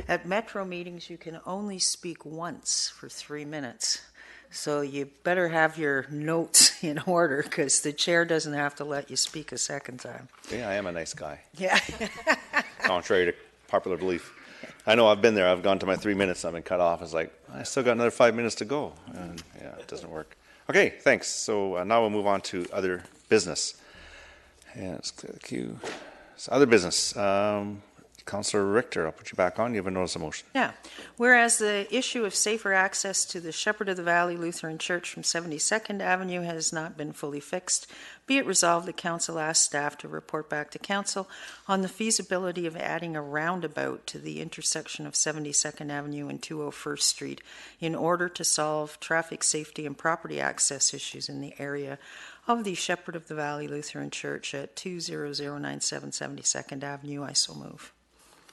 at Metro meetings you can only speak once for 3 minutes. So you better have your notes in order, because the chair doesn't have to let you speak a second time. Yeah, I am a nice guy. Yeah. Contrary to popular belief. I know I've been there. I've gone to my 3 minutes. I've been cut off. It's like, I still got another 5 minutes to go. And yeah, it doesn't work. Okay, thanks. So now we'll move on to other business. And let's clear the queue. So other business. Councillor Richter, I'll put you back on. You have a notice of motion. Yeah. Whereas the issue of safer access to the Shepherd of the Valley Lutheran Church from 72nd Avenue has not been fully fixed, be it resolved that Council asks staff to report back to Council on the feasibility of adding a roundabout to the intersection of 72nd Avenue and 201st Street in order to solve traffic safety and property access issues in the area of the Shepherd of the Valley Lutheran Church at 20097 72nd Avenue. I so move.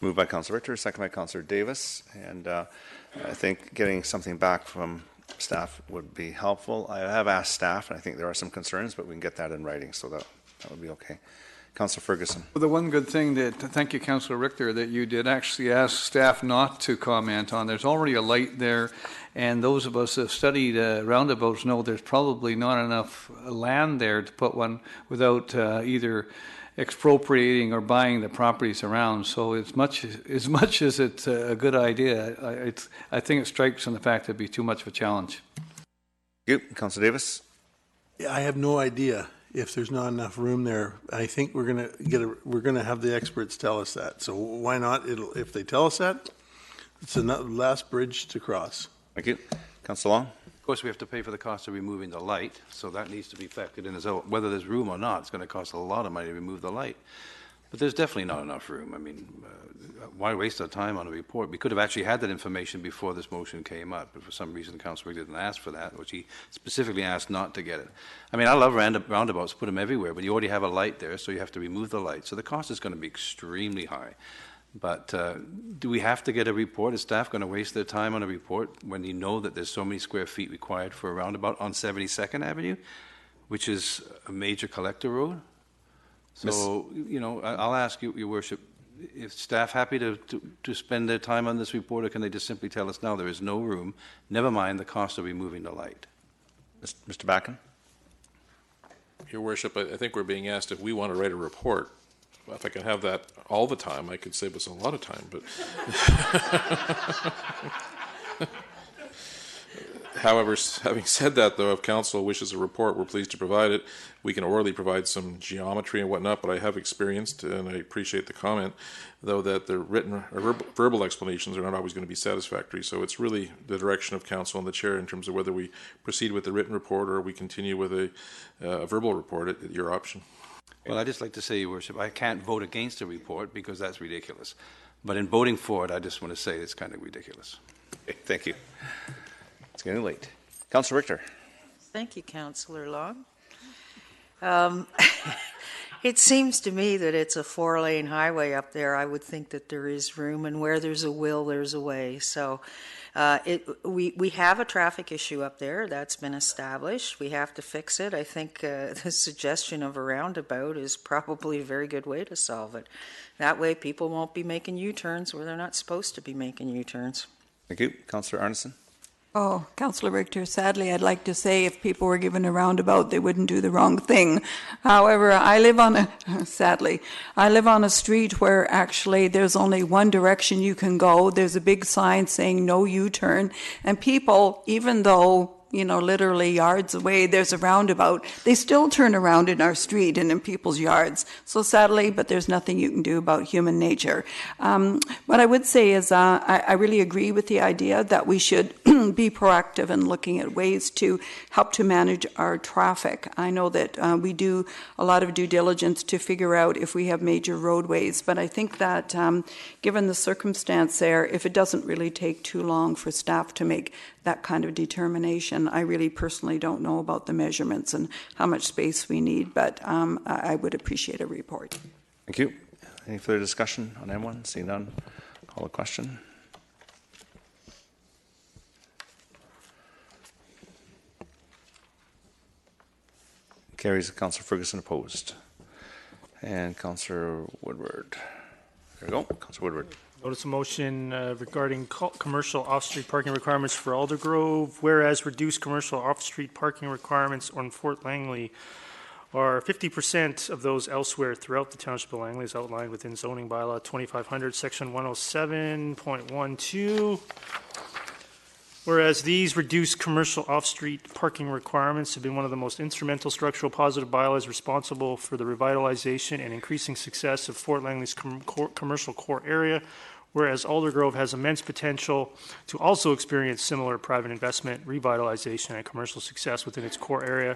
Moved by Councillor Richter, second by Councillor Davis. And I think getting something back from staff would be helpful. I have asked staff, and I think there are some concerns, but we can get that in writing, so that would be okay. Councillor Ferguson. Well, the one good thing that, thank you, Councillor Richter, that you did actually ask staff not to comment on. There's already a light there, and those of us that have studied roundabouts know there's probably not enough land there to put one without either expropriating or buying the properties around. So as much as it's a good idea, I think it strikes on the fact it'd be too much of a challenge. Thank you. Councillor Davis. Yeah, I have no idea if there's not enough room there. I think we're gonna have the experts tell us that. So why not? If they tell us that, it's the last bridge to cross. Thank you. Councillor Long. Of course, we have to pay for the cost of removing the light, so that needs to be factored in as well. Whether there's room or not, it's going to cost a lot of money to remove the light. But there's definitely not enough room. I mean, why waste our time on a report? We could have actually had that information before this motion came up, but for some reason, Councillor didn't ask for that, which he specifically asked not to get it. I mean, I love roundabouts, put them everywhere, but you already have a light there, so you have to remove the light. So the cost is going to be extremely high. But do we have to get a report? Is staff going to waste their time on a report when you know that there's so many square feet required for a roundabout on 72nd Avenue, which is a major collector road? So, you know, I'll ask you, Your Worship, is staff happy to spend their time on this report, or can they just simply tell us now there is no room, never mind the cost of removing the light? Mr. Backen? Your Worship, I think we're being asked if we want to write a report. Well, if I could have that all the time, I could save us a lot of time, but however, having said that, though, if council wishes a report, we're pleased to provide it. We can orally provide some geometry and whatnot, but I have experienced, and I appreciate the comment, though, that the written or verbal explanations are not always going to be satisfactory. So it's really the direction of council and the chair in terms of whether we proceed with the written report or we continue with a verbal report at your option. Well, I'd just like to say, Your Worship, I can't vote against a report because that's ridiculous. But in voting for it, I just want to say it's kind of ridiculous. Okay, thank you. It's getting late. Councillor Richter. Thank you, Councillor Long. It seems to me that it's a 4-lane highway up there. I would think that there is room, and where there's a will, there's a way. So we have a traffic issue up there that's been established. We have to fix it. I think the suggestion of a roundabout is probably a very good way to solve it. That way people won't be making U-turns where they're not supposed to be making U-turns. Thank you. Councillor Arneson. Oh, Councillor Richter, sadly, I'd like to say if people were given a roundabout, they wouldn't do the wrong thing. However, I live on a street where actually there's only one direction you can go. There's a big sign saying no U-turn. And people, even though, you know, literally yards away, there's a roundabout, they still turn around in our street and in people's yards. So sadly, but there's nothing you can do about human nature. What I would say is I really agree with the idea that we should be proactive in looking at ways to help to manage our traffic. I know that we do a lot of due diligence to figure out if we have major roadways, but I think that given the circumstance there, if it doesn't really take too long for staff to make that kind of determination, I really personally don't know about the measurements and how much space we need, but I would appreciate a report. Thank you. Any further discussion on M1? Seeing none, call the question. Carries. Councillor Ferguson opposed. And Councillor Woodward. There we go. Councillor Woodward. Notice of motion regarding commercial off-street parking requirements for Aldergrove. Whereas reduced commercial off-street parking requirements on Fort Langley are 50% of those elsewhere throughout the Township of Langley, as outlined within zoning bylaw 2500, section 107.12. Whereas these reduced commercial off-street parking requirements have been one of the most instrumental structural positive bylaws responsible for the revitalization and increasing success of Fort Langley's commercial core area, whereas Aldergrove has immense potential to also experience similar private investment, revitalization, and commercial success within its core area.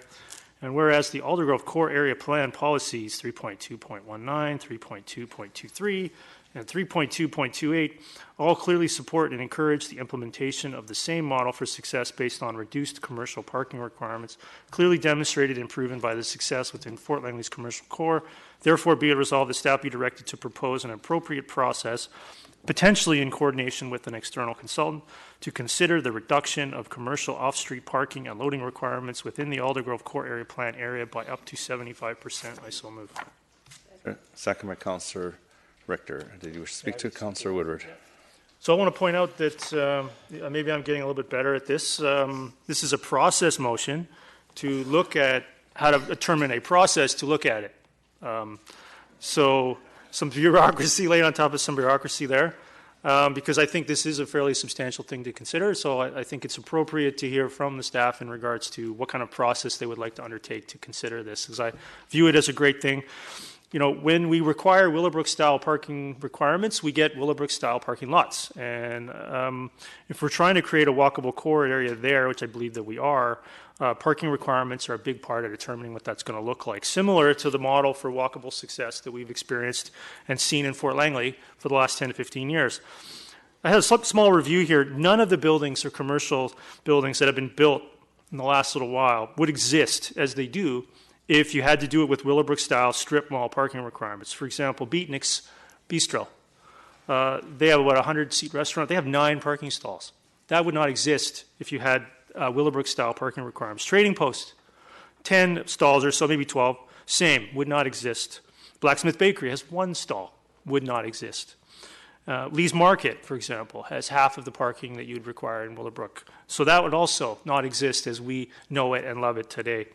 And whereas the Aldergrove Core Area Plan policies 3.2.19, 3.2.23, and 3.2.28 all clearly support and encourage the implementation of the same model for success based on reduced commercial parking requirements, clearly demonstrated and proven by the success within Fort Langley's commercial core. Therefore, be it resolved, the staff be directed to propose an appropriate process, potentially in coordination with an external consultant, to consider the reduction of commercial off-street parking and loading requirements within the Aldergrove Core Area Plan area by up to 75%. I so move. Second by Councillor Richter. Did you speak to Councillor Woodward? So I want to point out that maybe I'm getting a little bit better at this. This is a process motion to look at how to determine a process to look at it. So some bureaucracy laid on top of some bureaucracy there, because I think this is a fairly substantial thing to consider. So I think it's appropriate to hear from the staff in regards to what kind of process they would like to undertake to consider this, because I view it as a great thing. You know, when we require Willowbrook-style parking requirements, we get Willowbrook-style parking lots. And if we're trying to create a walkable core area there, which I believe that we are, parking requirements are a big part of determining what that's going to look like. Similar to the model for walkable success that we've experienced and seen in Fort Langley for the last 10 to 15 years. I had a small review here. None of the buildings or commercial buildings that have been built in the last little while would exist as they do if you had to do it with Willowbrook-style strip mall parking requirements. For example, Beatnik's Bistro. They have, what, a 100-seat restaurant? They have 9 parking stalls. That would not exist if you had Willowbrook-style parking requirements. Trading Post, 10 stalls or so, maybe 12, same, would not exist. Blacksmith Bakery has 1 stall, would not exist. Lee's Market, for example, has half of the parking that you'd require in Willowbrook. So that would also not exist as we know it and love it today.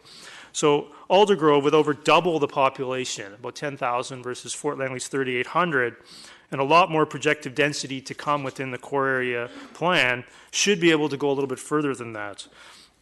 So Aldergrove, with over double the population, about 10,000 versus Fort Langley's 3,800, and a lot more projected density to come within the core area plan, should be able to go a little bit further than that.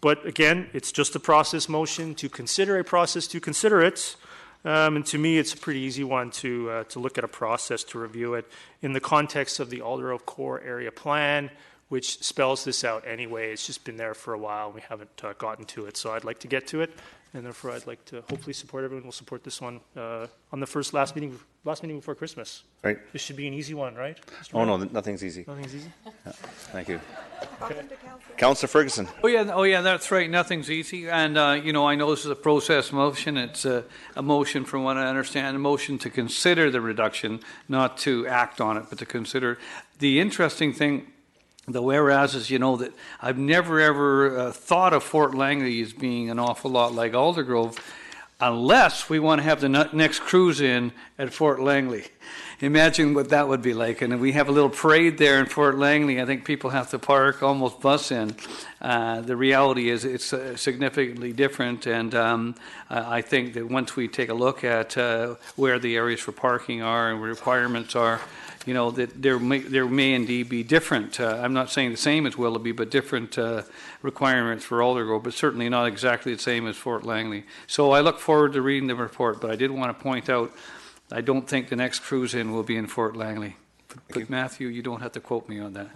But again, it's just a process motion to consider a process to consider it. And to me, it's a pretty easy one to look at a process to review it in the context of the Aldergrove Core Area Plan, which spells this out anyway. It's just been there for a while, and we haven't gotten to it. So I'd like to get to it, and therefore I'd like to hopefully support everyone. Will support this one on the last meeting before Christmas. Right. This should be an easy one, right? Oh, no, nothing's easy. Nothing's easy? Yeah. Thank you. Okay. Councillor Ferguson. Oh yeah, that's right. Nothing's easy. And, you know, I know this is a process motion. It's a motion, from what I understand, a motion to consider the reduction, not to act on it, but to consider. The interesting thing, the whereas is, you know, that I've never ever thought of Fort Langley as being an awful lot like Aldergrove, unless we want to have the next cruise in at Fort Langley. Imagine what that would be like. And we have a little parade there in Fort Langley. I think people have to park, almost bus in. The reality is it's significantly different. And I think that once we take a look at where the areas for parking are and requirements are, you know, that there may indeed be different, I'm not saying the same as Willoughby, but different requirements for Aldergrove, but certainly not exactly the same as Fort Langley. So I look forward to reading the report, but I did want to point out, I don't think the next cruise in will be in Fort Langley. But Matthew, you don't have to quote me on that.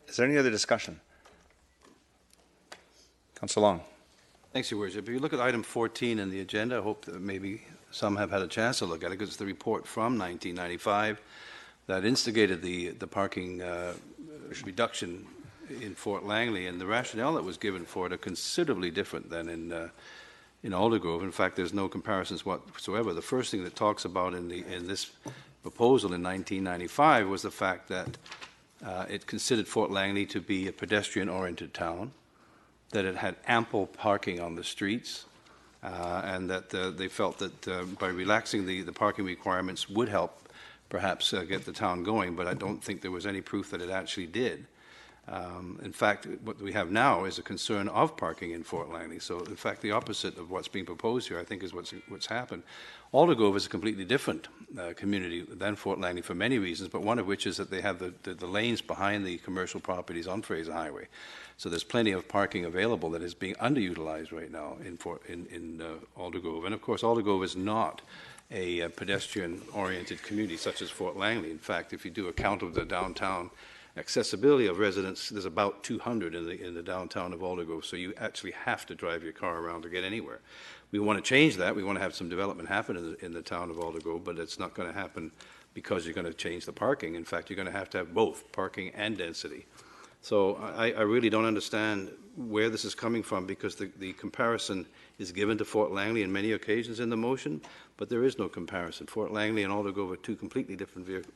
Is there any other discussion? Councillor Long. Thanks, Your Worship. If you look at item 14 in the agenda, I hope that maybe some have had a chance to look at it, because it's the report from 1995 that instigated the parking reduction in Fort Langley, and the rationale that was given for it are considerably different than in Aldergrove. In fact, there's no comparisons whatsoever. The first thing that talks about in this proposal in 1995 was the fact that it considered Fort Langley to be a pedestrian-oriented town, that it had ample parking on the streets, and that they felt that by relaxing the parking requirements would help perhaps get the town going, but I don't think there was any proof that it actually did. In fact, what we have now is a concern of parking in Fort Langley. So, in fact, the opposite of what's being proposed here, I think, is what's happened. Aldergrove is a completely different community than Fort Langley for many reasons, but one of which is that they have the lanes behind the commercial properties on Fraser Highway. So there's plenty of parking available that is being underutilized right now in Aldergrove. And, of course, Aldergrove is not a pedestrian-oriented community such as Fort Langley. In fact, if you do a count of the downtown accessibility of residents, there's about 200 in the downtown of Aldergrove, so you actually have to drive your car around to get anywhere. We want to change that. We want to have some development happen in the town of Aldergrove, but it's not going to happen because you're going to change the parking. In fact, you're going to have both parking and density. So I really don't understand where this is coming from, because the comparison is given to Fort Langley on many occasions in the motion, but there is no comparison. Fort Langley and Aldergrove are two completely different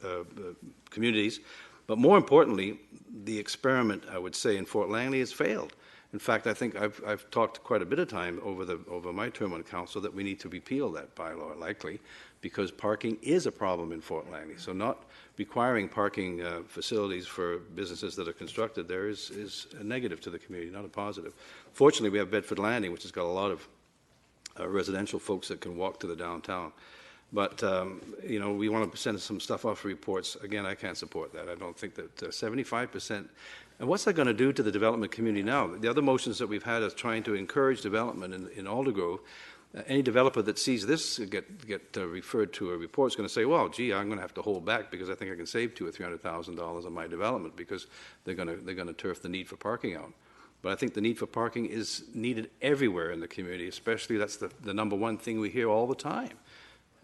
communities. But more importantly, the experiment, I would say, in Fort Langley has failed. In fact, I think I've talked quite a bit of time over my term on council that we need to repeal that bylaw, likely, because parking is a problem in Fort Langley. So not requiring parking facilities for businesses that are constructed there is a negative to the community, not a positive. Fortunately, we have Bedford Landing, which has got a lot of residential folks that can walk to the downtown. But, we want to send some stuff off for reports. Again, I can't support that. I don't think that 75%. And what's that going to do to the development community now? The other motions that we've had is trying to encourage development in Aldergrove. Any developer that sees this get referred to a report is going to say, well, gee, I'm going to have to hold back because I think I can save $200,000 or $300,000 on my development, because they're going to turf the need for parking out. But I think the need for parking is needed everywhere in the community, especially that's the number one thing we hear all the time.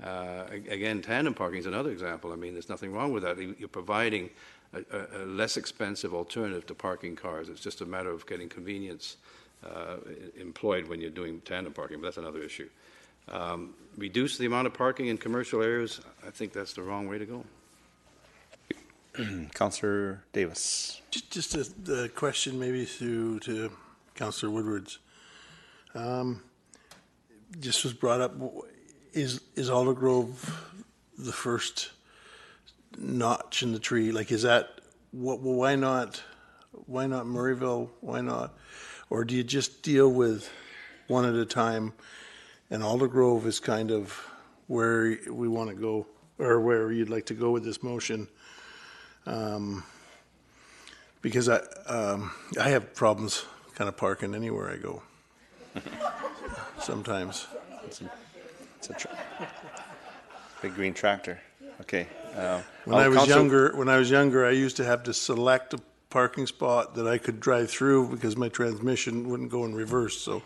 Again, tandem parking is another example. I mean, there's nothing wrong with that. You're providing a less expensive alternative to parking cars. It's just a matter of getting convenience employed when you're doing tandem parking, but that's another issue. Reduce the amount of parking in commercial areas, I think that's the wrong way to go. Councillor Davis. Just a question maybe to Councillor Woodwards. Just was brought up, is Aldergrove the first notch in the tree? Like, is that, why not Murrayville? Why not? Or do you just deal with one at a time, and Aldergrove is kind of where we want to go, or where you'd like to go with this motion? Because I have problems kind of parking anywhere I go. Sometimes. It's a big green tractor. Okay. When I was younger, I used to have to select a parking spot that I could drive through because my transmission wouldn't go in reverse. So,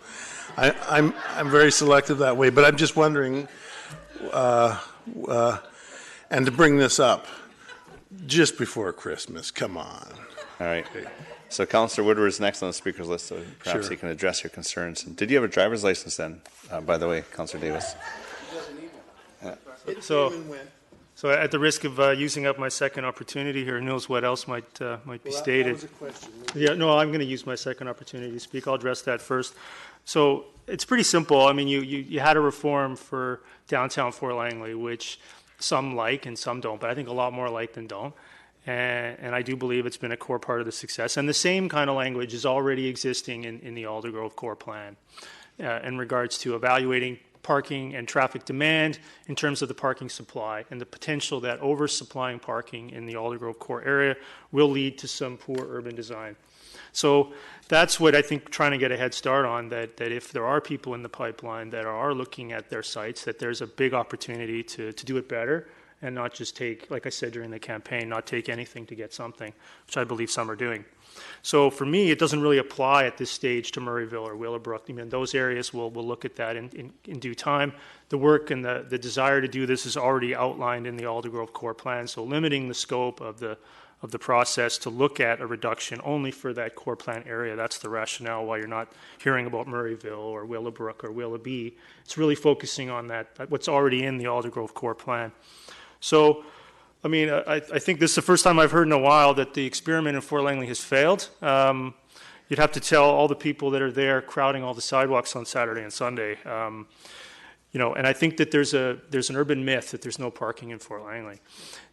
I'm very selective that way. But I'm just wondering, and to bring this up just before Christmas, come on. All right. Okay. So Councillor Woodward is next on the speaker's list, so perhaps he can address your concerns. And did you have a driver's license then, by the way, Councillor Davis? So at the risk of using up my second opportunity here, who knows what else might be stated. That was a question. Yeah, no, I'm going to use my second opportunity to speak. I'll address that first. So it's pretty simple. I mean, you had a reform for downtown Fort Langley, which some like and some don't, but I think a lot more like than don't. And I do believe it's been a core part of the success. And the same kind of language is already existing in the Aldergrove Core Plan in regards to evaluating parking and traffic demand in terms of the parking supply and the potential that oversupplying parking in the Aldergrove Core area will lead to some poor urban design. So that's what I think, trying to get a head start on, that if there are people in the pipeline that are looking at their sites, that there's a big opportunity to do it better and not just take, like I said during the campaign, not take anything to get something, which I believe some are doing. So for me, it doesn't really apply at this stage to Murrayville or Willowbrook. I mean, those areas, we'll look at that in due time. The work and the desire to do this is already outlined in the Aldergrove Core Plan, so limiting the scope of the process to look at a reduction only for that core plan area. That's the rationale why you're not hearing about Murrayville or Willowbrook or Willoughby. It's really focusing on that, what's already in the Aldergrove Core Plan. So, I mean, I think this is the first time I've heard in a while that the experiment in Fort Langley has failed. You'd have to tell all the people that are there crowding all the sidewalks on Saturday and Sunday. And I think that there's an urban myth that there's no parking in Fort Langley.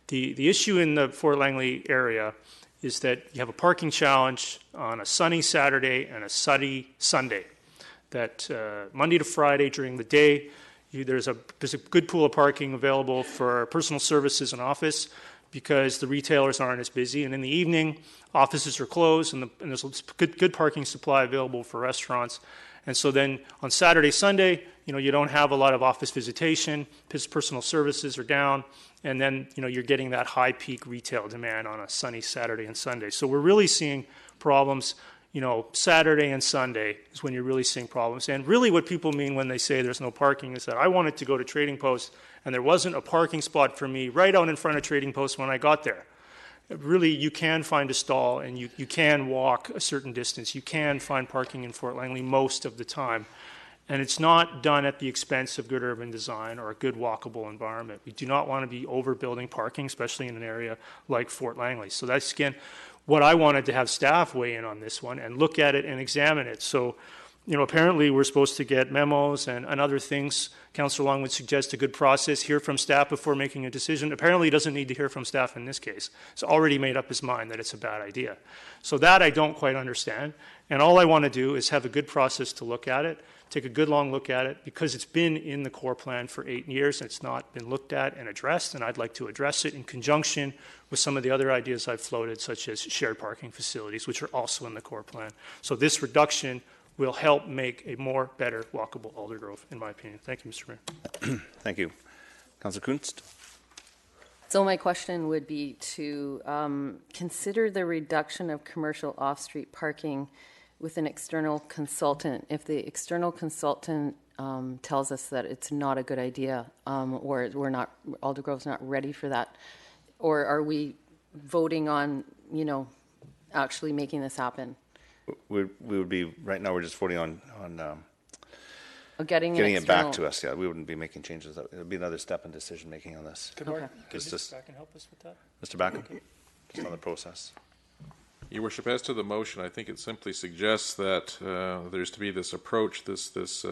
The issue in the Fort Langley area is that you have a parking challenge on a sunny Saturday and a sunny Sunday. That Monday to Friday during the day, there's a good pool of parking available for personal services and office because the retailers aren't as busy. And in the evening, offices are closed and there's good parking supply available for restaurants. And so then on Saturday, Sunday, you don't have a lot of office visitation, personal services are down, and then, you're getting that high peak retail demand on a sunny Saturday and Sunday. So we're really seeing problems, Saturday and Sunday is when you're really seeing problems. And really what people mean when they say there's no parking is that I wanted to go to Trading Post and there wasn't a parking spot for me right out in front of Trading Post when I got there. Really, you can find a stall and you can walk a certain distance. You can find parking in Fort Langley most of the time. And it's not done at the expense of good urban design or a good walkable environment. We do not want to be overbuilding parking, especially in an area like Fort Langley. So that's, again, what I wanted to have staff weigh in on this one and look at it and examine it. So, apparently we're supposed to get memos and other things. Councillor Long would suggest a good process, hear from staff before making a decision. Apparently he doesn't need to hear from staff in this case. He's already made up his mind that it's a bad idea. So that I don't quite understand. And all I want to do is have a good process to look at it, take a good long look at it, because it's been in the core plan for 8 years and it's not been looked at and addressed, and I'd like to address it in conjunction with some of the other ideas I've floated, such as shared parking facilities, which are also in the core plan. So this reduction will help make a more better walkable Aldergrove, in my opinion. Thank you, Mr. Mayor. Thank you. Councillor Kunst? So my question would be to consider the reduction of commercial off-street parking with an external consultant. If the external consultant tells us that it's not a good idea, or Aldergrove's not ready for that, or are we voting on, actually making this happen? We would be, right now we're just voting on getting it back to us. Yeah, we wouldn't be making changes. It would be another step in decision making on this. Can Mr. Backen help us with that? Mr. Backen, just on the process. Your Worship, as to the motion, I think it simply suggests that there's to be this approach, this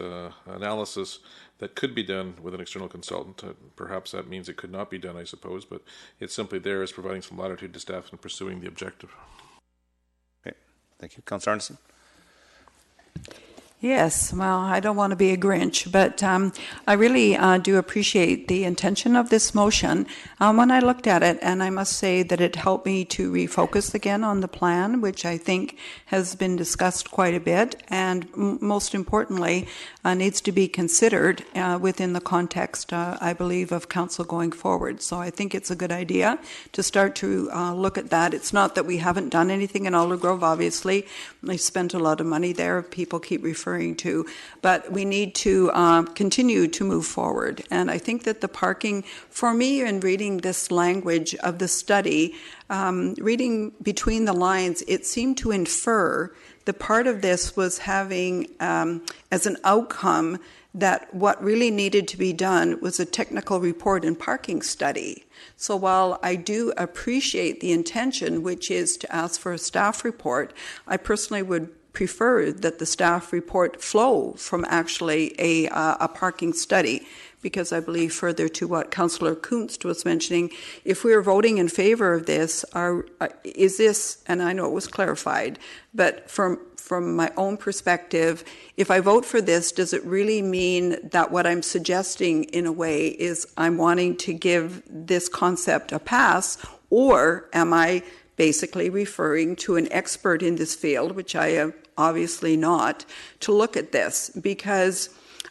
analysis that could be done with an external consultant. Perhaps that means it could not be done, I suppose, but it's simply there as providing some latitude to staff in pursuing the objective. Okay, thank you. Councillor Arneson? Yes, well, I don't want to be a Grinch, but I really do appreciate the intention of this motion. When I looked at it, and I must say that it helped me to refocus again on the plan, which I think has been discussed quite a bit, and most importantly, needs to be considered within the context, I believe, of council going forward. So I think it's a good idea to start to look at that. It's not that we haven't done anything in Aldergrove, obviously. We spent a lot of money there. People keep referring to, but we need to continue to move forward. And I think that the parking, for me, in reading this language of the study, reading between the lines, it seemed to infer the part of this was having as an outcome that what really needed to be done was a technical report and parking study. So while I do appreciate the intention, which is to ask for a staff report, I personally would prefer that the staff report flow from actually a parking study, because I believe, further to what Councillor Kunst was mentioning, if we're voting in favor of this, is this, and I know it was clarified, but from my own perspective, if I vote for this, does it really mean that what I'm suggesting in a way is I'm wanting to give this concept a pass, or am I basically referring to an expert in this field, which I am obviously not, to look at this? Because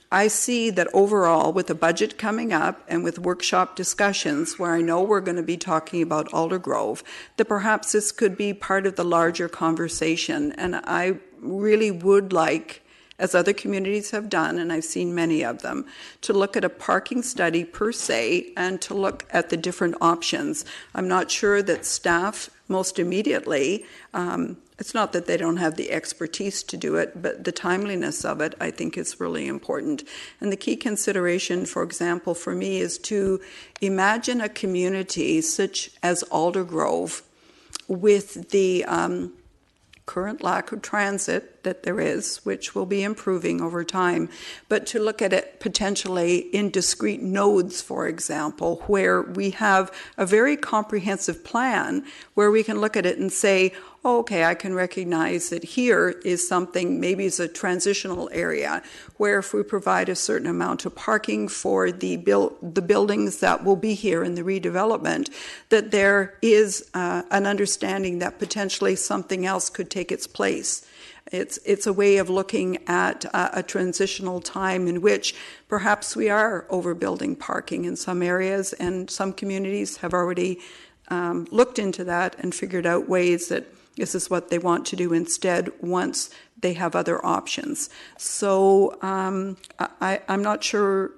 I see that overall, with the budget coming up and with workshop discussions where I know we're going to be talking about Aldergrove, that perhaps this could be part of the larger conversation. And I really would like, as other communities have done, and I've seen many of them, to look at a parking study per se and to look at the different options. I'm not sure that staff most immediately, it's not that they don't have the expertise to do it, but the timeliness of it, I think, is really important. And the key consideration, for example, for me, is to imagine a community such as Aldergrove with the current lack of transit that there is, which will be improving over time, but to look at it potentially in discrete nodes, for example, where we have a very comprehensive plan where we can look at it and say, oh, okay, I can recognize that here is something, maybe it's a transitional area, where if we provide a certain amount of parking for the buildings that will be here in the redevelopment, that there is an understanding that potentially something else could take its place. It's a way of looking at a transitional time in which perhaps we are overbuilding parking in some areas, and some communities have already looked into that and figured out ways that this is what they want to do instead once they have other options. So I'm not sure.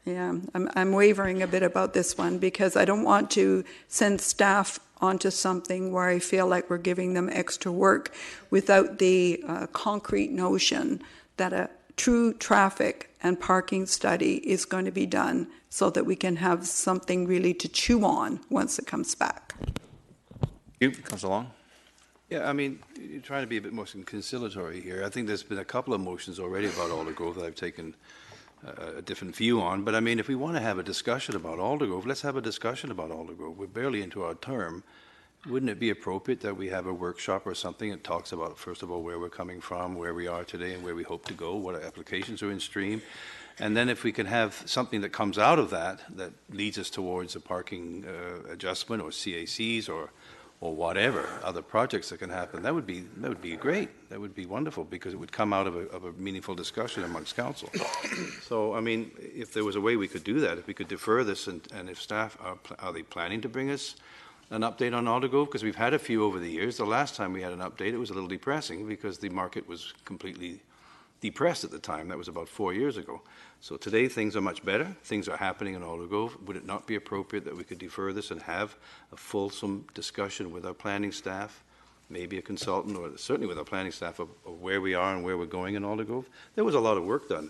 Yeah, I'm wavering a bit about this one because I don't want to send staff onto something where I feel like we're giving them extra work without the concrete notion that a true traffic and parking study is going to be done so that we can have something really to chew on once it comes back. Comes along. Yeah, I mean, you're trying to be a bit more conciliatory here. I think there's been a couple of motions already about Aldergrove that I've taken a different view on. But I mean, if we want to have a discussion about Aldergrove, let's have a discussion about Aldergrove. We're barely into our term. Wouldn't it be appropriate that we have a workshop or something that talks about, first of all, where we're coming from, where we are today, and where we hope to go, what applications are in stream? And then if we can have something that comes out of that that leads us towards a parking adjustment or CACs or whatever other projects that can happen, that would be great. That would be wonderful because it would come out of a meaningful discussion amongst council. So, I mean, if there was a way we could do that, if we could defer this, and if staff are they planning to bring us an update on Aldergrove? Because we've had a few over the years. The last time we had an update, it was a little depressing because the market was completely depressed at the time. That was about 4 years ago. So today things are much better. Things are happening in Aldergrove. Would it not be appropriate that we could defer this and have a fulsome discussion with our planning staff, maybe a consultant, or certainly with our planning staff of where we are and where we're going in Aldergrove? There was a lot of work done.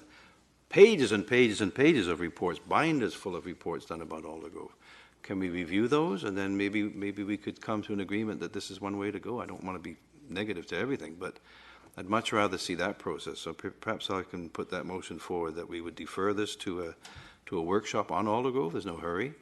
Pages and pages and pages of reports, binders full of reports done about Aldergrove. Can we review those, and then maybe we could come to an agreement that this is one way to go? I don't want to be negative to everything, but I'd much rather see that process. So perhaps I can put that motion forward that we would defer this to a workshop on Aldergrove. There's no hurry,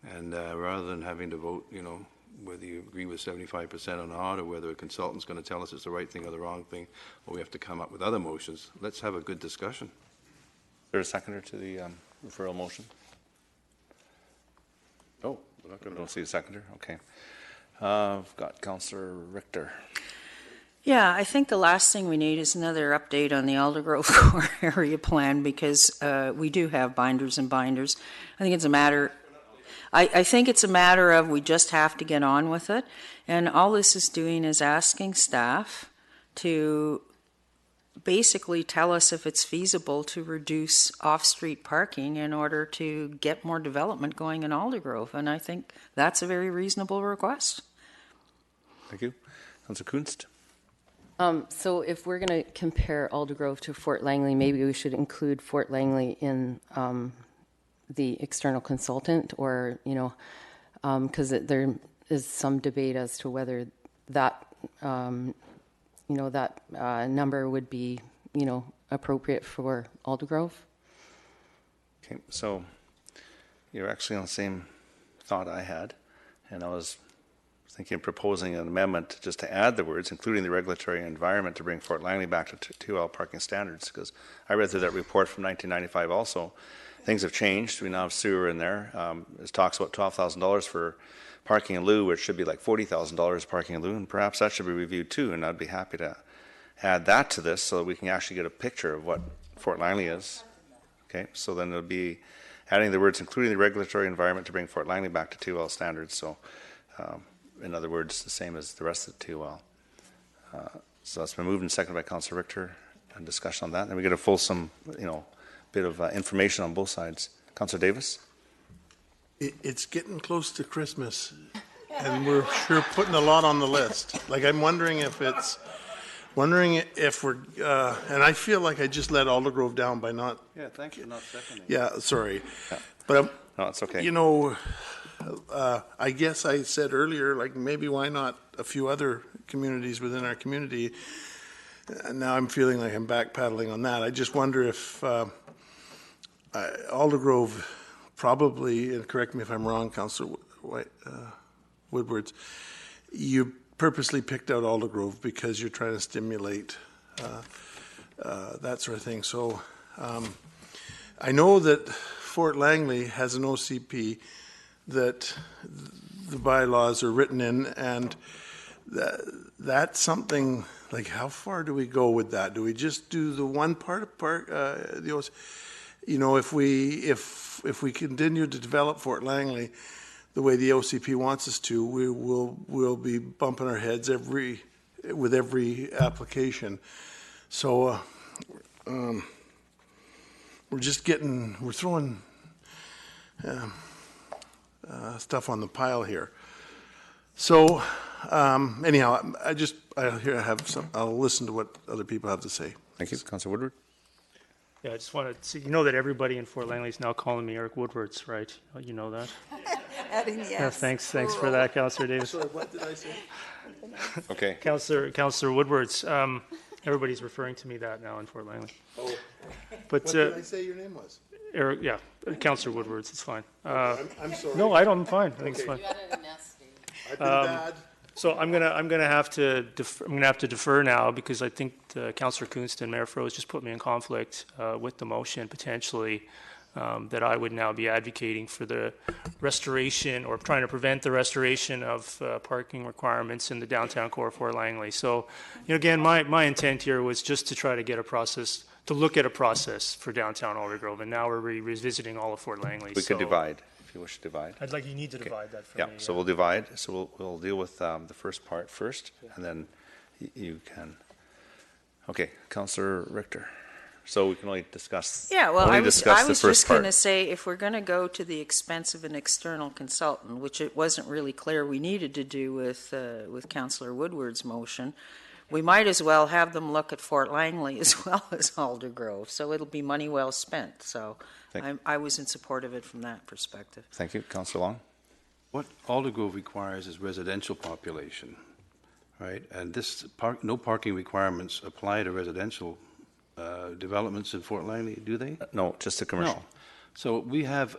and rather than having to vote, you know, whether you agree with 75% or not, or whether a consultant's going to tell us it's the right thing or the wrong thing, or we have to come up with other motions. Let's have a good discussion. Is there a seconder to the referral motion? Oh, I don't see a seconder. Okay. I've got Councillor Richter. Yeah, I think the last thing we need is another update on the Aldergrove Core Area Plan because we do have binders and binders. I think it's a matter. I think it's a matter of we just have to get on with it, and all this is doing is asking staff to basically tell us if it's feasible to reduce off-street parking in order to get more development going in Aldergrove, and I think that's a very reasonable request. Thank you. Councillor Kunst. So if we're going to compare Aldergrove to Fort Langley, maybe we should include Fort Langley in the external consultant, or, you know, because there is some debate as to whether that, you know, that number would be, you know, appropriate for Aldergrove. Okay, so you're actually on the same thought I had, and I was thinking of proposing an amendment just to add the words, including the regulatory environment, to bring Fort Langley back to 2L parking standards, because I read through that report from 1995 also. Things have changed. We now have sewer in there. It talks about $12,000 for parking in lieu, which should be like $40,000 parking in lieu, and perhaps that should be reviewed too, and I'd be happy to add that to this so that we can actually get a picture of what Fort Langley is. Okay, so then it'll be adding the words, including the regulatory environment, to bring Fort Langley back to 2L standards. So in other words, the same as the rest of the 2L. So that's been moved and seconded by Councillor Richter, and discussion on that. And we get a fulsome, you know, bit of information on both sides. Councillor Davis? It's getting close to Christmas, and we're sure putting a lot on the list. Like, I'm wondering if we're, and I feel like I just let Aldergrove down by not. Yeah, thank you for not seconding. Yeah, sorry. Yeah. But, no, it's okay. You know, I guess I said earlier, like, maybe why not a few other communities within our community now I'm feeling like I'm backpedaling on that. I just wonder if Aldergrove probably, and correct me if I'm wrong, Councillor Woodwards, you purposely picked out Aldergrove because you're trying to stimulate that sort of thing. So I know that Fort Langley has an OCP that the bylaws are written in, and that's something like, how far do we go with that? Do we just do the one part of the OCP? You know, if we continue to develop Fort Langley the way the OCP wants us to, we'll be bumping our heads with every application. So we're throwing stuff on the pile here. So anyhow, I'll listen to what other people have to say. Thank you, Councillor Woodward. Yeah, I just wanted to, you know that everybody in Fort Langley is now calling me Eric Woodwards, right? You know that? Adding the Yeah, S. thanks for that, Councillor Davis. Sorry, what did I say? Okay. Councillor Woodwards, everybody's referring to me that now in Fort Langley. Oh, But, what did I say your name was? Eric, yeah, Councillor Woodwards, it's fine. I'm sorry. No, I'm fine. I think it's fine. I've been bad. So I'm gonna have to defer now, because I think Councillor Kunst and Mayor Froese just put me in conflict with the motion potentially, that I would now be advocating for the restoration or trying to prevent the restoration of parking requirements in the downtown core of Fort Langley. So, you know, again, my intent here was just to try to get a process, to look at a process for downtown Aldergrove, and now we're revisiting all of Fort Langley. We could divide, if you wish to divide. You need to divide that for Yeah, me. so we'll divide. So we'll deal with the first part first, and then you can. Okay, Councillor Richter. So we can only discuss. Yeah, well, only I was discuss the just first going to part. say, if we're going to go to the expense of an external consultant, which it wasn't really clear we needed to do with Councillor Woodward's motion, we might as well have them look at Fort Langley as well as Aldergrove. So it'll be money well spent. So I was in support of it from that perspective. Thank you, Councillor Long. What Aldergrove requires is residential population, right? And this no parking requirements apply to residential developments in Fort Langley, do they? No, just the commercial. No. So we have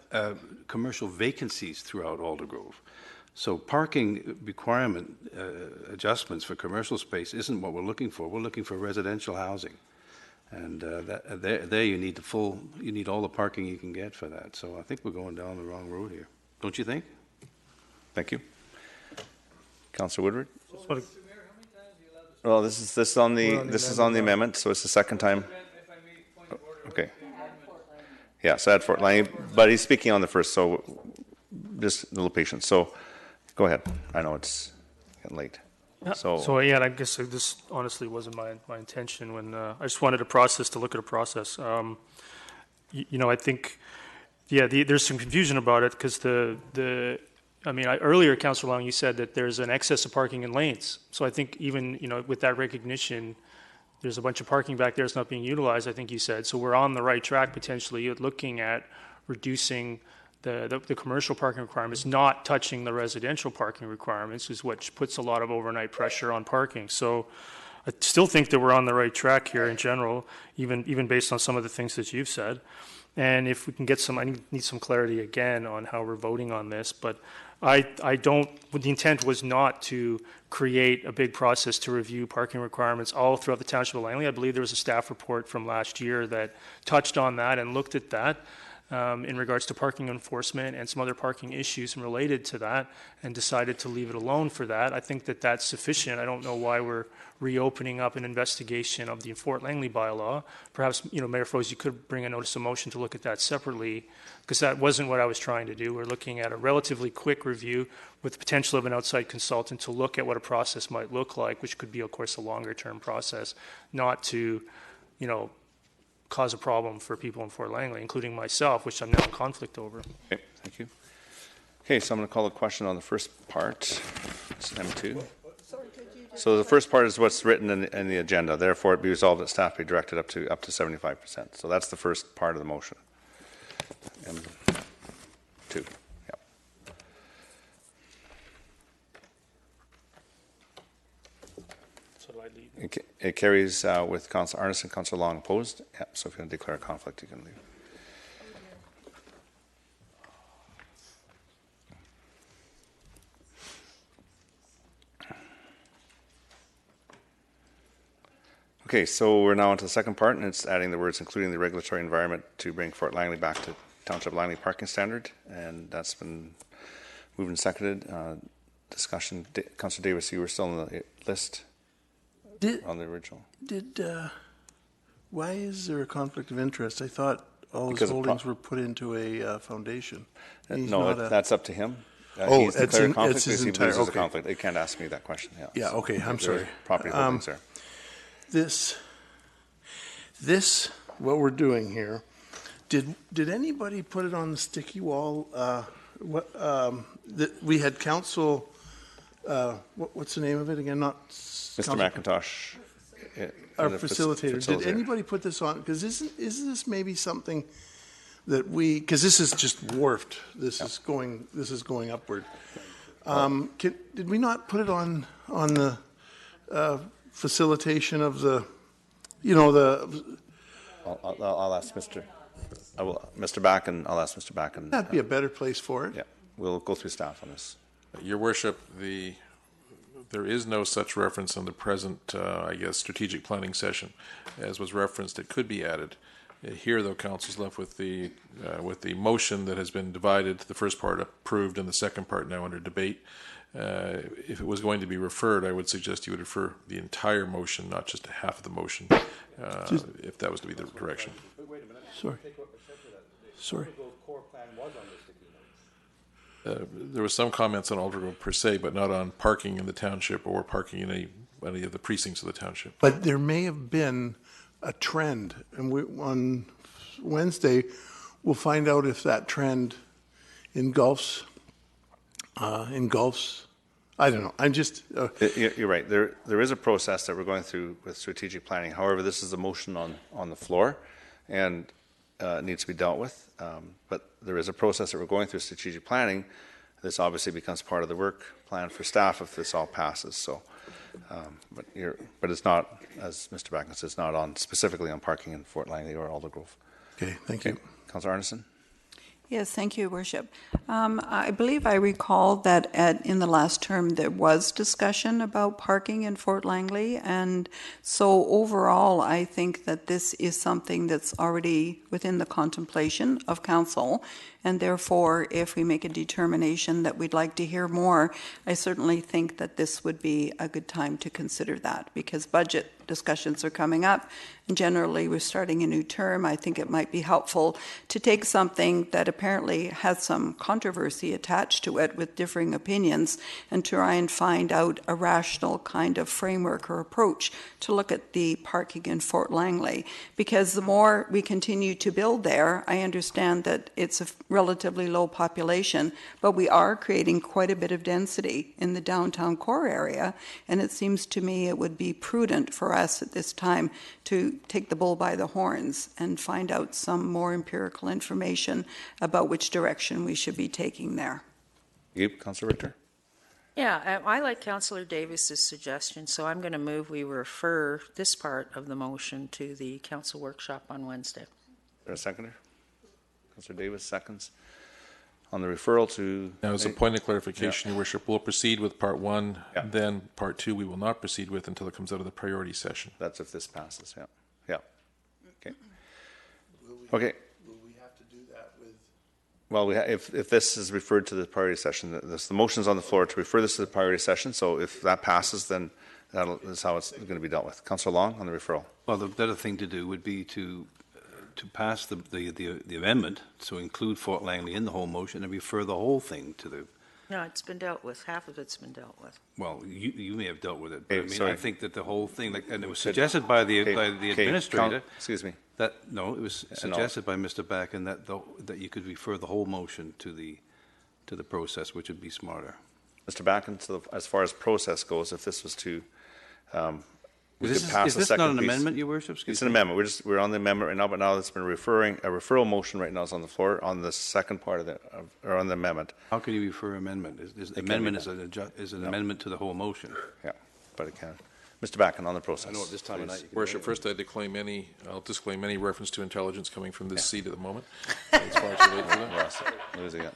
commercial vacancies throughout Aldergrove. So parking requirement adjustments for commercial space isn't what we're looking for. We're looking for residential housing. And there you need all the parking you can get for that. So I think we're going down the wrong road here. Don't you think? Thank you. Councillor Woodward? Well, this is on the amendment, so it's the second time. Okay. Yeah, so add Fort Langley, but he's speaking on the first, so just a little patience. So go ahead. I know it's getting late. So yeah, I guess this honestly wasn't my intention when I just wanted to look at a process. You know, I think, yeah, there's some confusion about it because earlier, Councillor Long, you said that there's an excess of parking in lanes. So I think even, you know, with that recognition, there's a bunch of parking back there that's not being utilized, I think you said. So we're on the right track potentially at looking at reducing the commercial parking requirements, not touching the residential parking requirements, is what puts a lot of overnight pressure on parking. So I still think that we're on the right track here in general, even based on some of the things that you've said. And if we can get I need some clarity again on how we're voting on this, but the intent was not to create a big process to review parking requirements all throughout the Township of Langley. I believe there was a staff report from last year that touched on that and looked at that in regards to parking enforcement and some other parking issues related to that, and decided to leave it alone for that. I think that that's sufficient. I don't know why we're reopening up an investigation of the Fort Langley bylaw. Perhaps, you know, Mayor Froese, you could bring a notice of motion to look at that separately, because that wasn't what I was trying to do. We're looking at a relatively quick review with the potential of an outside consultant to look at what a process might look like, which could be, of course, a longer-term process, not to, you know, cause a problem for people in Fort Langley, including myself, which I'm now in conflict over. Okay, thank you. Okay, so I'm going to call a question on the first part. It's M2. So the first part is what's written in the agenda. Therefore, it be resolved that staff be directed up to 75%. So that's the first part of the motion. M2. Yeah. So do I I leave. It carries with Councillor Arneson, Councillor Long opposed. Yeah, so if you're going to declare a conflict, you can leave. Okay, so we're now on to the second part, and it's adding the words including the regulatory environment to bring Fort Langley back to Township Langley parking standard, and that's been moved and seconded. Discussion. Councillor Davis, you were still on the list on the original. Why is there a conflict of interest? I thought all his Because holdings were put into a foundation. He's No, not that's up to him. Oh, He's declared a conflict it's his because he entire, believes there's a okay. conflict. They can't ask me that question. Yeah, Yeah, okay, I'm There's sorry. Property holdings there. This, what we're doing here, did anybody put it on the sticky wall? We had council, what's the name of it again? Not Mr. McIntosh. Our facilitator. Did anybody put this on? Because is this maybe something that because this is just dwarfed. This is going upward. Did we not put it on the facilitation of the, I'll ask Mr. Mr. Backen. I'll ask Mr. Backen. That'd be a better place for it. Yeah, we'll go through staff on this. Your Worship, there is no such reference in the present, strategic planning session. As was referenced, it could be added. Here, though, Council's left with the motion that has been divided, the first part approved and the second part now under debate. If it was going to be referred, I would suggest you would refer the entire motion, not just half of the motion, if that was to be the direction. Wait a minute. Sorry. There was some comments on Aldergrove per se, but not on parking in the township or parking in any of the precincts of the township. But there may have been a trend, and on Wednesday we'll find out if that trend engulfs. I don't know. I'm just. You're right. There is a process that we're going through with strategic planning. However, this is a motion on the floor, and it needs to be dealt with. But there is a process that we're going through strategic planning. This obviously becomes part of the work plan for staff if this all passes. So, but it's not, as Mr. Backen says, it's not specifically on parking in Fort Langley or Aldergrove. Okay, thank you. Councillor Arneson. Yes, thank you, Worship. I believe I recall that in the last term there was discussion about parking in Fort Langley, and so overall I think that this is something that's already within the contemplation of council, and therefore if we make a determination that we'd like to hear more, I certainly think that this would be a good time to consider that, because budget discussions are coming up, and generally we're starting a new term. I think it might be helpful to take something that apparently has some controversy attached to it with differing opinions and try and find out a rational kind of framework or approach to look at the parking in Fort Langley. Because the more we continue to build there, I understand that it's a relatively low population, but we are creating quite a bit of density in the downtown core area, and it seems to me it would be prudent for us at this time to take the bull by the horns and find out some more empirical information about which direction we should be taking there. Councillor Richter. Yeah, I like Councillor Davis's suggestion, so I'm going to move we refer this part of the motion to the council workshop on Wednesday. Is there a seconder? Councillor Davis seconds. On the referral to... Now, as a point of clarification, Your Worship, we'll proceed with part one, then part two we will not proceed with until it comes out of the priority session. That's if this passes, yeah. Okay. Okay. Will we have to do that with... Well, if this is referred to the priority session, the motion's on the floor to refer this to the priority session, so if that passes, then that's how it's going to be dealt with. Councillor Long on the referral. Well, the better thing to do would be to pass the amendment, so include Fort Langley in the whole motion and refer the whole thing to the... No, it's been dealt with. Half of it's been dealt with. Well, you may have dealt with it, but Hey, I mean, sorry. I think that the whole thing, and it was suggested by the administrator... Excuse me. It was suggested by Mr. Backen that you could refer the whole motion to the process, which would be smarter. Mr. Backen, as far as process goes, if this was to... Is this not an amendment, Your Worship? It's an amendment. We're on the amendment right now, but now it's been a referral motion right now is on the floor on the second part of or on the amendment. How can you refer amendment? Amendment is an amendment to the whole motion. Yeah, but it can. Mr. Backen, on the process. I know at this time of night. Worship, first I'll disclaim any reference to intelligence coming from this seat at the moment. It's far too late for that. Yes, losing it.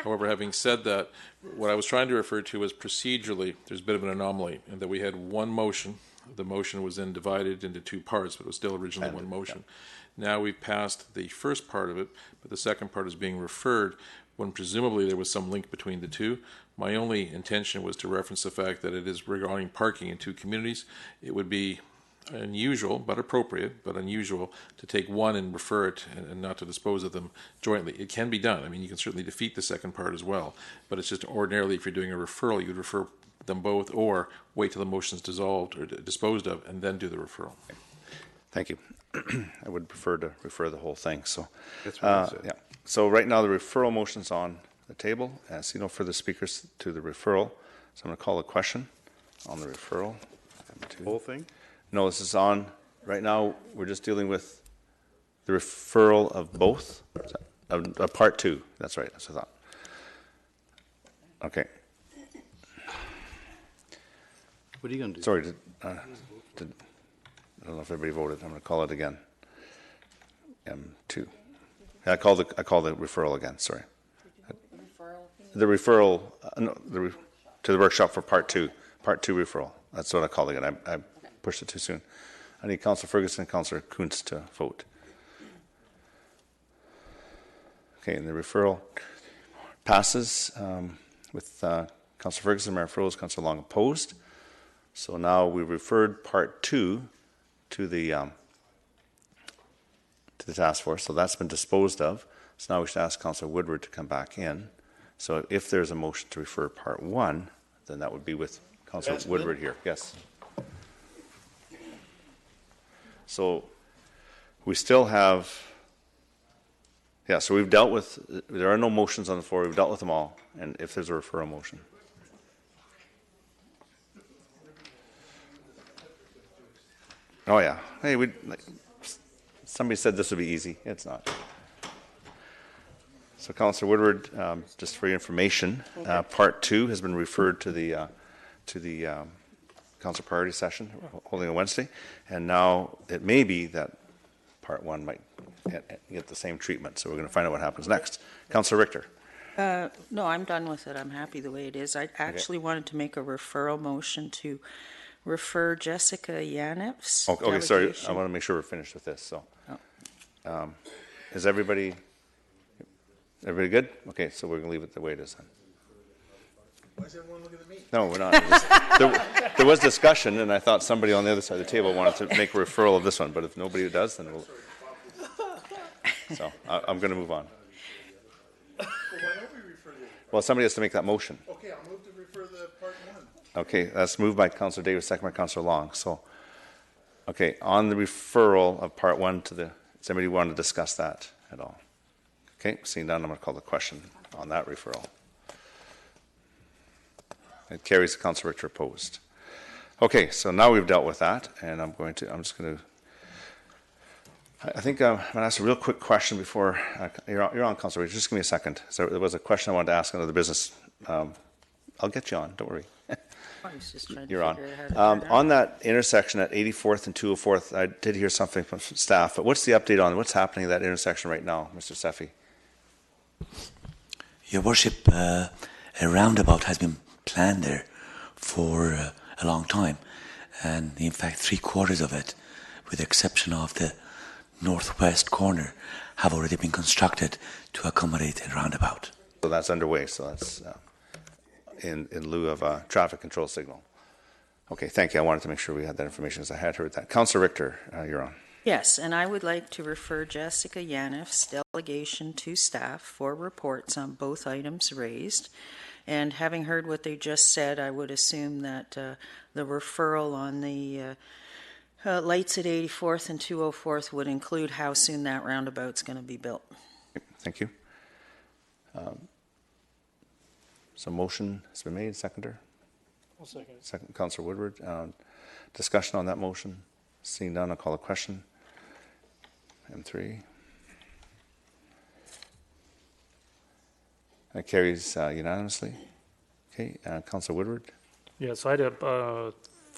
However, having said that, what I was trying to refer to was procedurally, there's a bit of an anomaly in that we had one motion. The motion was then divided into two parts, but it was still originally one motion. Now we've passed the first part of it, but the second part is being referred when presumably there was some link between the two. My only intention was to reference the fact that it is regarding parking in two communities. It would be unusual, but appropriate, but unusual to take one and refer it and not to dispose of them jointly. It can be done. I mean, you can certainly defeat the second part as well, but it's just ordinarily if you're doing a referral, you would refer them both or wait till the motion's dissolved or disposed of and then do the referral. Thank you. I would prefer to refer the whole thing. So, That's what I said. yeah. So right now the referral motion's on the table. I see no further speakers to the referral. So I'm going to call a question on the referral. Whole thing? No, this is on, right now, we're just dealing with the referral of both, of part two. That's right, that's what I thought. Okay. What are you going to do? Sorry, I don't know if everybody voted. I'm going to call it again. M2. Yeah, I called the referral again, sorry. The referral, no, to the workshop for part two referral. That's what I called it again. I pushed it too soon. I need Councillor Ferguson and Councillor Kuntz to vote. Okay, and the referral passes with Councillor Ferguson, Mayor Froese, Councillor Long opposed. So now we referred part two to the task force. So that's been disposed of. So now we should ask Councillor Woodward to come back in. So if there's a motion to refer part one, then that would be with Councillor Woodward here. Yes. So we still have, yeah, so we've dealt with, there are no motions on the floor. We've dealt with them all. And if there's a referral motion. Oh, yeah. Hey, somebody said this would be easy. It's not. So, Councillor Woodward, just for your information, part two has been referred to the council priority session holding on Wednesday, and now it may be that part one might get the same treatment. So we're going to find out what happens next. Councillor Richter. No, I'm done with it. I'm happy the way it is. I actually wanted to make a referral motion to refer Jessica Yaneff's Okay, sorry. I want to make sure we're finished with this. So, is everybody good? Okay, so we're going to leave it the way it is then. Why is everyone looking at me? No, we're not. There was discussion, and I thought somebody on the other side of the table wanted to make a referral of this one, but if nobody does, then we'll. So I'm going to move on. Well, why don't we refer to it? Well, somebody has to make that motion. Okay, I'll move to refer the part one. Okay, that's moved by Councillor Davis, second by Councillor Long. So, okay, on the referral of part one to the, does somebody want to discuss that at all? Okay, seeing none, I'm going to call the question on that referral. It carries. Councillor Richter opposed. Okay, so now we've dealt with that, and I think I'm going to ask a real quick question before, you're on, Councillor Richter, just give me a second. So there was a question I wanted to ask under the business. I'll get you on, don't worry. I was just trying to You're on. figure out how to turn On that intersection at 84th and 204th, I did hear something from staff, but what's the update on what's happening at that intersection right now, Mr. Seffi? Your Worship, a roundabout has been planned there for a long time, and in fact 3/4 of it, with the exception of the northwest corner, have already been constructed to accommodate a roundabout. So that's underway, so that's in lieu of a traffic control signal. Okay, thank you. I wanted to make sure we had that information as I had heard that. Councillor Richter, you're on. Yes, and I would like to refer Jessica Yaneff's delegation to staff for reports on both items raised. And having heard what they just said, I would assume that the referral on the lights at 84th and 204th would include how soon that roundabout's going to be built. Thank you. So motion has been made. Seconder? I'll second. Second, Councillor Woodward. Discussion on that motion. Seeing none, I'll call a question. M3. That carries unanimously. Okay, Councillor Woodward. Yeah, so I had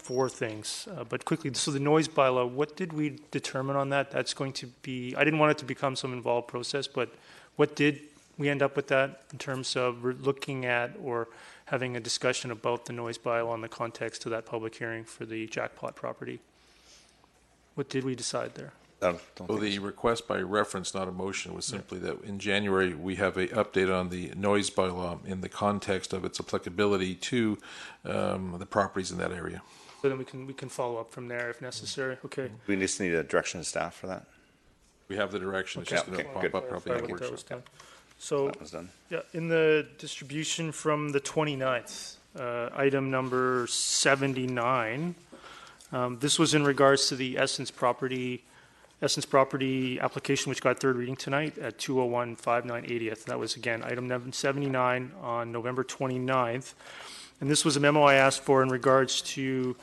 four things, but quickly. So the noise bylaw, what did we determine on that? That's going to be, I didn't want it to become some involved process, but what did we end up with that in terms of looking at or having a discussion about the noise bylaw in the context of that public hearing for the Jackpot property? What did we decide there? Well, the request by reference, not a motion, was simply that in January we have a update on the noise bylaw in the context of its applicability to the properties in that area. So then we can follow up from there if necessary. Okay. We just need a direction of staff for that. We have the direction. It's just going to pop up probably in the workshop. So, that was done. Yeah, in the distribution from the 29th, item number 79, this was in regards to the Essence property application, which got third reading tonight at 201-59 80th. That was, again, item number 79 on November 29th. And this was a memo I asked for in regards to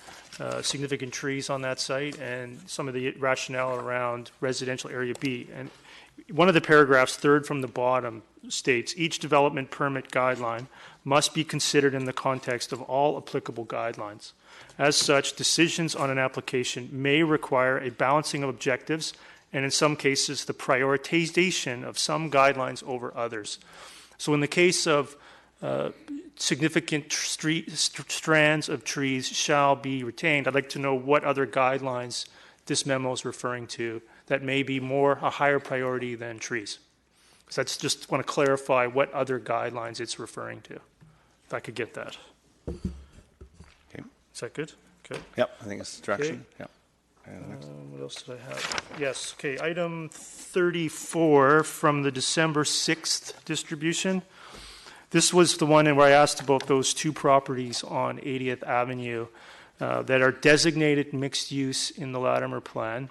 significant trees on that site and some of the rationale around residential area B. And one of the paragraphs, third from the bottom, states, each development permit guideline must be considered in the context of all applicable guidelines. As such, decisions on an application may require a balancing of objectives and in some cases the prioritization of some guidelines over others. So in the case of significant strands of trees shall be retained, I'd like to know what other guidelines this memo is referring to that may be a higher priority than trees. Because I just want to clarify what other guidelines it's referring to, if I could get that. Okay. Is that good? Okay. Yep, I think it's direction. Okay. Yep. What else did I have? Yes, okay, item 34 from the December 6th distribution. This was the one where I asked about those two properties on 80th Avenue that are designated mixed use in the Latimer plan,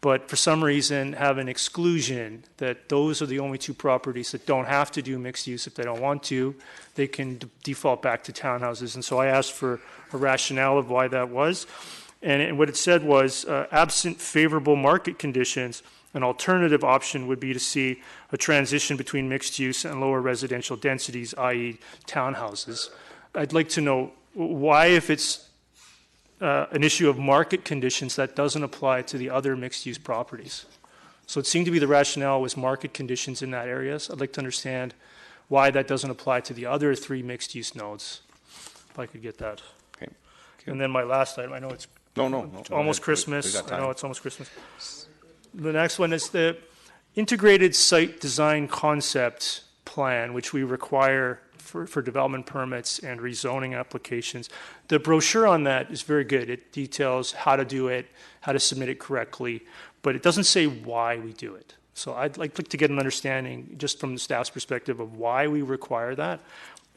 but for some reason have an exclusion that those are the only two properties that don't have to do mixed use if they don't want to. They can default back to townhouses. And so I asked for a rationale of why that was. And what it said was, absent favorable market conditions, an alternative option would be to see a transition between mixed use and lower residential densities, i.e. townhouses. I'd like to know why, if it's an issue of market conditions, that doesn't apply to the other mixed-use properties. So it seemed to be the rationale was market conditions in that area. So I'd like to understand why that doesn't apply to the other three mixed-use nodes, if I could get that. Okay. And then my last item, I know it's almost Christmas. I know it's almost Christmas. The next one is the integrated site design concept plan, which we require for development permits and rezoning applications. The brochure on that is very good. It details how to do it, how to submit it correctly, but it doesn't say why we do it. So I'd like to get an understanding, just from the staff's perspective, of why we require that.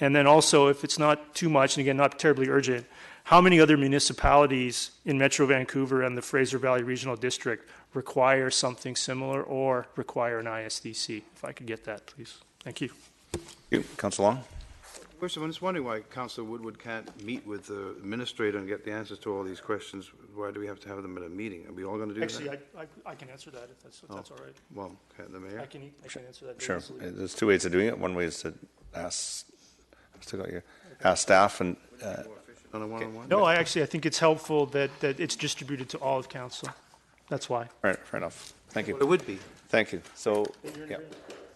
And then also, if it's not too much, and again, not terribly urgent, how many other municipalities in Metro Vancouver and the Fraser Valley Regional District require something similar or require an ISDC? If I could get that, please. Thank you. Thank you. Councillor Long? First of all, I'm just wondering why Councillor Woodward can't meet with the administrator and get the answers to all these questions. Why do we have to have them at a meeting? Are we all going to do Actually, that? I can answer that if that's all right. Well, okay, the mayor? I can answer that. Sure. There's two ways of doing it. One way is to ask staff and... On a one-on-one? No, I think it's helpful that it's distributed to all of council. That's why. All right, fair enough. Thank you. Well, it would be. Thank you. So, yeah.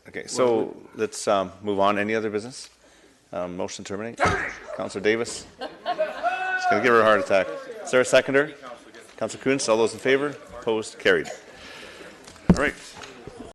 Okay, so let's move on. Any other business? Motion to terminate. Councillor Davis. Just going to give her a heart attack. Is there a seconder? Councillor Kuntz, all those in favor? Opposed? Carried. All right.